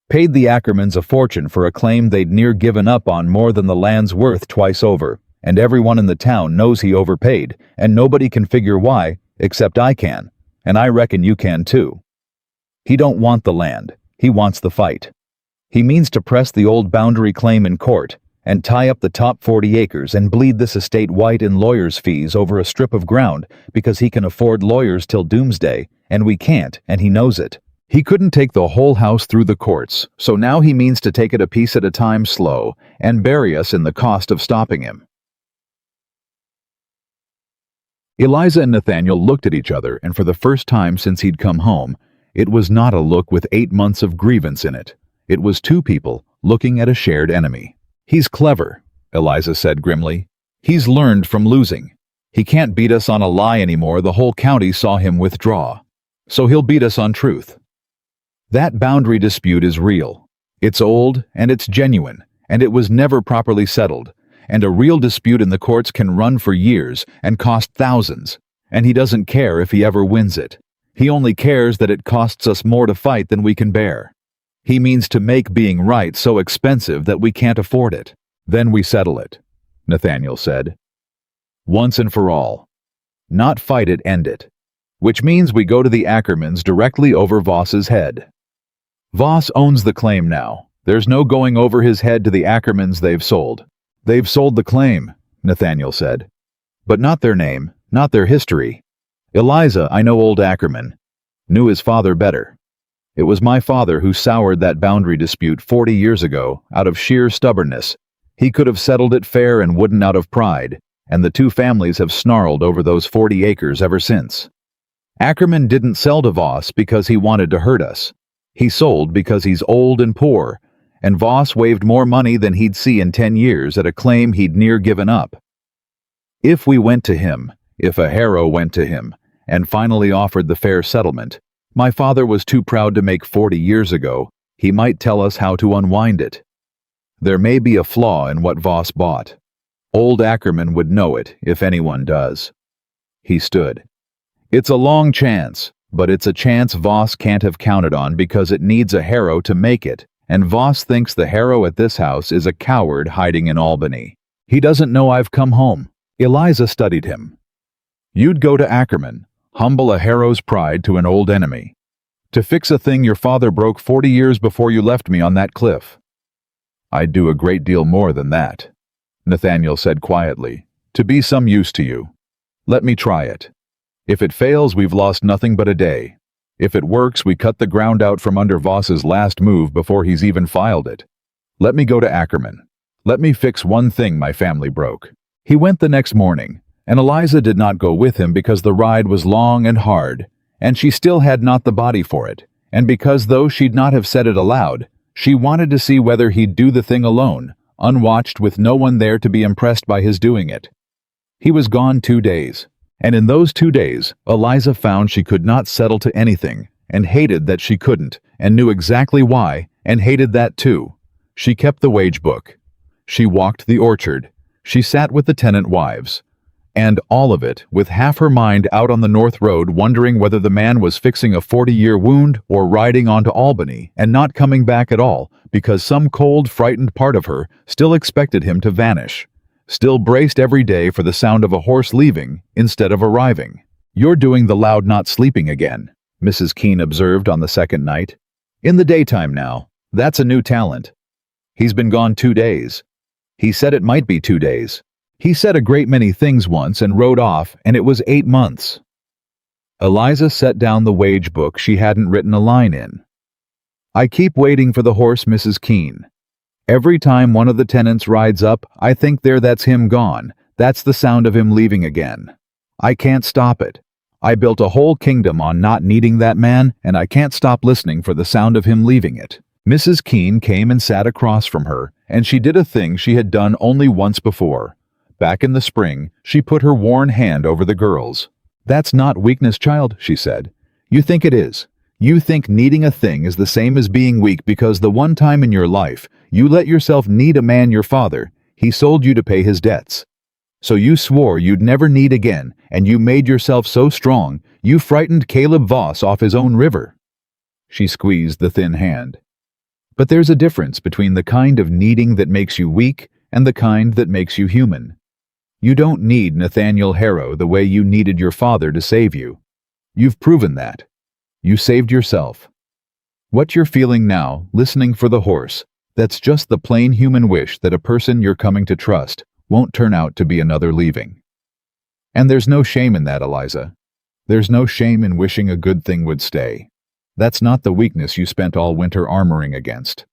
Paid the Ackermans a fortune for a claim they'd near given up on more than the land's worth twice over, and everyone in the town knows he overpaid, and nobody can figure why, except I can, and I reckon you can too. He don't want the land, he wants the fight. He means to press the old boundary claim in court, and tie up the top 40 acres and bleed this estate white in lawyers' fees over a strip of ground because he can afford lawyers till doomsday, and we can't, and he knows it. He couldn't take the whole house through the courts, so now he means to take it a piece at a time slow, and bury us in the cost of stopping him. Eliza and Nathaniel looked at each other, and for the first time since he'd come home, it was not a look with 8 months of grievance in it. It was 2 people looking at a shared enemy. He's clever, Eliza said grimly. He's learned from losing. He can't beat us on a lie anymore. The whole county saw him withdraw. so he'll beat us on truth. That boundary dispute is real. It's old, and it's genuine, and it was never properly settled, and a real dispute in the courts can run for years and cost thousands, and he doesn't care if he ever wins it. He only cares that it costs us more to fight than we can bear. He means to make being right so expensive that we can't afford it. Then we settle it, Nathaniel said. Once and for all. Not fight it, end it. Which means we go to the Ackermans directly over Voss's head. Voss owns the claim now. There's no going over his head to the Ackermans. They've sold. They've sold the claim, Nathaniel said. But not their name, not their history. Eliza, I know old Ackerman. Knew his father better. It was my father who soured that boundary dispute 40 years ago out of sheer stubbornness. He could have settled it fair and wouldn't out of pride, and the two families have snarled over those 40 acres ever since. Ackerman didn't sell to Voss because he wanted to hurt us. He sold because he's old and poor, and Voss waved more money than he'd see in 10 years at a claim he'd near given up. If we went to him, if a Harrow went to him, and finally offered the fair settlement, my father was too proud to make 40 years ago, he might tell us how to unwind it. There may be a flaw in what Voss bought. Old Ackerman would know it, if anyone does. He stood. It's a long chance, but it's a chance Voss can't have counted on because it needs a Harrow to make it, and Voss thinks the Harrow at this house is a coward hiding in Albany. He doesn't know I've come home. Eliza studied him. You'd go to Ackerman, humble a Harrow's pride to an old enemy, to fix a thing your father broke 40 years before you left me on that cliff. I'd do a great deal more than that, Nathaniel said quietly, to be some use to you. Let me try it. If it fails, we've lost nothing but a day. If it works, we cut the ground out from under Voss's last move before he's even filed it. Let me go to Ackerman. Let me fix one thing my family broke. He went the next morning, and Eliza did not go with him because the ride was long and hard, and she still had not the body for it, and because though she'd not have said it aloud, she wanted to see whether he'd do the thing alone, unwatched with no one there to be impressed by his doing it. He was gone 2 days. And in those 2 days, Eliza found she could not settle to anything, and hated that she couldn't, and knew exactly why, and hated that too. She kept the wage book. She walked the orchard. She sat with the tenant wives. And all of it, with half her mind out on the North Road wondering whether the man was fixing a 40-year wound or riding on to Albany and not coming back at all because some cold, frightened part of her still expected him to vanish. Still braced every day for the sound of a horse leaving instead of arriving. You're doing the loud not sleeping again, Mrs. Keene observed on the second night. In the daytime now. That's a new talent. He's been gone 2 days. He said it might be 2 days. He said a great many things once and rode off, and it was 8 months. Eliza set down the wage book she hadn't written a line in. I keep waiting for the horse, Mrs. Keene. Every time one of the tenants rides up, I think that's him gone. That's the sound of him leaving again. I can't stop it. I built a whole kingdom on not needing that man, and I can't stop listening for the sound of him leaving it. Mrs. Keene came and sat across from her, and she did a thing she had done only once before. Back in the spring, she put her worn hand over the girl's. That's not weakness, child, she said. You think it is. You think needing a thing is the same as being weak because the one time in your life you let yourself need a man, your father, he sold you to pay his debts. So you swore you'd never need again, and you made yourself so strong, you frightened Caleb Voss off his own river. She squeezed the thin hand. But there's a difference between the kind of needing that makes you weak and the kind that makes you human. You don't need Nathaniel Harrow the way you needed your father to save you. You've proven that. You saved yourself. What you're feeling now, listening for the horse, that's just the plain human wish that a person you're coming to trust won't turn out to be another leaving. And there's no shame in that, Eliza. There's no shame in wishing a good thing would stay. That's not the weakness you spent all winter armoring against.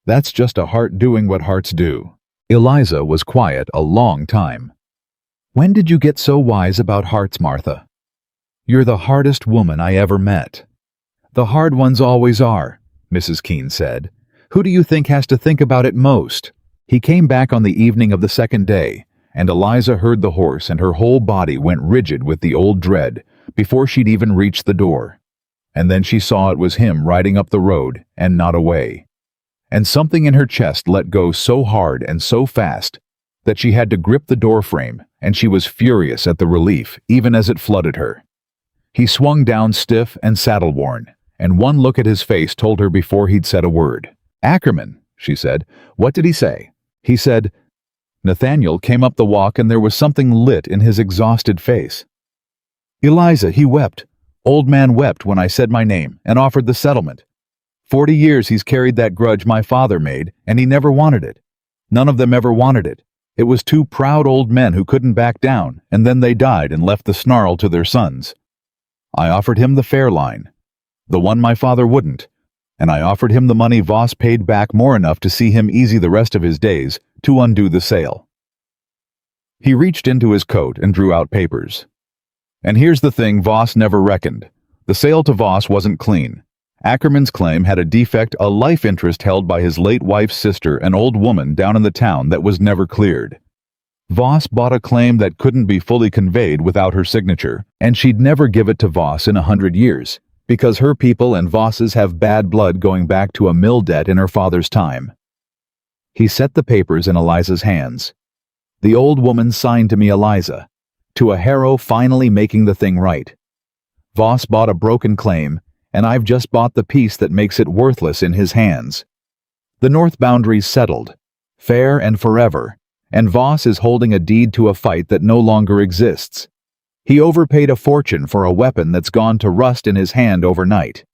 That's just a heart doing what hearts do. Eliza was quiet a long time. When did you get so wise about hearts, Martha? You're the hardest woman I ever met. The hard ones always are, Mrs. Keene said. Who do you think has to think about it most? He came back on the evening of the second day, and Eliza heard the horse and her whole body went rigid with the old dread before she'd even reached the door. And then she saw it was him riding up the road and not away. And something in her chest let go so hard and so fast that she had to grip the doorframe, and she was furious at the relief even as it flooded her. He swung down stiff and saddle-worn, and one look at his face told her before he'd said a word. "Ackerman," she said. "What did he say?" He said, Nathaniel came up the walk and there was something lit in his exhausted face. "Eliza, he wept. Old man wept when I said my name and offered the settlement. 40 years he's carried that grudge my father made, and he never wanted it. None of them ever wanted it. It was two proud old men who couldn't back down, and then they died and left the snarl to their sons. I offered him the fair line, the one my father wouldn't, and I offered him the money Voss paid back more enough to see him easy the rest of his days to undo the sale." He reached into his coat and drew out papers. "And here's the thing Voss never reckoned. The sale to Voss wasn't clean. Ackerman's claim had a defect, a life interest held by his late wife's sister, an old woman down in the town, that was never cleared. Voss bought a claim that couldn't be fully conveyed without her signature, and she'd never give it to Voss in 100 years, because her people and Voss's have bad blood going back to a mill debt in her father's time." He set the papers in Eliza's hands. "The old woman signed to me, Eliza, to a hero finally making the thing right. Voss bought a broken claim, and I've just bought the piece that makes it worthless in his hands. The north boundary's settled, fair and forever, and Voss is holding a deed to a fight that no longer exists. He overpaid a fortune for a weapon that's gone to rust in his hand overnight."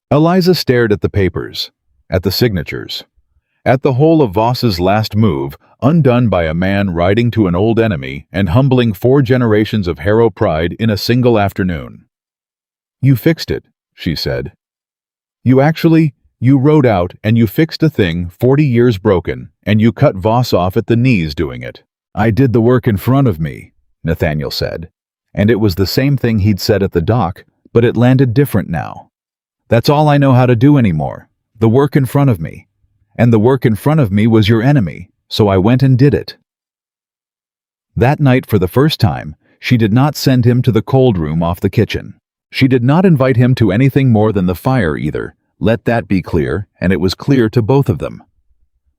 Eliza stared at the papers, at the signatures, at the whole of Voss's last move, undone by a man riding to an old enemy and humbling 4 generations of Harrow pride in a single afternoon. "You fixed it," she said. You rode out and you fixed a thing 40 years broken, and you cut Voss off at the knees doing it." "I did the work in front of me," Nathaniel said. And it was the same thing he'd said at the dock, but it landed different now. "That's all I know how to do anymore. The work in front of me. And the work in front of me was your enemy, so I went and did it." That night, for the first time, she did not send him to the cold room off the kitchen. She did not invite him to anything more than the fire either. Let that be clear, and it was clear to both of them.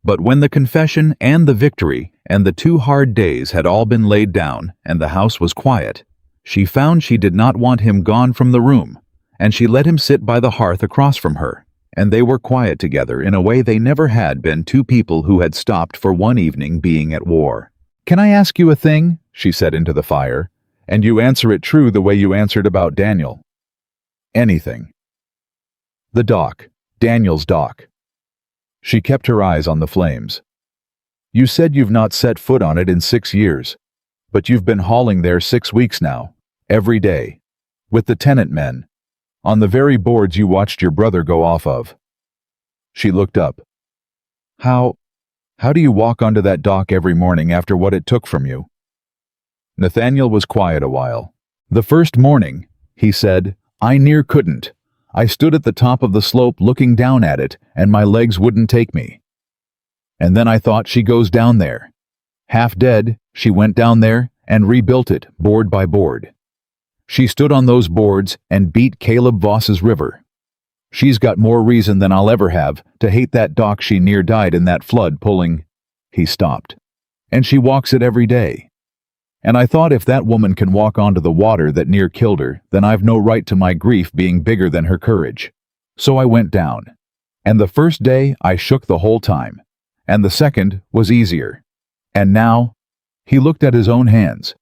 But when the confession and the victory and the 2 hard days had all been laid down and the house was quiet, she found she did not want him gone from the room, and she let him sit by the hearth across from her, and they were quiet together in a way they never had been, 2 people who had stopped for one evening being at war. "Can I ask you a thing?" she said into the fire, "and you answer it true the way you answered about Daniel." "Anything." "The dock, Daniel's dock." She kept her eyes on the flames. "You said you've not set foot on it in 6 years, but you've been hauling there 6 weeks now, every day, with the tenant men, on the very boards you watched your brother go off of." She looked up. How do you walk onto that dock every morning after what it took from you?" Nathaniel was quiet a while. "The first morning," he said, "I near couldn't. I stood at the top of the slope looking down at it, and my legs wouldn't take me. And then I thought, she goes down there. Half dead, she went down there and rebuilt it, board by board. She stood on those boards and beat Caleb Voss's river. She's got more reason than I'll ever have to hate that dock she near died in that flood pulling—" He stopped. "And she walks it every day. And I thought, if that woman can walk onto the water that near killed her, then I've no right to my grief being bigger than her courage. So I went down. And the first day I shook the whole time. And the second was easier. And now," he looked at his own hands,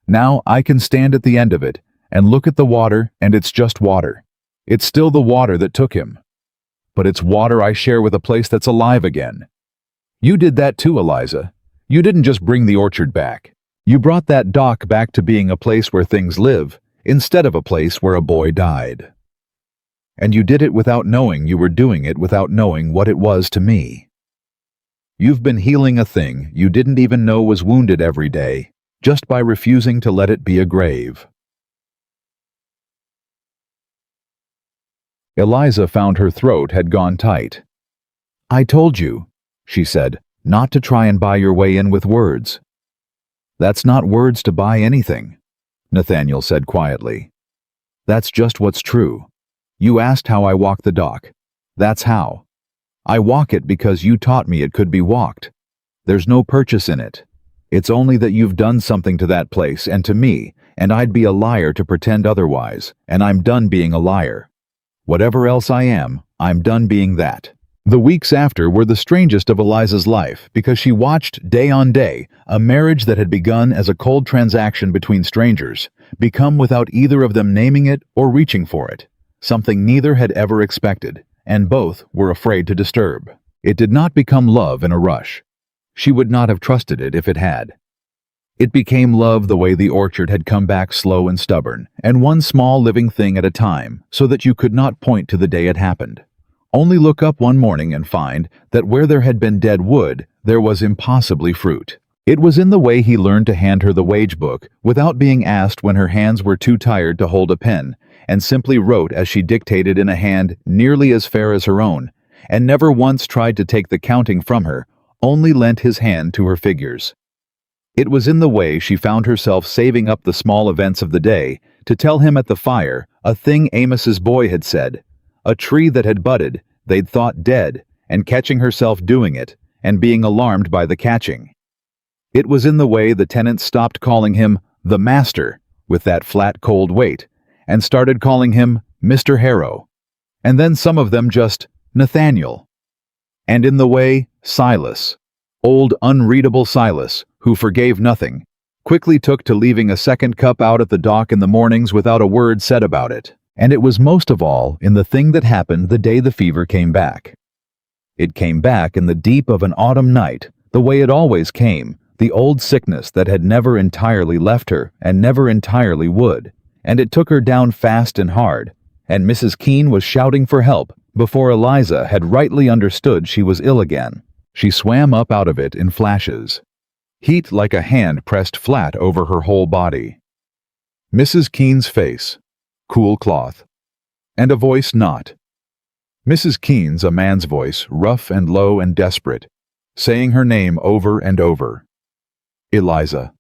"now I can stand at the end of it and look at the water, and it's just water. It's still the water that took him. But it's water I share with a place that's alive again. You did that too, Eliza. You didn't just bring the orchard back. You brought that dock back to being a place where things live, instead of a place where a boy died. And you did it without knowing you were doing it, without knowing what it was to me. You've been healing a thing you didn't even know was wounded every day, just by refusing to let it be a grave." Eliza found her throat had gone tight. "I told you," she said, "not to try and buy your way in with words." "That's not words to buy anything," Nathaniel said quietly. That's just what's true. You asked how I walk the dock. That's how. I walk it because you taught me it could be walked. There's no purchase in it. It's only that you've done something to that place and to me, and I'd be a liar to pretend otherwise, and I'm done being a liar. Whatever else I am, I'm done being that. The weeks after were the strangest of Eliza's life because she watched day on day a marriage that had begun as a cold transaction between strangers become without either of them naming it or reaching for it, something neither had ever expected, and both were afraid to disturb. It did not become love in a rush. She would not have trusted it if it had. It became love the way the orchard had come back slow and stubborn, and one small living thing at a time, so that you could not point to the day it happened. Only look up one morning and find that where there had been dead wood, there was impossibly fruit. It was in the way he learned to hand her the wage book without being asked when her hands were too tired to hold a pen, and simply wrote as she dictated in a hand nearly as fair as her own, and never once tried to take the counting from her, only lent his hand to her figures. It was in the way she found herself saving up the small events of the day to tell him at the fire a thing Amos's boy had said, a tree that had budded, they'd thought dead, and catching herself doing it, and being alarmed by the catching. It was in the way the tenants stopped calling him the master with that flat cold weight, and started calling him Mr. Harrow, and then some of them just Nathaniel. And in the way Silas, old unreadable Silas, who forgave nothing, quickly took to leaving a second cup out at the dock in the mornings without a word said about it. And it was most of all in the thing that happened the day the fever came back. It came back in the deep of an autumn night, the way it always came, the old sickness that had never entirely left her and never entirely would, and it took her down fast and hard, and Mrs. Keene was shouting for help before Eliza had rightly understood she was ill again. She swam up out of it in flashes. Heat like a hand pressed flat over her whole body. Mrs. Keene's face, cool cloth, and a voice not. Mrs. Keene's a man's voice, rough and low and desperate, saying her name over and over. Eliza.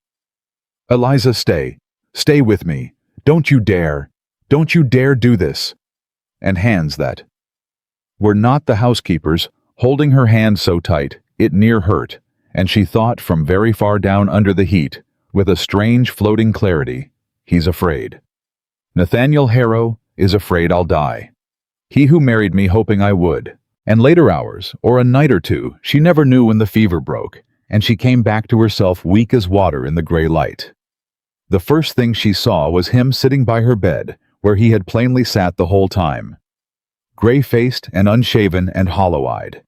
Eliza, stay. Stay with me. Don't you dare. Don't you dare do this. And hands that were not the housekeeper's, holding her hand so tight, it near hurt, and she thought from very far down under the heat, with a strange floating clarity, he's afraid. Nathaniel Harrow is afraid I'll die. He who married me hoping I would. And later hours, or a night or two, she never knew when the fever broke, and she came back to herself weak as water in the gray light. The first thing she saw was him sitting by her bed, where he had plainly sat the whole time, gray-faced and unshaven and hollow-eyed,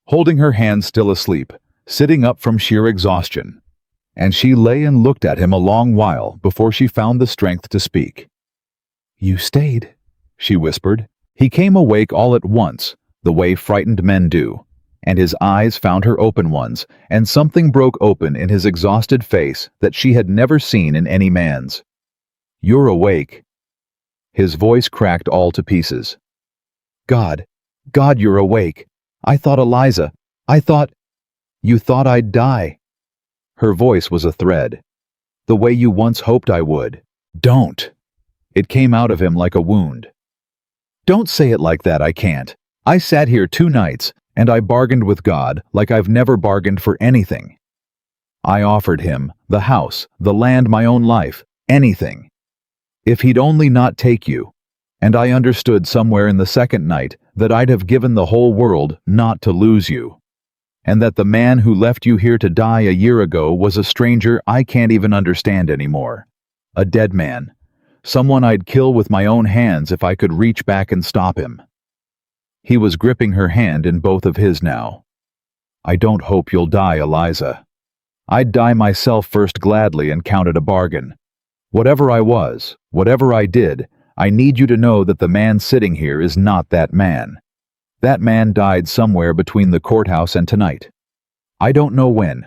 holding her hand still asleep, sitting up from sheer exhaustion. And she lay and looked at him a long while before she found the strength to speak. "You stayed," she whispered. He came awake all at once, the way frightened men do, and his eyes found her open ones, and something broke open in his exhausted face that she had never seen in any man's. "You're awake." His voice cracked all to pieces. God, you're awake. I thought Eliza, you thought I'd die." Her voice was a thread. "The way you once hoped I would. Don't." It came out of him like a wound. "Don't say it like that, I can't. I sat here 2 nights, and I bargained with God like I've never bargained for anything. I offered him the house, the land, my own life, anything. If he'd only not take you. And I understood somewhere in the second night that I'd have given the whole world not to lose you. And that the man who left you here to die a year ago was a stranger I can't even understand anymore. A dead man. Someone I'd kill with my own hands if I could reach back and stop him." He was gripping her hand in both of his now. "I don't hope you'll die, Eliza. I'd die myself first gladly and count it a bargain. Whatever I was, whatever I did, I need you to know that the man sitting here is not that man. That man died somewhere between the courthouse and tonight. I don't know when,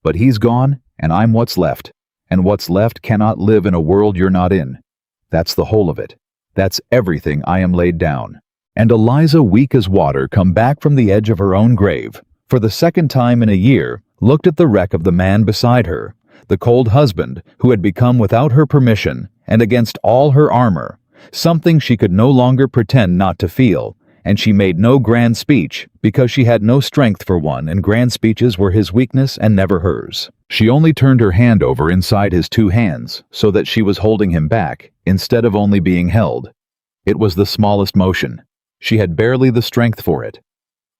but he's gone and I'm what's left, and what's left cannot live in a world you're not in. That's the whole of it. That's everything I am laid down." And Eliza, weak as water, come back from the edge of her own grave, for the second time in a year, looked at the wreck of the man beside her, the cold husband who had become without her permission and against all her armor, something she could no longer pretend not to feel, and she made no grand speech because she had no strength for one, and grand speeches were his weakness and never hers. She only turned her hand over inside his two hands so that she was holding him back instead of only being held. It was the smallest motion. She had barely the strength for it.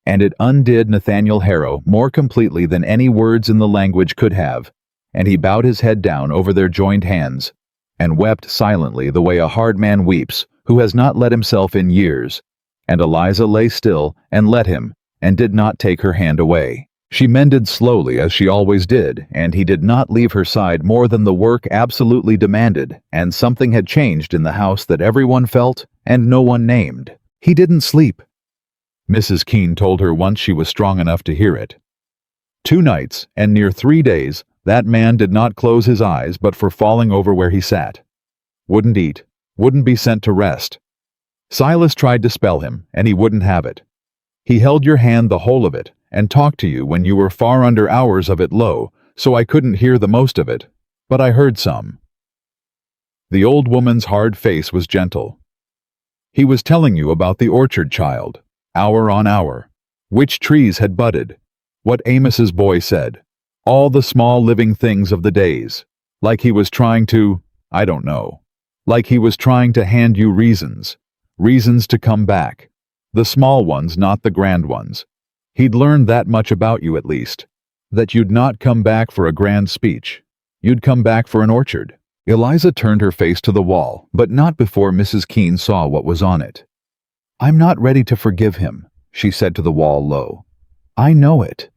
And it undid Nathaniel Harrow more completely than any words in the language could have, and he bowed his head down over their joined hands and wept silently the way a hard man weeps who has not let himself in years. And Eliza lay still and let him, and did not take her hand away. She mended slowly as she always did, and he did not leave her side more than the work absolutely demanded, and something had changed in the house that everyone felt and no one named. He didn't sleep. Mrs. Keene told her once she was strong enough to hear it. 2 nights and near 3 days, that man did not close his eyes but for falling over where he sat. Wouldn't eat, wouldn't be sent to rest. Silas tried to spell him, and he wouldn't have it. He held your hand the whole of it, and talked to you when you were far under hours of it low, so I couldn't hear the most of it, but I heard some. The old woman's hard face was gentle. He was telling you about the orchard child, hour on hour, which trees had budded, what Amos's boy said, all the small living things of the days, like he was trying to, I don't know, like he was trying to hand you reasons to come back, the small ones, not the grand ones. He'd learned that much about you at least, that you'd not come back for a grand speech, you'd come back for an orchard. Eliza turned her face to the wall, but not before Mrs. Keene saw what was on it. I'm not ready to forgive him, she said to the wall low. I know it.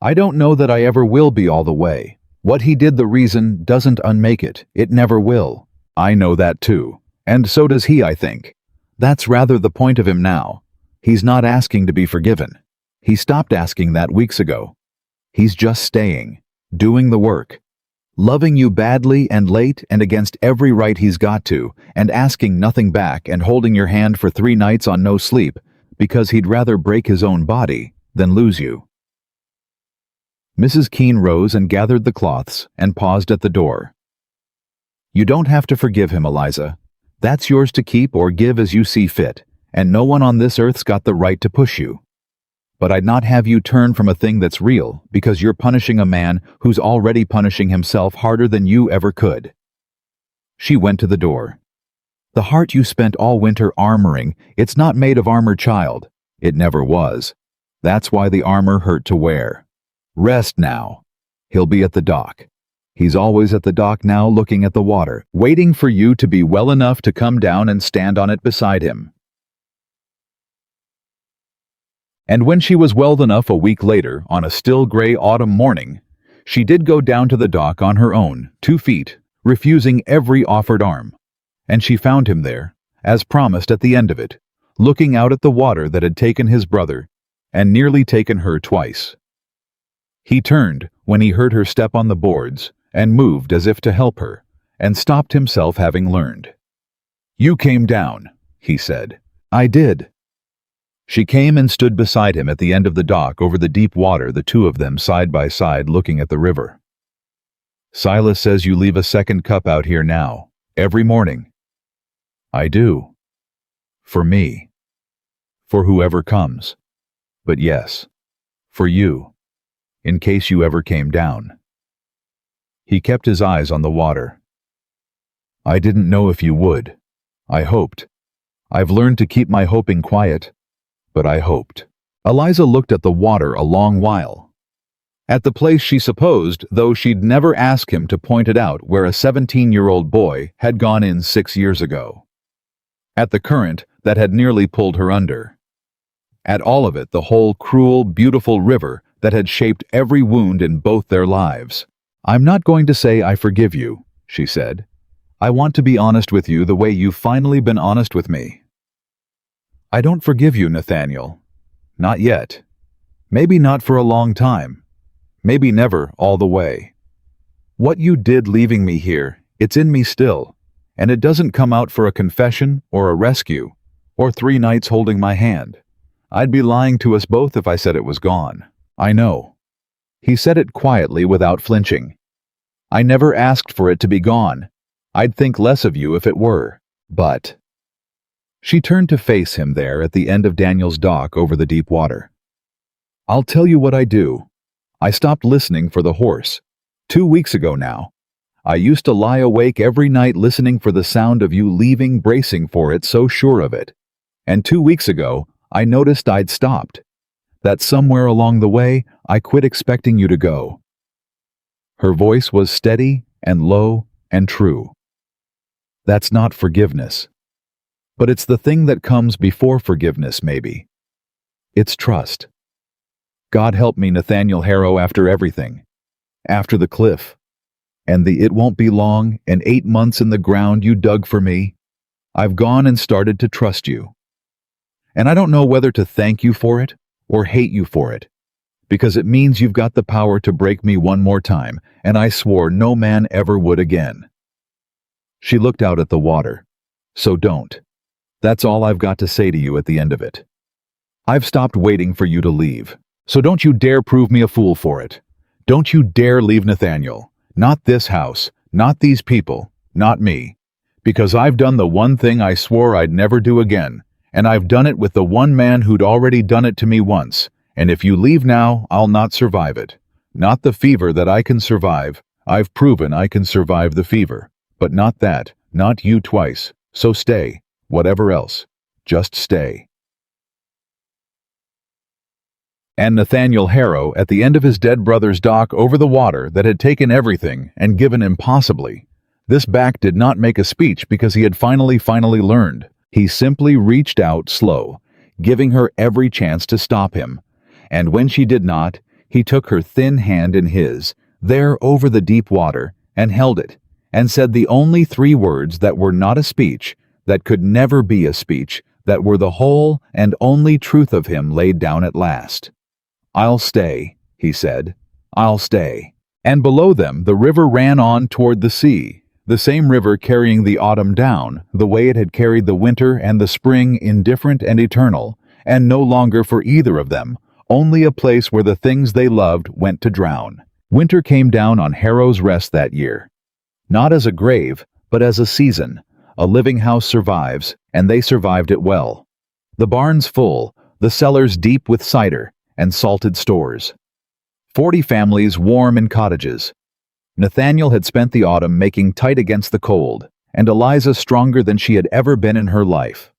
I don't know that I ever will be all the way. What he did, the reason, doesn't unmake it. It never will. I know that too. And so does he, I think. That's rather the point of him now. He's not asking to be forgiven. He stopped asking that weeks ago. He's just staying, doing the work, loving you badly and late and against every right he's got to, and asking nothing back and holding your hand for 3 nights on no sleep, because he'd rather break his own body than lose you. Mrs. Keene rose and gathered the cloths and paused at the door. You don't have to forgive him, Eliza. That's yours to keep or give as you see fit, and no one on this earth's got the right to push you. But I'd not have you turn from a thing that's real because you're punishing a man who's already punishing himself harder than you ever could. She went to the door. The heart you spent all winter armoring, it's not made of armor, child. It never was. That's why the armor hurt to wear. Rest now. He'll be at the dock. He's always at the dock now, looking at the water, waiting for you to be well enough to come down and stand on it beside him. And when she was well enough a week later, on a still gray autumn morning, she did go down to the dock on her own, 2 feet, refusing every offered arm. And she found him there, as promised at the end of it, looking out at the water that had taken his brother, and nearly taken her twice. He turned when he heard her step on the boards, and moved as if to help her, and stopped himself, having learned. You came down, he said. I did. She came and stood beside him at the end of the dock over the deep water, the two of them side by side looking at the river. Silas says you leave a second cup out here now, every morning. I do. For me. For whoever comes. But yes, for you, in case you ever came down. He kept his eyes on the water. I didn't know if you would. I hoped. I've learned to keep my hoping quiet. But I hoped. Eliza looked at the water a long while. At the place she supposed, though she'd never ask him to point it out, where a 17-year-old boy had gone in 6 years ago. At the current that had nearly pulled her under. At all of it, the whole cruel, beautiful river that had shaped every wound in both their lives. I'm not going to say I forgive you, she said. I want to be honest with you the way you've finally been honest with me. I don't forgive you, Nathaniel. Not yet. Maybe not for a long time. Maybe never all the way. What you did leaving me here, it's in me still, and it doesn't come out for a confession or a rescue, or 3 nights holding my hand. I'd be lying to us both if I said it was gone. I know. He said it quietly without flinching. I never asked for it to be gone. I'd think less of you if it were. But she turned to face him there at the end of Daniel's dock over the deep water. I'll tell you what I do. I stopped listening for the horse. 2 weeks ago now. I used to lie awake every night listening for the sound of you leaving, bracing for it, so sure of it. And 2 weeks ago, I noticed I'd stopped. That somewhere along the way, I quit expecting you to go. Her voice was steady and low and true. That's not forgiveness. But it's the thing that comes before forgiveness, maybe. It's trust. God help me, Nathaniel Harrow, after everything. After the cliff. And the it won't be long and 8 months in the ground you dug for me. I've gone and started to trust you. And I don't know whether to thank you for it or hate you for it, because it means you've got the power to break me one more time, and I swore no man ever would again. She looked out at the water. So don't. That's all I've got to say to you at the end of it. I've stopped waiting for you to leave, so don't you dare prove me a fool for it. Don't you dare leave, Nathaniel. Not this house, not these people, not me. Because I've done the one thing I swore I'd never do again, and I've done it with the one man who'd already done it to me once, and if you leave now, I'll not survive it. Not the fever that I can survive. I've proven I can survive the fever. But not that, not you twice. So stay, whatever else. Just stay. And Nathaniel Harrow, at the end of his dead brother's dock over the water that had taken everything and given impossibly, this back did not make a speech because he had finally learned. He simply reached out slow, giving her every chance to stop him. And when she did not, he took her thin hand in his, there over the deep water, and held it, and said the only 3 words that were not a speech, that could never be a speech, that were the whole and only truth of him laid down at last. I'll stay, he said. I'll stay. And below them the river ran on toward the sea, the same river carrying the autumn down, the way it had carried the winter and the spring, indifferent and eternal, and no longer for either of them, only a place where the things they loved went to drown. Winter came down on Harrow's Rest that year. Not as a grave, but as a season. A living house survives, and they survived it well. The barns full, the cellars deep with cider and salted stores. 40 families warm in cottages. Nathaniel had spent the autumn making tight against the cold, and Eliza stronger than she had ever been in her life.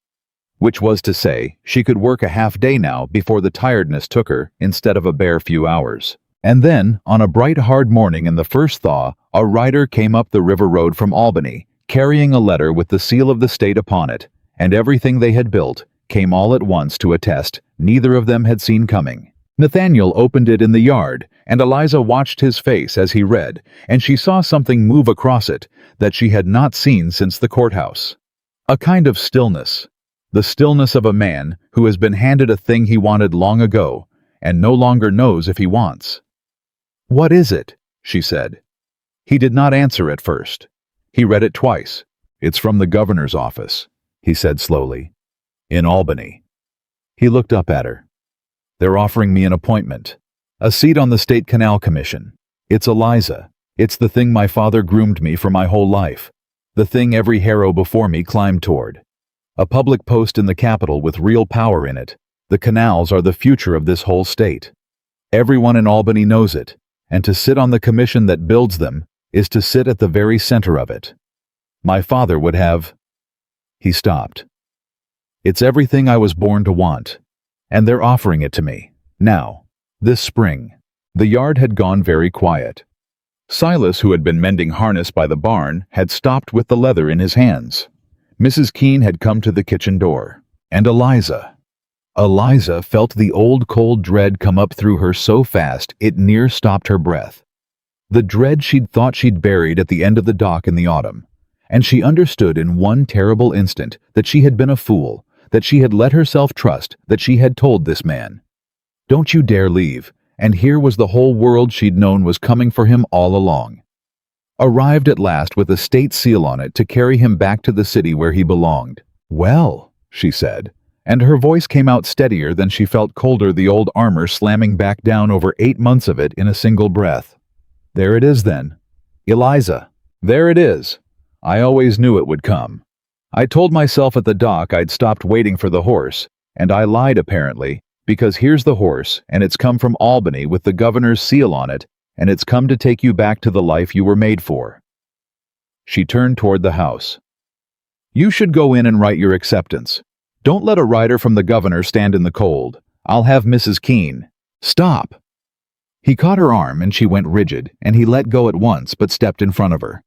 Which was to say, she could work a half day now before the tiredness took her instead of a bare few hours. And then, on a bright hard morning in the first thaw, a rider came up the river road from Albany, carrying a letter with the seal of the state upon it, and everything they had built came all at once to attest neither of them had seen coming. Nathaniel opened it in the yard, and Eliza watched his face as he read, and she saw something move across it that she had not seen since the courthouse. A kind of stillness. The stillness of a man who has been handed a thing he wanted long ago, and no longer knows if he wants. "What is it?" she said. He did not answer at first. He read it twice. "It's from the governor's office," he said slowly. "In Albany." He looked up at her. "They're offering me an appointment. A seat on the State Canal Commission. It's Eliza. It's the thing my father groomed me for my whole life. The thing every Harrow before me climbed toward. A public post in the capital with real power in it. The canals are the future of this whole state. Everyone in Albany knows it, and to sit on the commission that builds them is to sit at the very center of it. My father would have—" He stopped. "It's everything I was born to want, and they're offering it to me. Now, this spring." The yard had gone very quiet. Silas, who had been mending harness by the barn, had stopped with the leather in his hands. Mrs. Keene had come to the kitchen door. And Eliza. Eliza felt the old cold dread come up through her so fast it near stopped her breath. The dread she'd thought she'd buried at the end of the dock in the autumn. And she understood in one terrible instant that she had been a fool, that she had let herself trust, that she had told this man, "Don't you dare leave," and here was the whole world she'd known was coming for him all along. Arrived at last with a state seal on it to carry him back to the city where he belonged. "Well," she said, and her voice came out steadier than she felt colder the old armor slamming back down over 8 months of it in a single breath. "There it is then. Eliza. There it is. I always knew it would come. I told myself at the dock I'd stopped waiting for the horse, and I lied apparently, because here's the horse, and it's come from Albany with the governor's seal on it, and it's come to take you back to the life you were made for." She turned toward the house. "You should go in and write your acceptance. Don't let a rider from the governor stand in the cold. I'll have Mrs. Keene." "Stop!" He caught her arm and she went rigid, and he let go at once but stepped in front of her.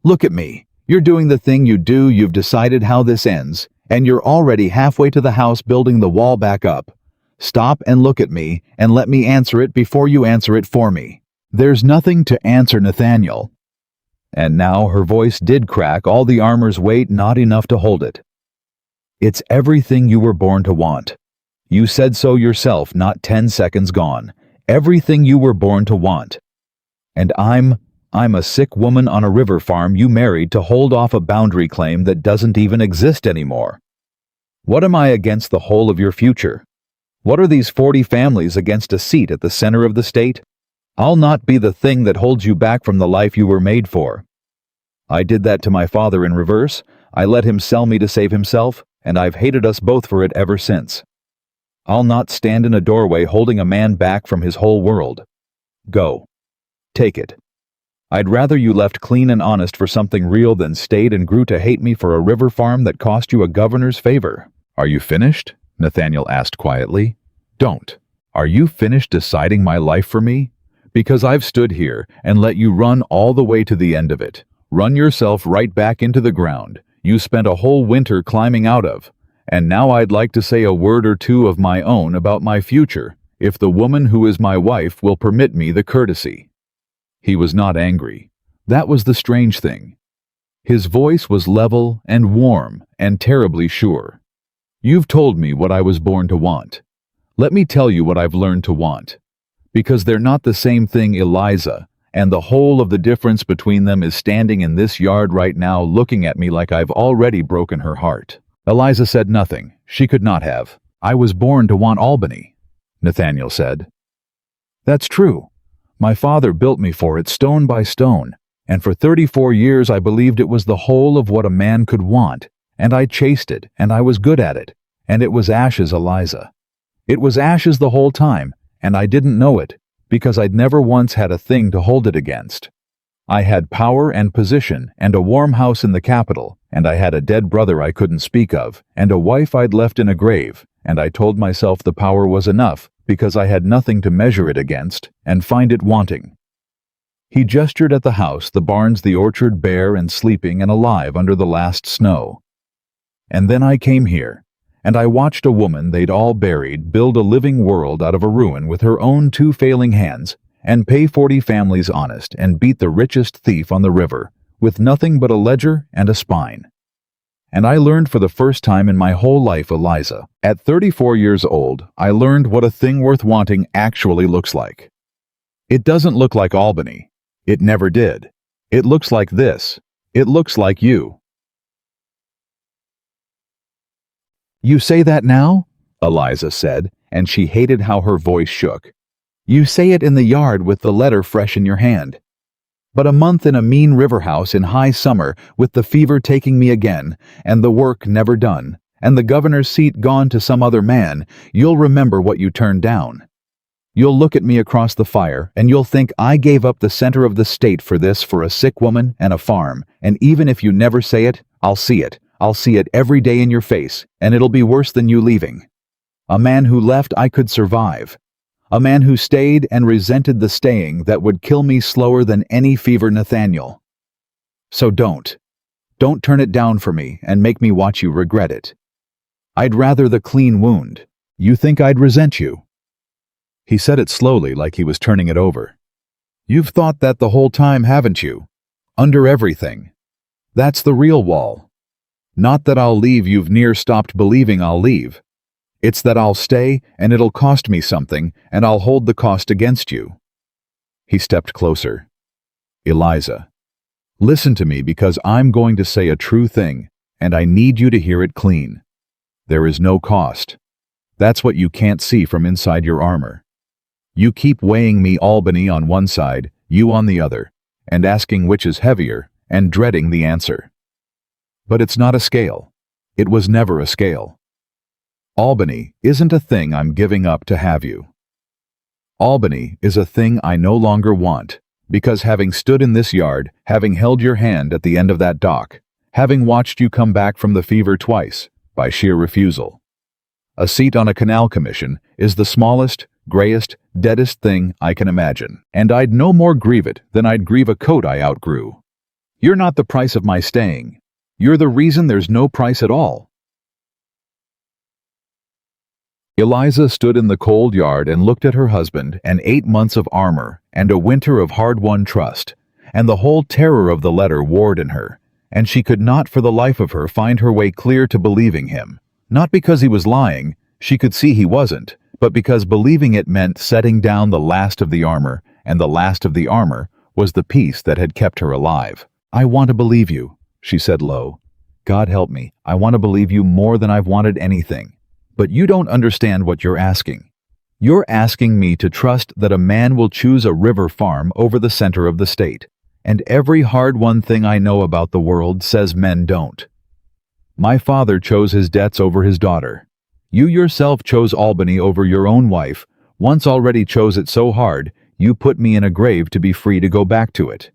"Look at me. You're doing the thing you do. You've decided how this ends, and you're already halfway to the house building the wall back up. Stop and look at me, and let me answer it before you answer it for me." "There's nothing to answer, Nathaniel." And now her voice did crack, all the armor's weight not enough to hold it. "It's everything you were born to want. You said so yourself not 10 seconds gone. Everything you were born to want. And I'm a sick woman on a river farm you married to hold off a boundary claim that doesn't even exist anymore. What am I against the whole of your future? What are these 40 families against a seat at the center of the state? I'll not be the thing that holds you back from the life you were made for. I did that to my father in reverse. I let him sell me to save himself, and I've hated us both for it ever since. I'll not stand in a doorway holding a man back from his whole world. Go. Take it. I'd rather you left clean and honest for something real than stayed and grew to hate me for a river farm that cost you a governor's favor." "Are you finished?" Nathaniel asked quietly. "Don't. Are you finished deciding my life for me? Because I've stood here and let you run all the way to the end of it. Run yourself right back into the ground you spent a whole winter climbing out of. And now I'd like to say a word or two of my own about my future, if the woman who is my wife will permit me the courtesy." He was not angry. That was the strange thing. His voice was level and warm and terribly sure. "You've told me what I was born to want. Let me tell you what I've learned to want. Because they're not the same thing, Eliza, and the whole of the difference between them is standing in this yard right now looking at me like I've already broken her heart." Eliza said nothing. She could not have. "I was born to want Albany," Nathaniel said. "That's true. My father built me for it stone by stone, and for 34 years I believed it was the whole of what a man could want, and I chased it, and I was good at it, and it was ashes, Eliza. It was ashes the whole time, and I didn't know it, because I'd never once had a thing to hold it against. I had power and position, and a warm house in the capital, and I had a dead brother I couldn't speak of, and a wife I'd left in a grave, and I told myself the power was enough, because I had nothing to measure it against, and find it wanting." He gestured at the house, the barns, the orchard, bare and sleeping and alive under the last snow. "And then I came here, and I watched a woman they'd all buried build a living world out of a ruin with her own 2 failing hands, and pay 40 families honest, and beat the richest thief on the river, with nothing but a ledger and a spine. And I learned for the first time in my whole life, Eliza, at 34 years old, I learned what a thing worth wanting actually looks like. It doesn't look like Albany. It never did. It looks like this. It looks like you." "You say that now?" Eliza said, and she hated how her voice shook. "You say it in the yard with the letter fresh in your hand. But a month in a mean river house in high summer, with the fever taking me again, and the work never done, and the governor's seat gone to some other man, you'll remember what you turned down. You'll look at me across the fire, and you'll think I gave up the center of the state for this, for a sick woman and a farm, and even if you never say it, I'll see it. I'll see it every day in your face, and it'll be worse than you leaving. A man who left I could survive. A man who stayed and resented the staying that would kill me slower than any fever, Nathaniel. So don't turn it down for me and make me watch you regret it. I'd rather the clean wound. You think I'd resent you?" He said it slowly, like he was turning it over. "You've thought that the whole time, haven't you? Under everything. That's the real wall. Not that I'll leave, you've near stopped believing I'll leave. It's that I'll stay, and it'll cost me something, and I'll hold the cost against you." He stepped closer. "Eliza, listen to me, because I'm going to say a true thing, and I need you to hear it clean. There is no cost. That's what you can't see from inside your armor. You keep weighing me, Albany, on one side, you on the other, and asking which is heavier, and dreading the answer. But it's not a scale. It was never a scale. Albany isn't a thing I'm giving up to have you. Albany is a thing I no longer want, because having stood in this yard, having held your hand at the end of that dock, having watched you come back from the fever twice, by sheer refusal. A seat on a canal commission is the smallest, grayest, deadest thing I can imagine, and I'd no more grieve it than I'd grieve a coat I outgrew. You're not the price of my staying. You're the reason there's no price at all. Eliza stood in the cold yard and looked at her husband and 8 months of armor and a winter of hard-won trust, and the whole terror of the letter warred in her, and she could not for the life of her find her way clear to believing him. Not because he was lying, she could see he wasn't, but because believing it meant setting down the last of the armor, and the last of the armor was the piece that had kept her alive. "I want to believe you," she said low. "God help me, I want to believe you more than I've wanted anything. But you don't understand what you're asking. You're asking me to trust that a man will choose a river farm over the center of the state, and every hard-won thing I know about the world says men don't. My father chose his debts over his daughter. You yourself chose Albany over your own wife, once already chose it so hard, you put me in a grave to be free to go back to it.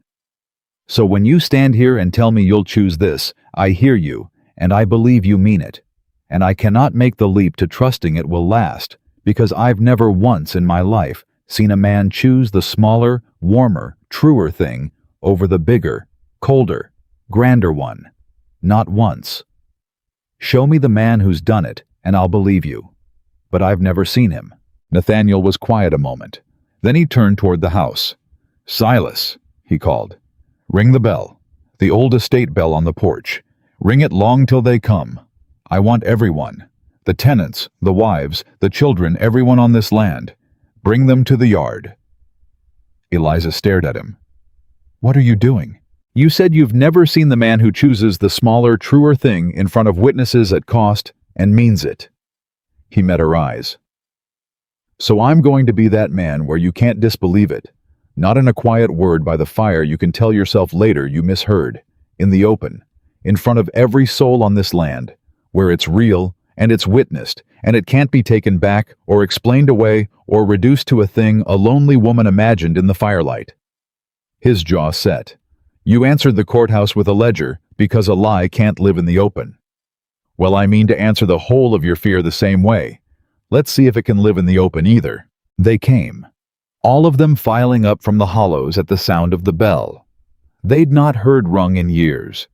So when you stand here and tell me you'll choose this, I hear you, and I believe you mean it. And I cannot make the leap to trusting it will last, because I've never once in my life seen a man choose the smaller, warmer, truer thing over the bigger, colder, grander one. Not once. Show me the man who's done it, and I'll believe you. But I've never seen him." Nathaniel was quiet a moment. Then he turned toward the house. "Silas," he called. "Ring the bell. The old estate bell on the porch. Ring it long till they come. I want everyone. The tenants, the wives, the children, everyone on this land. Bring them to the yard." Eliza stared at him. "What are you doing? You said you've never seen the man who chooses the smaller, truer thing in front of witnesses at cost and means it." He met her eyes. "So I'm going to be that man where you can't disbelieve it. Not in a quiet word by the fire you can tell yourself later you misheard. In the open, in front of every soul on this land, where it's real and it's witnessed, and it can't be taken back or explained away or reduced to a thing a lonely woman imagined in the firelight." His jaw set. "You answered the courthouse with a ledger because a lie can't live in the open. Well, I mean to answer the whole of your fear the same way. Let's see if it can live in the open either." They came, all of them filing up from the hollows at the sound of the bell. They'd not heard rung in years.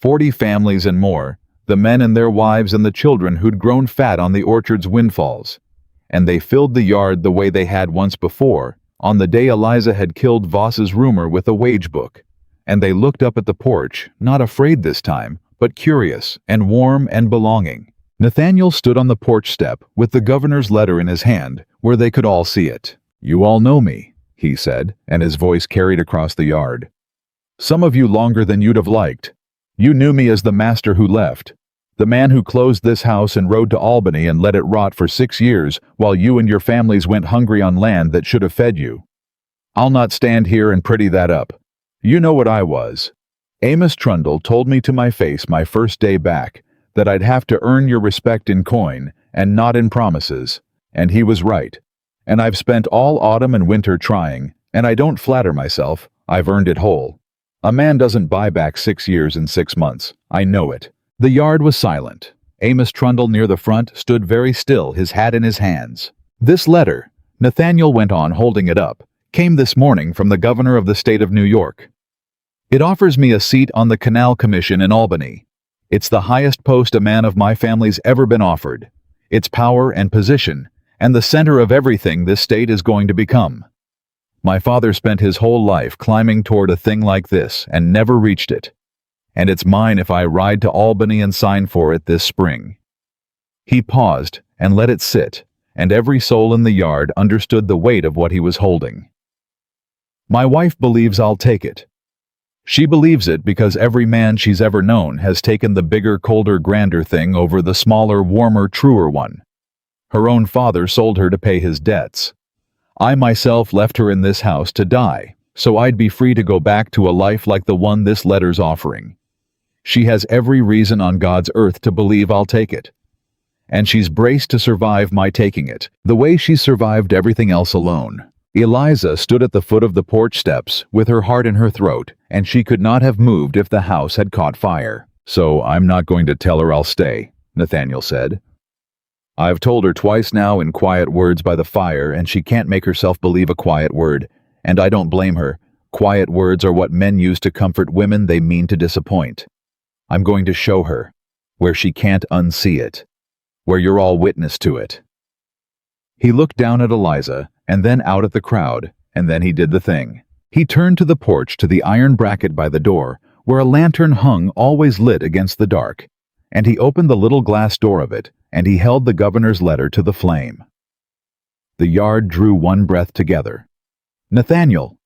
40 families and more, the men and their wives and the children who'd grown fat on the orchard's windfalls. And they filled the yard the way they had once before, on the day Eliza had killed Voss's rumor with a wage book. And they looked up at the porch, not afraid this time, but curious and warm and belonging. Nathaniel stood on the porch step with the governor's letter in his hand, where they could all see it. "You all know me," he said, and his voice carried across the yard. "Some of you longer than you'd have liked. You knew me as the master who left, the man who closed this house and rode to Albany and let it rot for 6 years while you and your families went hungry on land that should have fed you. I'll not stand here and pretty that up. You know what I was. Amos Trundle told me to my face my first day back that I'd have to earn your respect in coin and not in promises, and he was right. And I've spent all autumn and winter trying, and I don't flatter myself, I've earned it whole. A man doesn't buy back 6 years in 6 months. I know it." The yard was silent. Amos Trundle near the front stood very still, his hat in his hands. "This letter," Nathaniel went on, holding it up, "came this morning from the governor of the state of New York. It offers me a seat on the Canal Commission in Albany. It's the highest post a man of my family's ever been offered. It's power and position, and the center of everything this state is going to become. My father spent his whole life climbing toward a thing like this and never reached it. And it's mine if I ride to Albany and sign for it this spring." He paused and let it sit, and every soul in the yard understood the weight of what he was holding. "My wife believes I'll take it. She believes it because every man she's ever known has taken the bigger, colder, grander thing over the smaller, warmer, truer one. Her own father sold her to pay his debts. I myself left her in this house to die, so I'd be free to go back to a life like the one this letter's offering. She has every reason on God's earth to believe I'll take it. And she's braced to survive my taking it, the way she survived everything else alone. Eliza stood at the foot of the porch steps with her heart in her throat, and she could not have moved if the house had caught fire. "So I'm not going to tell her I'll stay," Nathaniel said. "I've told her twice now in quiet words by the fire, and she can't make herself believe a quiet word. And I don't blame her. Quiet words are what men use to comfort women they mean to disappoint. I'm going to show her, where she can't unsee it, where you're all witness to it." He looked down at Eliza, and then out at the crowd, and then he did the thing. He turned to the porch, to the iron bracket by the door, where a lantern hung always lit against the dark, and he opened the little glass door of it, and he held the governor's letter to the flame. The yard drew one breath together. "Nathaniel,"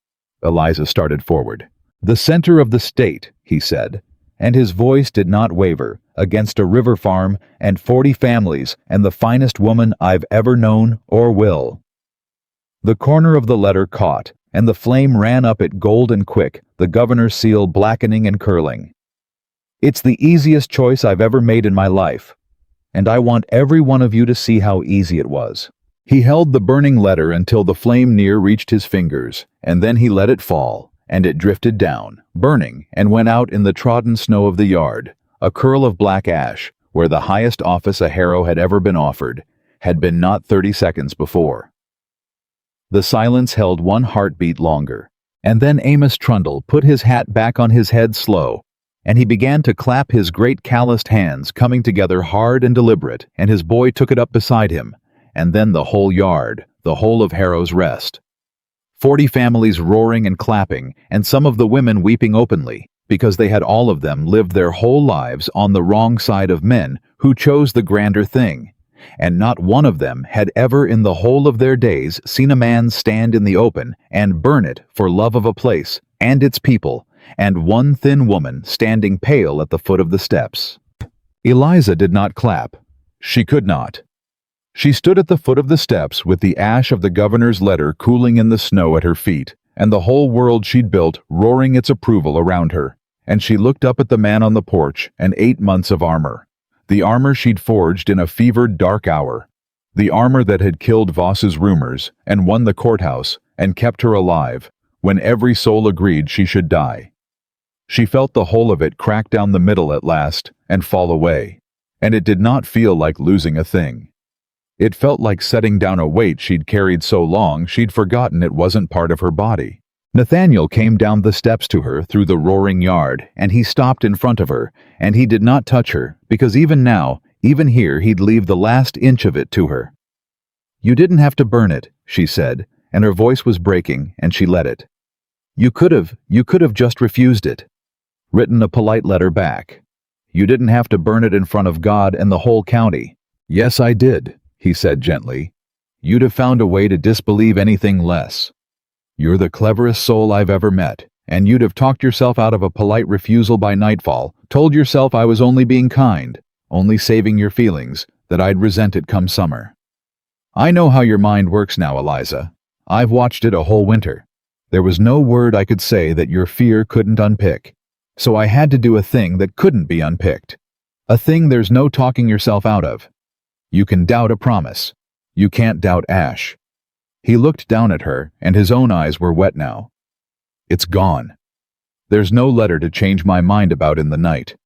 Eliza started forward. "The center of the state," he said, and his voice did not waver, "against a river farm and 40 families and the finest woman I've ever known or will." The corner of the letter caught, and the flame ran up it gold and quick, the governor's seal blackening and curling. "It's the easiest choice I've ever made in my life, and I want every one of you to see how easy it was." He held the burning letter until the flame near reached his fingers, and then he let it fall, and it drifted down, burning, and went out in the trodden snow of the yard, a curl of black ash, where the highest office a Harrow had ever been offered, had been not 30 seconds before. The silence held one heartbeat longer, and then Amos Trundle put his hat back on his head slow, and he began to clap his great calloused hands, coming together hard and deliberate, and his boy took it up beside him, and then the whole yard, the whole of Harrow's Rest. 40 families roaring and clapping, and some of the women weeping openly, because they had all of them lived their whole lives on the wrong side of men who chose the grander thing, and not one of them had ever in the whole of their days seen a man stand in the open and burn it for love of a place and its people, and one thin woman standing pale at the foot of the steps. Eliza did not clap. She could not. She stood at the foot of the steps with the ash of the governor's letter cooling in the snow at her feet, and the whole world she'd built roaring its approval around her, and she looked up at the man on the porch and 8 months of armor. The armor she'd forged in a fevered dark hour. The armor that had killed Voss's rumors and won the courthouse and kept her alive when every soul agreed she should die. She felt the whole of it crack down the middle at last and fall away, and it did not feel like losing a thing. It felt like setting down a weight she'd carried so long she'd forgotten it wasn't part of her body. Nathaniel came down the steps to her through the roaring yard, and he stopped in front of her, and he did not touch her, because even now, even here, he'd leave the last inch of it to her. "You didn't have to burn it," she said, and her voice was breaking, and she let it. You could have just refused it. Written a polite letter back. You didn't have to burn it in front of God and the whole county." "Yes, I did," he said gently. "You'd have found a way to disbelieve anything less. You're the cleverest soul I've ever met, and you'd have talked yourself out of a polite refusal by nightfall, told yourself I was only being kind, only saving your feelings, that I'd resent it come summer. I know how your mind works now, Eliza. I've watched it a whole winter. There was no word I could say that your fear couldn't unpick, so I had to do a thing that couldn't be unpicked. A thing there's no talking yourself out of. You can doubt a promise. You can't doubt Ash." He looked down at her, and his own eyes were wet now. "It's gone. There's no letter to change my mind about in the night.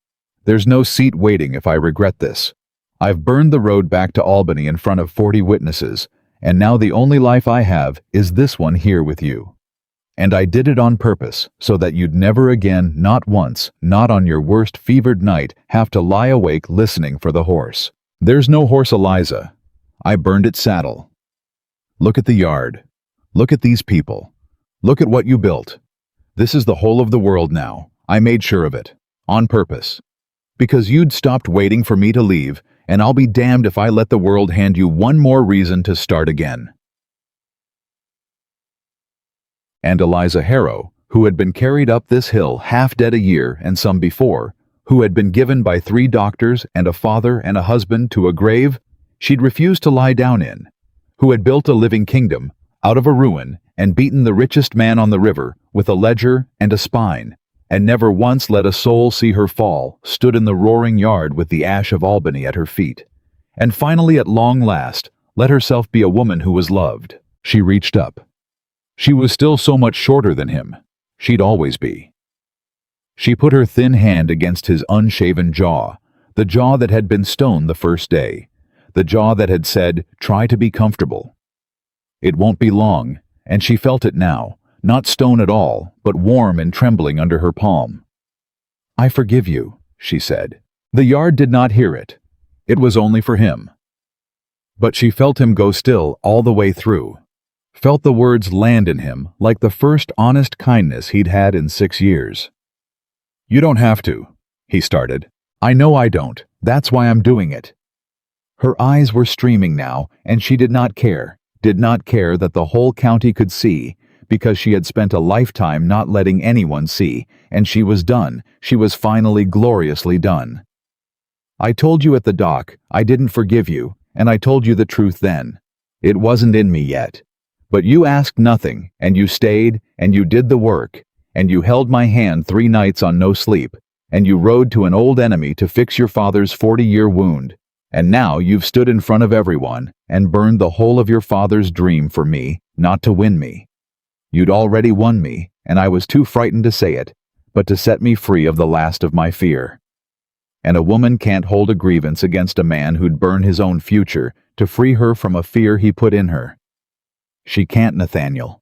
There's no seat waiting if I regret this. I've burned the road back to Albany in front of 40 witnesses, and now the only life I have is this one here with you. And I did it on purpose, so that you'd never again, not once, not on your worst fevered night, have to lie awake listening for the horse. There's no horse, Eliza. I burned its saddle. Look at the yard. Look at these people. Look at what you built. This is the whole of the world now. I made sure of it. On purpose. Because you'd stopped waiting for me to leave, and I'll be damned if I let the world hand you one more reason to start again." And Eliza Harrow, who had been carried up this hill half dead a year and some before, who had been given by 3 doctors and a father and a husband to a grave she'd refused to lie down in, who had built a living kingdom out of a ruin and beaten the richest man on the river with a ledger and a spine, and never once let a soul see her fall, stood in the roaring yard with the ash of Albany at her feet, and finally at long last let herself be a woman who was loved. She reached up. She was still so much shorter than him. She'd always be. She put her thin hand against his unshaven jaw, the jaw that had been stone the first day, the jaw that had said, "Try to be comfortable." It won't be long, and she felt it now, not stone at all, but warm and trembling under her palm. "I forgive you," she said. The yard did not hear it. It was only for him. But she felt him go still all the way through, felt the words land in him like the first honest kindness he'd had in 6 years. "You don't have to," he started. "I know I don't. That's why I'm doing it." Her eyes were streaming now, and she did not care that the whole county could see, because she had spent a lifetime not letting anyone see, and she was done. She was finally gloriously done. "I told you at the dock I didn't forgive you, and I told you the truth then. It wasn't in me yet. But you asked nothing, and you stayed, and you did the work, and you held my hand 3 nights on no sleep, and you rode to an old enemy to fix your father's 40-year wound, and now you've stood in front of everyone and burned the whole of your father's dream for me, not to win me. You'd already won me, and I was too frightened to say it, but to set me free of the last of my fear. And a woman can't hold a grievance against a man who'd burn his own future to free her from a fear he put in her. She can't, Nathaniel.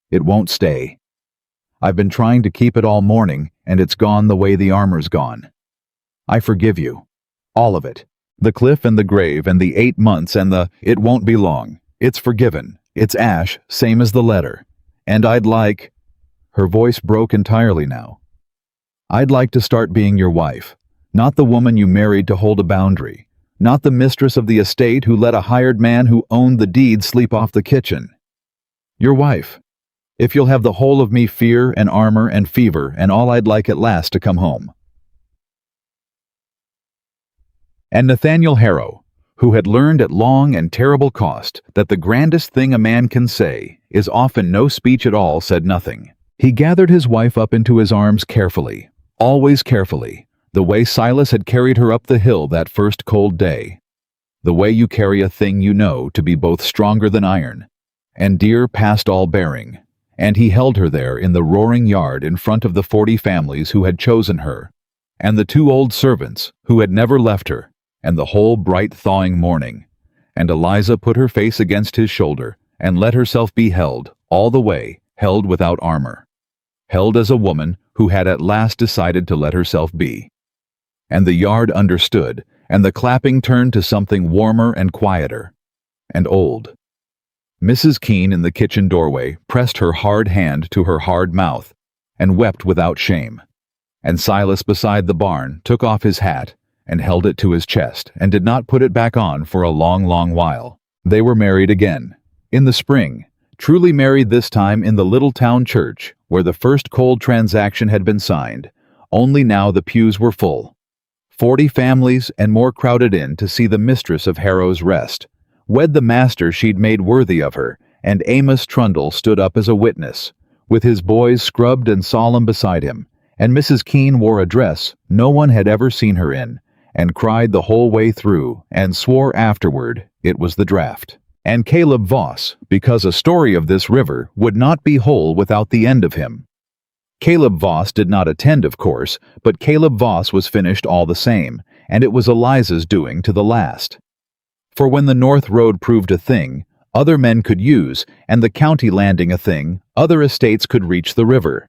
It won't stay. I've been trying to keep it all morning, and it's gone the way the armor's gone. I forgive you. All of it. The cliff and the grave and the 8 months and the it won't be long. It's forgiven. It's ash, same as the letter. And I'd like..." Her voice broke entirely now. "I'd like to start being your wife. Not the woman you married to hold a boundary. Not the mistress of the estate who let a hired man who owned the deed sleep off the kitchen. Your wife. If you'll have the whole of me, fear and armor and fever and all, I'd like at last to come home." And Nathaniel Harrow, who had learned at long and terrible cost that the grandest thing a man can say is often no speech at all, said nothing. He gathered his wife up into his arms carefully, always carefully, the way Silas had carried her up the hill that first cold day, the way you carry a thing you know to be both stronger than iron, and dear past all bearing. And he held her there in the roaring yard in front of the 40 families who had chosen her, and the 2 old servants who had never left her, and the whole bright thawing morning. And Eliza put her face against his shoulder and let herself be held, all the way, held without armor. Held as a woman who had at last decided to let herself be. And the yard understood, and the clapping turned to something warmer and quieter. And old. Mrs. Keene in the kitchen doorway pressed her hard hand to her hard mouth and wept without shame. And Silas beside the barn took off his hat and held it to his chest and did not put it back on for a long, long while. They were married again, in the spring, truly married this time in the little town church where the first cold transaction had been signed, only now the pews were full. 40 families and more crowded in to see the mistress of Harrow's Rest wed the master she'd made worthy of her, and Amos Trundle stood up as a witness, with his boys scrubbed and solemn beside him, and Mrs. Keene wore a dress no one had ever seen her in, and cried the whole way through, and swore afterward it was the draft. And Caleb Voss, because a story of this river would not be whole without the end of him. Caleb Voss did not attend, of course, but Caleb Voss was finished all the same, and it was Eliza's doing to the last. For when the North Road proved a thing other men could use, and the county landing a thing other estates could reach the river.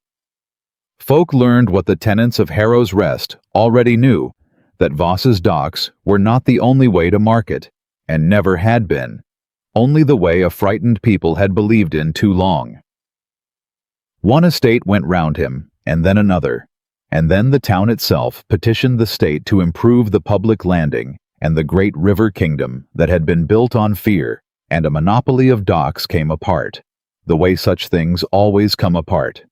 Folk learned what the tenants of Harrow's Rest already knew, that Voss's docks were not the only way to market, and never had been, only the way a frightened people had believed in too long. One estate went round him, and then another, and then the town itself petitioned the state to improve the public landing and the great river kingdom that had been built on fear, and a monopoly of docks came apart, the way such things always come apart.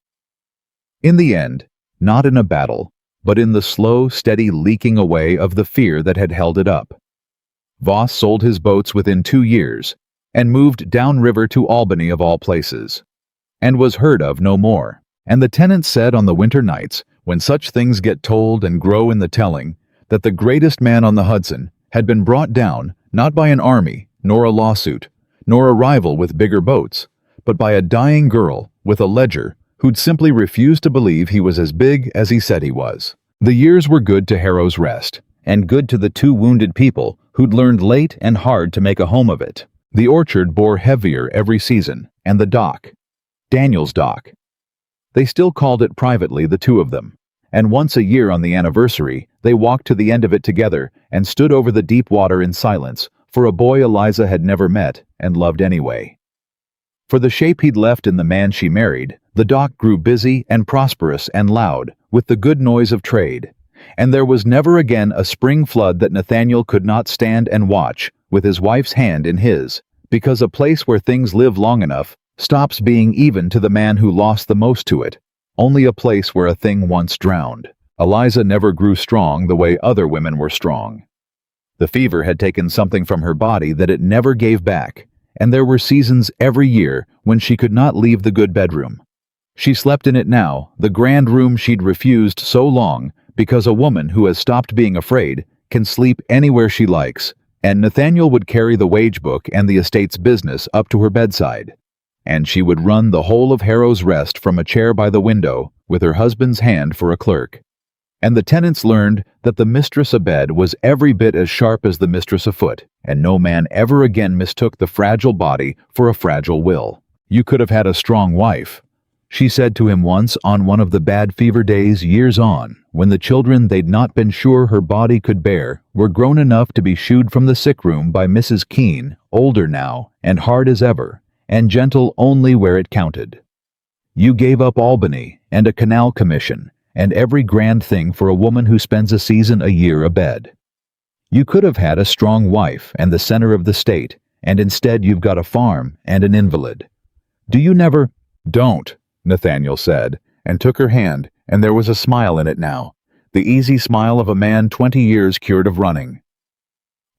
In the end, not in a battle, but in the slow, steady leaking away of the fear that had held it up. Voss sold his boats within 2 years, and moved downriver to Albany of all places, and was heard of no more. And the tenants said on the winter nights, when such things get told and grow in the telling, that the greatest man on the Hudson had been brought down not by an army, nor a lawsuit, nor a rival with bigger boats, but by a dying girl with a ledger who'd simply refused to believe he was as big as he said he was. The years were good to Harrow's Rest, and good to the two wounded people who'd learned late and hard to make a home of it. The orchard bore heavier every season, and the dock, Daniel's dock. They still called it privately, the two of them, and once a year on the anniversary, they walked to the end of it together and stood over the deep water in silence for a boy Eliza had never met and loved anyway. For the shape he'd left in the man she married, the dock grew busy and prosperous and loud with the good noise of trade, and there was never again a spring flood that Nathaniel could not stand and watch with his wife's hand in his, because a place where things live long enough stops being even to the man who lost the most to it, only a place where a thing once drowned. Eliza never grew strong the way other women were strong. The fever had taken something from her body that it never gave back, and there were seasons every year when she could not leave the good bedroom. She slept in it now, the grand room she'd refused so long, because a woman who has stopped being afraid can sleep anywhere she likes, and Nathaniel would carry the wage book and the estate's business up to her bedside, and she would run the whole of Harrow's Rest from a chair by the window with her husband's hand for a clerk. And the tenants learned that the mistress abed was every bit as sharp as the mistress afoot, and no man ever again mistook the fragile body for a fragile will. "You could have had a strong wife," she said to him once on one of the bad fever days years on, when the children they'd not been sure her body could bear were grown enough to be shooed from the sick room by Mrs. Keene, older now and hard as ever, and gentle only where it counted. "You gave up Albany and a canal commission and every grand thing for a woman who spends a season a year abed. You could have had a strong wife and the center of the state, and instead you've got a farm and an invalid. Do you never—" "Don't," Nathaniel said, and took her hand, and there was a smile in it now, the easy smile of a man 20 years cured of running.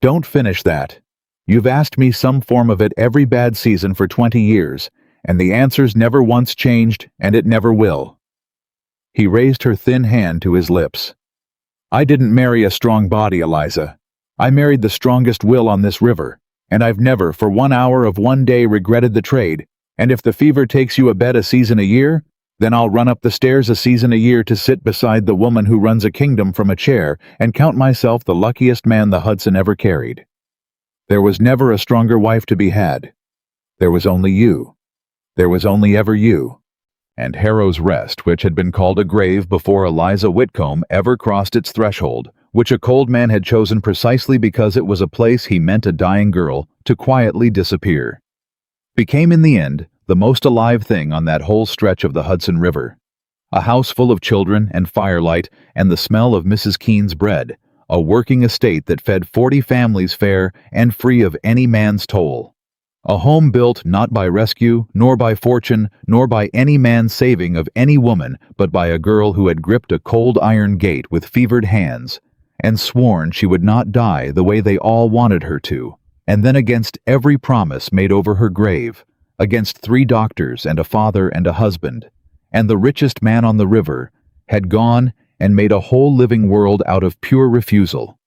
"Don't finish that. You've asked me some form of it every bad season for 20 years, and the answer's never once changed, and it never will." He raised her thin hand to his lips. "I didn't marry a strong body, Eliza. I married the strongest will on this river, and I've never for 1 hour of one day regretted the trade, and if the fever takes you abed a season a year, then I'll run up the stairs a season a year to sit beside the woman who runs a kingdom from a chair and count myself the luckiest man the Hudson ever carried. There was never a stronger wife to be had. There was only you. There was only ever you." And Harrow's Rest, which had been called a grave before Eliza Whitcomb ever crossed its threshold, which a cold man had chosen precisely because it was a place he meant a dying girl to quietly disappear, became in the end the most alive thing on that whole stretch of the Hudson River. A house full of children and firelight and the smell of Mrs. Keene's bread, a working estate that fed 40 families fair and free of any man's toll. A home built not by rescue, nor by fortune, nor by any man's saving of any woman, but by a girl who had gripped a cold iron gate with fevered hands, and sworn she would not die the way they all wanted her to, and then against every promise made over her grave, against 3 doctors and a father and a husband, and the richest man on the river, had gone and made a whole living world out of pure refusal.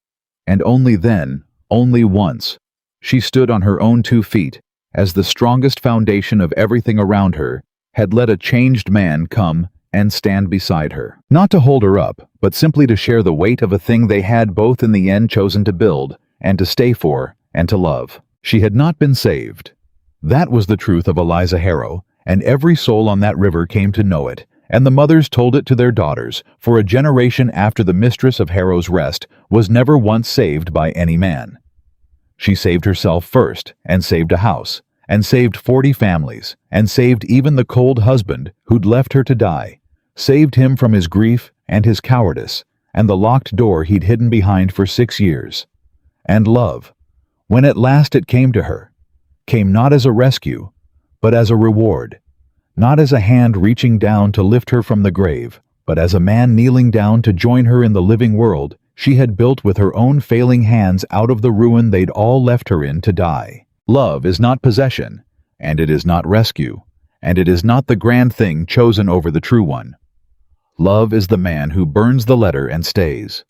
And only then, only once, she stood on her own 2 feet, as the strongest foundation of everything around her, had let a changed man come and stand beside her. Not to hold her up, but simply to share the weight of a thing they had both in the end chosen to build, and to stay for, and to love. She had not been saved. That was the truth of Eliza Harrow, and every soul on that river came to know it, and the mothers told it to their daughters, for a generation after the mistress of Harrow's Rest was never once saved by any man. She saved herself first, and saved a house, and saved 40 families, and saved even the cold husband who'd left her to die, saved him from his grief and his cowardice, and the locked door he'd hidden behind for 6 years. And love, when at last it came to her, came not as a rescue, but as a reward, not as a hand reaching down to lift her from the grave, but as a man kneeling down to join her in the living world she had built with her own failing hands out of the ruin they'd all left her in to die. Love is not possession, and it is not rescue, and it is not the grand thing chosen over the true one. Love is the man who burns the letter and stays.